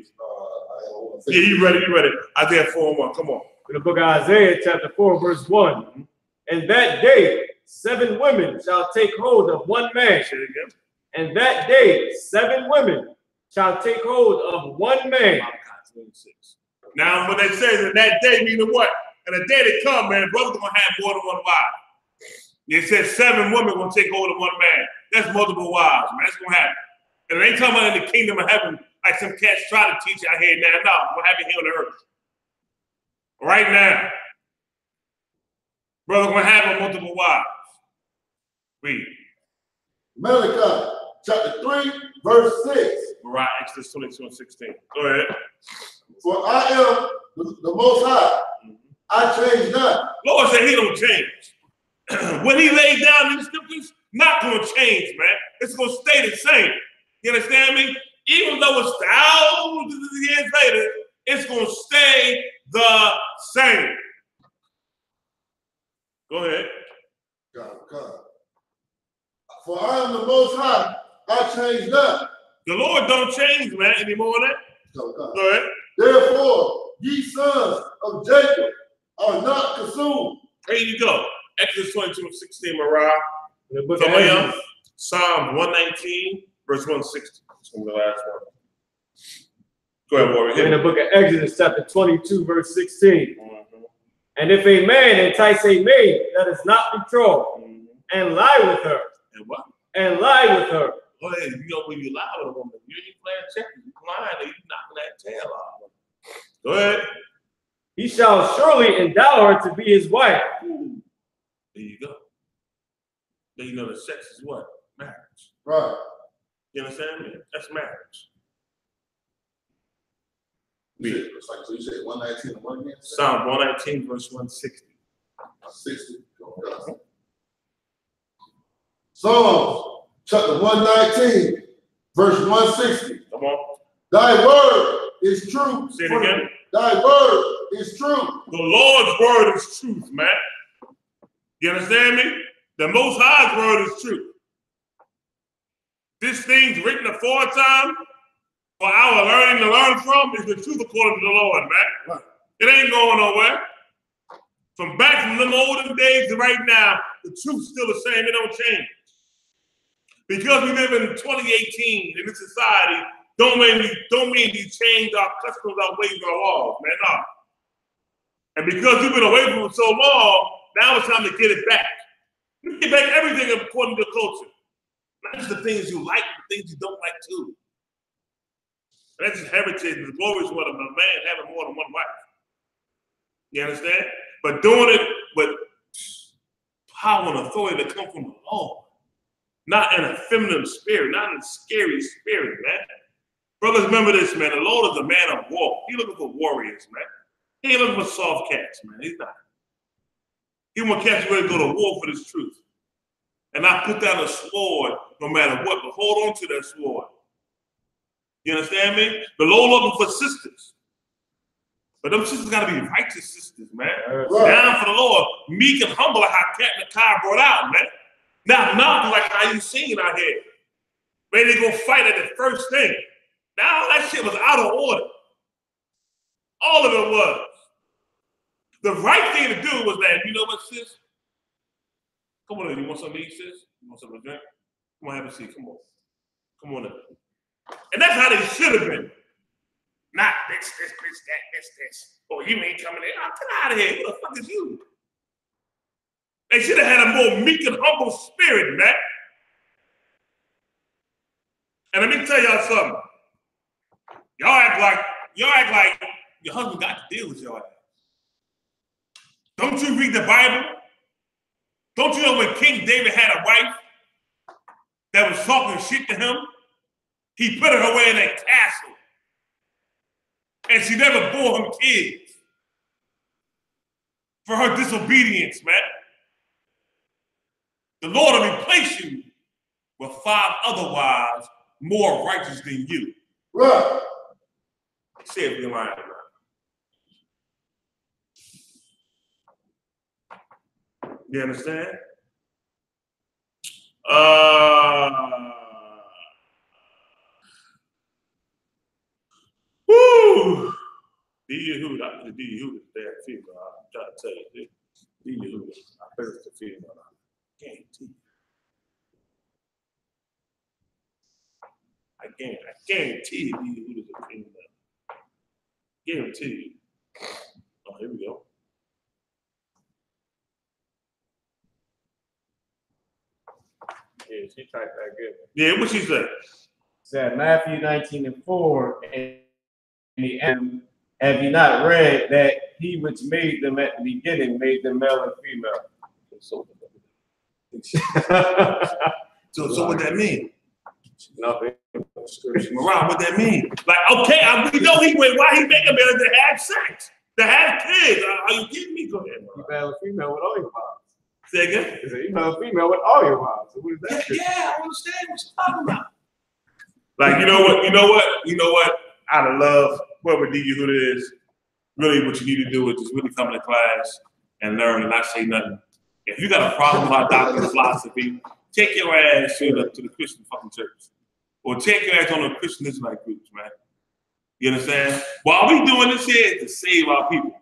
Yeah, you read it. Isaiah 4:1. Come on. In the book of Isaiah, chapter 4, verse 1. And that day, 7 women shall take hold of one man. Say it again. And that day, 7 women shall take hold of one man. Now, what they say is that day, meaning what? And the day that come, man, brother's gonna have more than one wife. They said 7 women gonna take hold of one man. That's multiple wives, man. That's gonna happen. And it ain't talking about in the kingdom of heaven like some cats try to teach out here now. No, we're gonna have it here on the earth. Right now. Brother gonna have multiple wives. Read. Malachi chapter 3, verse 6. Right, Exodus 22:16. Go ahead. For I am the Most High. I change not. Lord said he don't change. What he laid down in the scriptures, not going to change, man. It's going to stay the same. You understand me? Even though it's thousands of years later, it's going to stay the same. Go ahead. God. For I am the Most High. I change not. The Lord don't change, man, anymore than that. God. Go ahead. Therefore, ye sons of Jacob are not consumed. There you go. Exodus 22:16, Mariah. Somebody else. Psalm 119, verse 160. That's from the last one. Go ahead, Warren. In the book of Exodus, chapter 22, verse 16. And if a man entice a maid that is not betrothed, and lie with her. And what? And lie with her. Go ahead. You know, when you lie with a woman, you ain't playing checkers. You lying and you knocking that tail off. Go ahead. He shall surely endow her to be his wife. Ooh. There you go. Then you know the sex is what? Marriage. Right. You understand me? That's marriage. It's like, so you said 119 and 1 again? Psalm 119, verse 160. 60. Psalms chapter 119, verse 160. Come on. Thy word is true. Say it again. Thy word is true. The Lord's word is truth, man. You understand me? The Most High's word is truth. This thing's written aforetime for our learning to learn from is the truth according to the Lord, man. Right. It ain't going nowhere. From back from them olden days to right now, the truth's still the same. It don't change. Because we live in 2018 in this society, don't mean we change our customs, our ways, our laws, man. No. And because you've been away from it so long, now it's time to get it back. Get back everything according to culture. Not just the things you like, the things you don't like too. That's just heritage. The glorious one of a man having more than one wife. You understand? But doing it with power and authority that come from the Lord. Not in a feminine spirit, not in a scary spirit, man. Brothers, remember this, man. The Lord is a man of war. He's looking for warriors, man. He ain't looking for soft cats, man. He's not. He want cats ready to go to war for this truth. And not put down a sword no matter what, but hold on to that sword. You understand me? The Lord looking for sisters. But them sisters got to be righteous sisters, man. Right. Down for the Lord. Meek and humble like how Captain Kai brought out, man. Not nothing like how you seen out here. Ready to go fight at the first thing. Now that shit was out of order. All of it was. The right thing to do was that, you know what, sis? Come on in. You want something to eat, sis? You want something to drink? Come on, have a seat. Come on. Come on in. And that's how they should have been. Not this, this. Oh, you ain't coming in. Oh, get out of here. Who the fuck is you? They should have had a more meek and humble spirit, man. And let me tell y'all something. Y'all act like your husband got to deal with y'all. Don't you read the Bible? Don't you know when King David had a wife that was talking shit to him? He put her away in a castle. And she never bore him kids. For her disobedience, man. The Lord will replace you with 5 other wives more righteous than you. Right. Say it in line, man. You understand? Woo! D.Yahuda, I think D.Yahuda is damn female. I'm trying to tell you. D.Yahuda, I think it's the female. I guarantee you. I guarantee you D.Yahuda is a female. Guarantee you. Oh, here we go. Yeah, she typed that good. Yeah, what she said? Said Matthew 19:4, and have you not read that he which made them at the beginning made them male and female? So what that mean? Nothing. Around what that mean? Like, okay, we know why he make them to have sex, to have kids. Are you kidding me? Go ahead. You male and female with all your wives. Say again? He said you male and female with all your wives. So what is that? Yeah, I understand what you're talking about. Like, you know what? Out of love, whoever D.Yahuda is, really what you need to do is just really come to class and learn and not say nothing. If you got a problem with our doctrine of philosophy, take your ass to the Christian fucking church. Or take your ass on the Christian Israelite groups, man. You understand? While we doing this here is to save our people.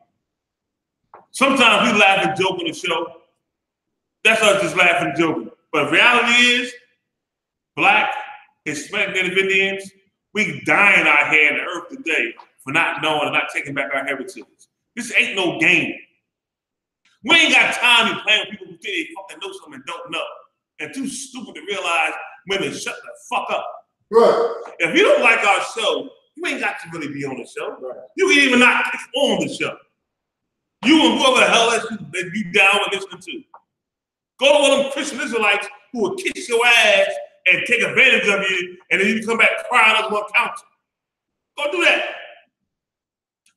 Sometimes we laugh and joke on the show. That's us just laughing and joking. But reality is, Black, Hispanic, Native Indians, We dying out here in the earth today for not knowing and not taking back our heritage. This ain't no game. We ain't got time to be playing with people who think they fucking know something and don't know. And too stupid to realize when to shut the fuck up. Right. If you don't like our show, you ain't got to really be on the show. Right. You can even not click on the show. You and whoever the hell else you down with listening to. Go to one of them Christian Israelites who will kiss your ass and take advantage of you, and then you come back crying up on council. Go do that.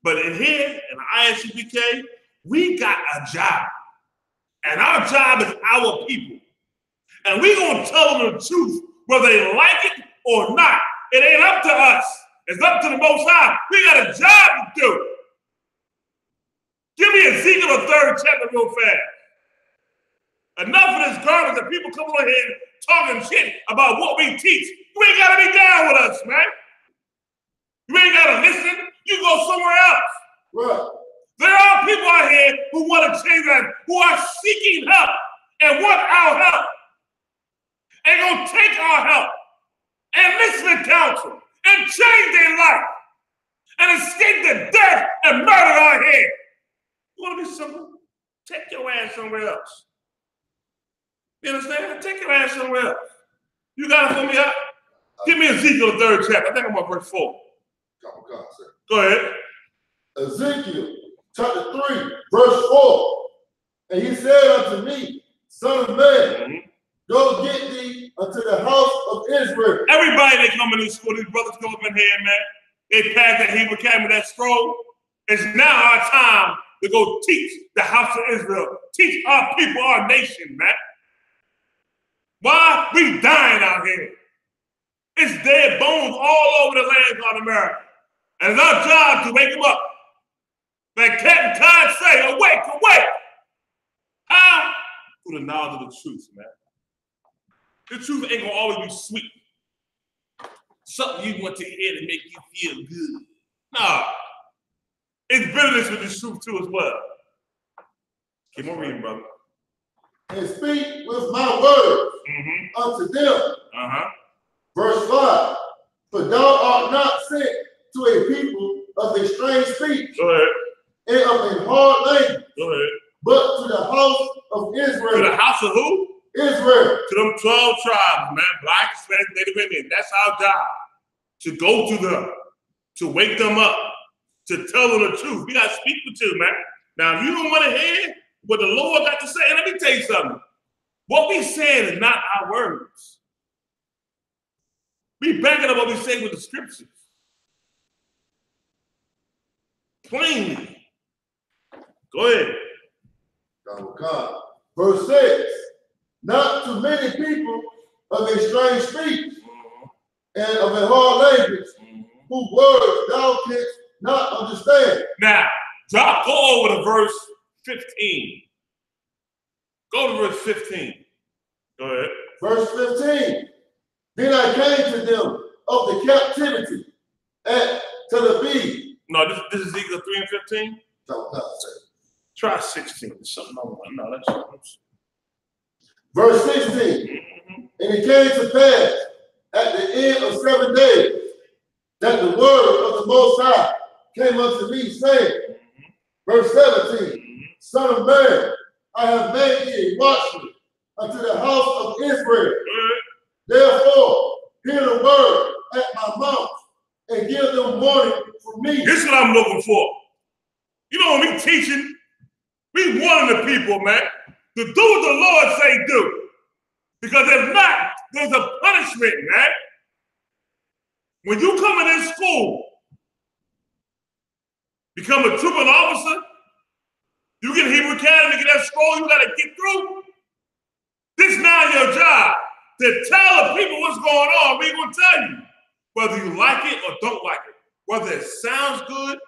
But in here, in the I.S.U.P.K, we got a job. And our job is our people. And we're going to tell them the truth, whether they like it or not. It ain't up to us. It's up to the Most High. We got a job to do. Give me Ezekiel, the 3rd chapter real fast. Enough of this garbage that people come on here talking shit about what we teach. You ain't got to be down with us, man. You ain't got to listen. You go somewhere else. Right. There are people out here who want to change that, who are seeking help and want our help. And going to take our help and listen to counsel and change their life and escape the death and murder our head. You want to be simple? Take your ass somewhere else. You understand? Take your ass somewhere else. You got it for me out? Give me Ezekiel, the 3rd chapter. I think I'm on verse 4. Go ahead. Ezekiel, chapter 3, verse 4. And he said unto me, Son of man, go get thee unto the house of Israel. Everybody that come in this school, these brothers come up in here, man. They pass that Hebrew academy, that scroll. It's now our time to go teach the house of Israel. Teach our people, our nation, man. Why? We dying out here. It's dead bones all over the land called America. And it's our job to wake them up. Like Captain Todd say, awake, awake. How? Through the knowledge of the truth, man. The truth ain't gonna always be sweet. Something you want to hear to make you feel good. Nah. It's bitterness with this truth too as well. Keep on reading, brother. And speak with my words unto them. Verse 5. For thou art not sent to a people of a strange speech and of a hard language, but to the house of Israel. To the house of who? Israel. To them 12 tribes, man. Black, Hispanic, Native Indian. That's our job. To go to them, to wake them up, to tell them the truth. We got to speak with you, man. Now, if you don't want to hear what the Lord got to say, and let me tell you something. What we saying is not our words. We backing up what we say with the scriptures. Plainly. Go ahead. God. Verse 6. Not to many people of a strange speech and of a hard language, whose words thou canst not understand. Now, go over to verse 15. Go to verse 15. Go ahead. Verse 15. Then I came to them of the captivity at Tel-Aviv. No, this is Ezekiel 3 and 15? No, try 16. Something on one. No, that's verse 16. And it came to pass at the end of 7 days that the word of the Most High came unto me, saying, verse 17, Son of man, I have made thee a watchman unto the house of Israel. Therefore, hear the word at my mouth and give them warning from me. This is what I'm looking for. You know, when we teaching, we warning the people, man, to do what the Lord say do. Because if not, there's a punishment, man. When you come in this school, become a trooping officer, you get Hebrew Academy, get that scroll, you got to get through. This is now your job, to tell the people what's going on. We're going to tell you, whether you like it or don't like it, whether it sounds good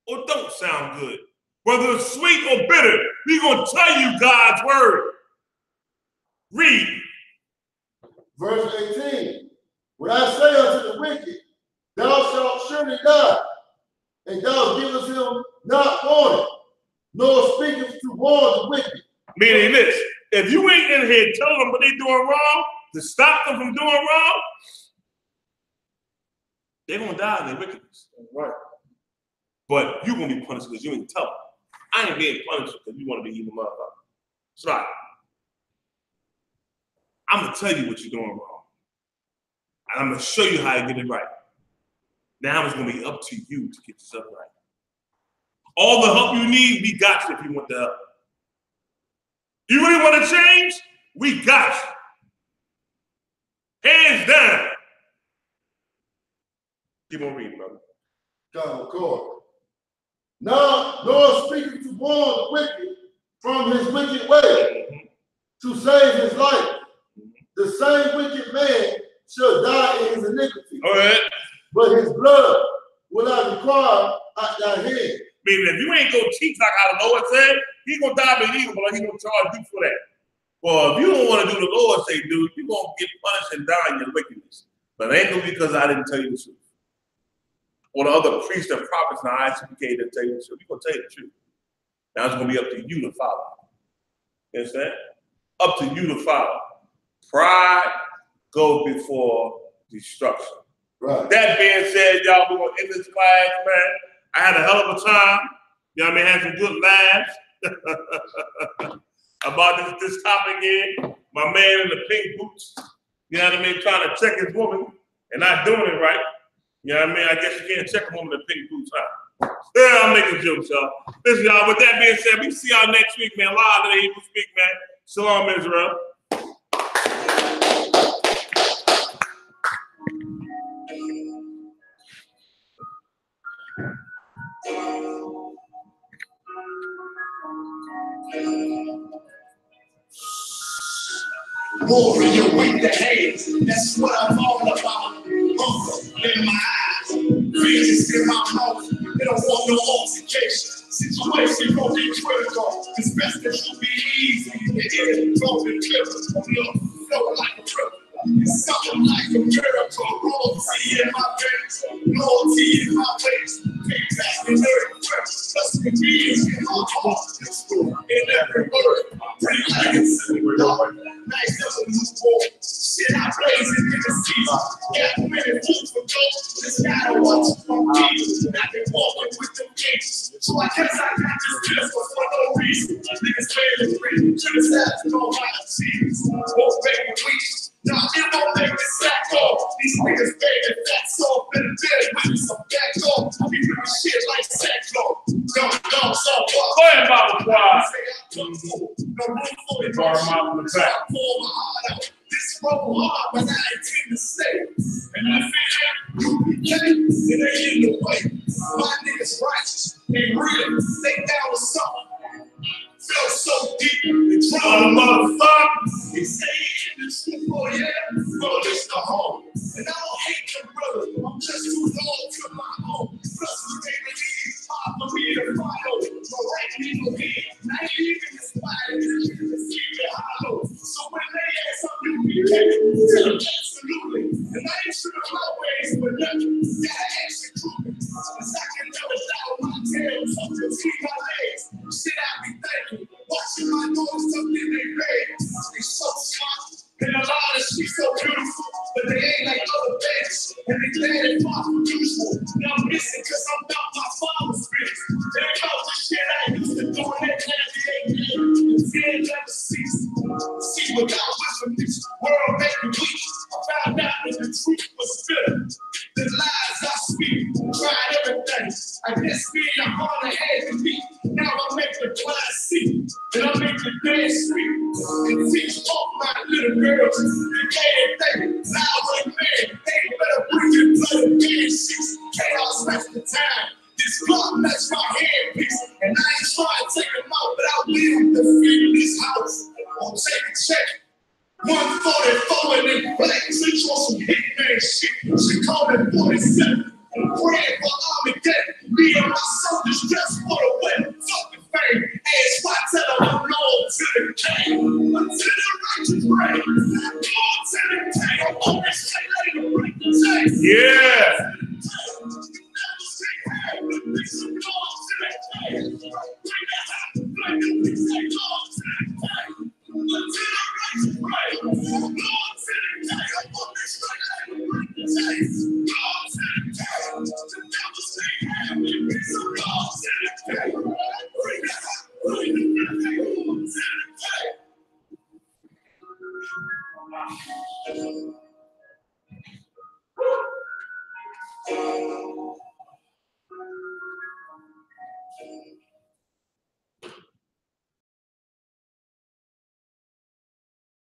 or don't sound good, whether it's sweet or bitter, we're going to tell you God's word. Read. Verse 18, when I say unto the wicked, thou shalt surely die, and thou givest him not warning, nor speakest to warn the wicked. Meaning this, if you ain't in here telling them what they're doing wrong, to stop them from doing wrong, They're gonna die in their wickedness. Right. But you're gonna be punished because you ain't tell them. I ain't being punished because you want to be evil motherfucker. It's right. I'm gonna tell you what you're doing wrong. And I'm gonna show you how to get it right. Now it's gonna be up to you to get yourself right. All the help you need, we got you if you want the help. You really want to change? We got you. Hands down. Keep on reading, brother. God, of course. Now, Lord speaking to warn the wicked from his wicked way to save his life. The same wicked man shall die in his iniquity. All right. But his blood will I require at thy hand. Meaning, if you ain't gonna teach like how the Lord said, he's gonna die believable, but he's gonna charge you for that. Well, if you don't want to do the Lord say do, you're gonna get punished and die in your wickedness. But it ain't gonna be because I didn't tell you the truth. Or the other priests and prophets in the I.S.U.P.K. didn't tell you the truth. We're gonna tell you the truth. Now it's gonna be up to you to follow. You understand? Up to you to follow. Pride go before destruction. Right. That being said, y'all, we're gonna end this class, man. I had a hell of a time. You know what I mean? Had some good laughs about this topic here. My man in the pink boots, you know what I mean, trying to check his woman and not doing it right. You know what I mean? I guess you can't check a woman in pink boots, huh? Yeah, I'm making jokes, y'all. Listen, y'all, with that being said, we see y'all next week, man. Live at Hebrew Speak, man. Shalom, Israel. Warrior with the hands, that's what I'm all about. Hunger in my eyes, vengeance in my mouth. They don't want no altercation. Situation gon' be critical. It's best that you be easy. The end gon' be clear. Flow like a river. It's something like a miracle. Royalty in my veins, loyalty in my ways. Payback in every breath. Trust me, beings in my heart. It's true in every word. Pretty like it's in the dark. Nice as a newborn. Shit, I blaze it in the season. Got many fools for ghosts. Just gotta watch it from me. I've been walking with them gates. So I guess I got this pistol for no reason. Niggas failing free. Criticize no violent scenes. Won't make me weak. Nah, it won't make me sack off. These niggas baby that's all better dead with some back off. I be doing shit like sackcloth. Dumb, so Go ahead, Bible Choir. no room for it. Bar mouth in the back. Pour my heart out. This roll hard, but I intend to stay. And I feel that it ain't in the way. My niggas righteous, they real, they down with something. Feel so deep, the drum motherfucker. They say in the truth, oh yeah, well it's the home. And I don't hate them brothers, I'm just too loyal to my own. Plus they believe hard for me to follow. No right legal head, not even this body, it's even hollow. So when they ask something, you be tell them absolutely. And I ain't sure of my ways, but nothing, gotta actually prove it. Cause I can never doubt my tail, so between my legs. Shit, I be thinking, watching my dogs up in their beds. They so smart, and a lot of shit so beautiful, but they ain't like other beds. And they glad and far from usual. Now I'm missing cause I'm about my father's spirits. They know the shit I used to do in that 98 years. Fear never ceased. See, without wisdom, this world made me weak. I found out that the truth was bitter. The lies I speak, tried everything. I guess me, I'm on the head to me. Now I make the class see, and I make the dance street. And teach all my little girls, the gay thing. Now I'm man, they better bring your blood and sheets. Chaos rest the time. This block match my handpiece. And I ain't trying to take them out, but I will defend this house. I'll take a check. 144 and then black switch on some hitman shit. She called it 47.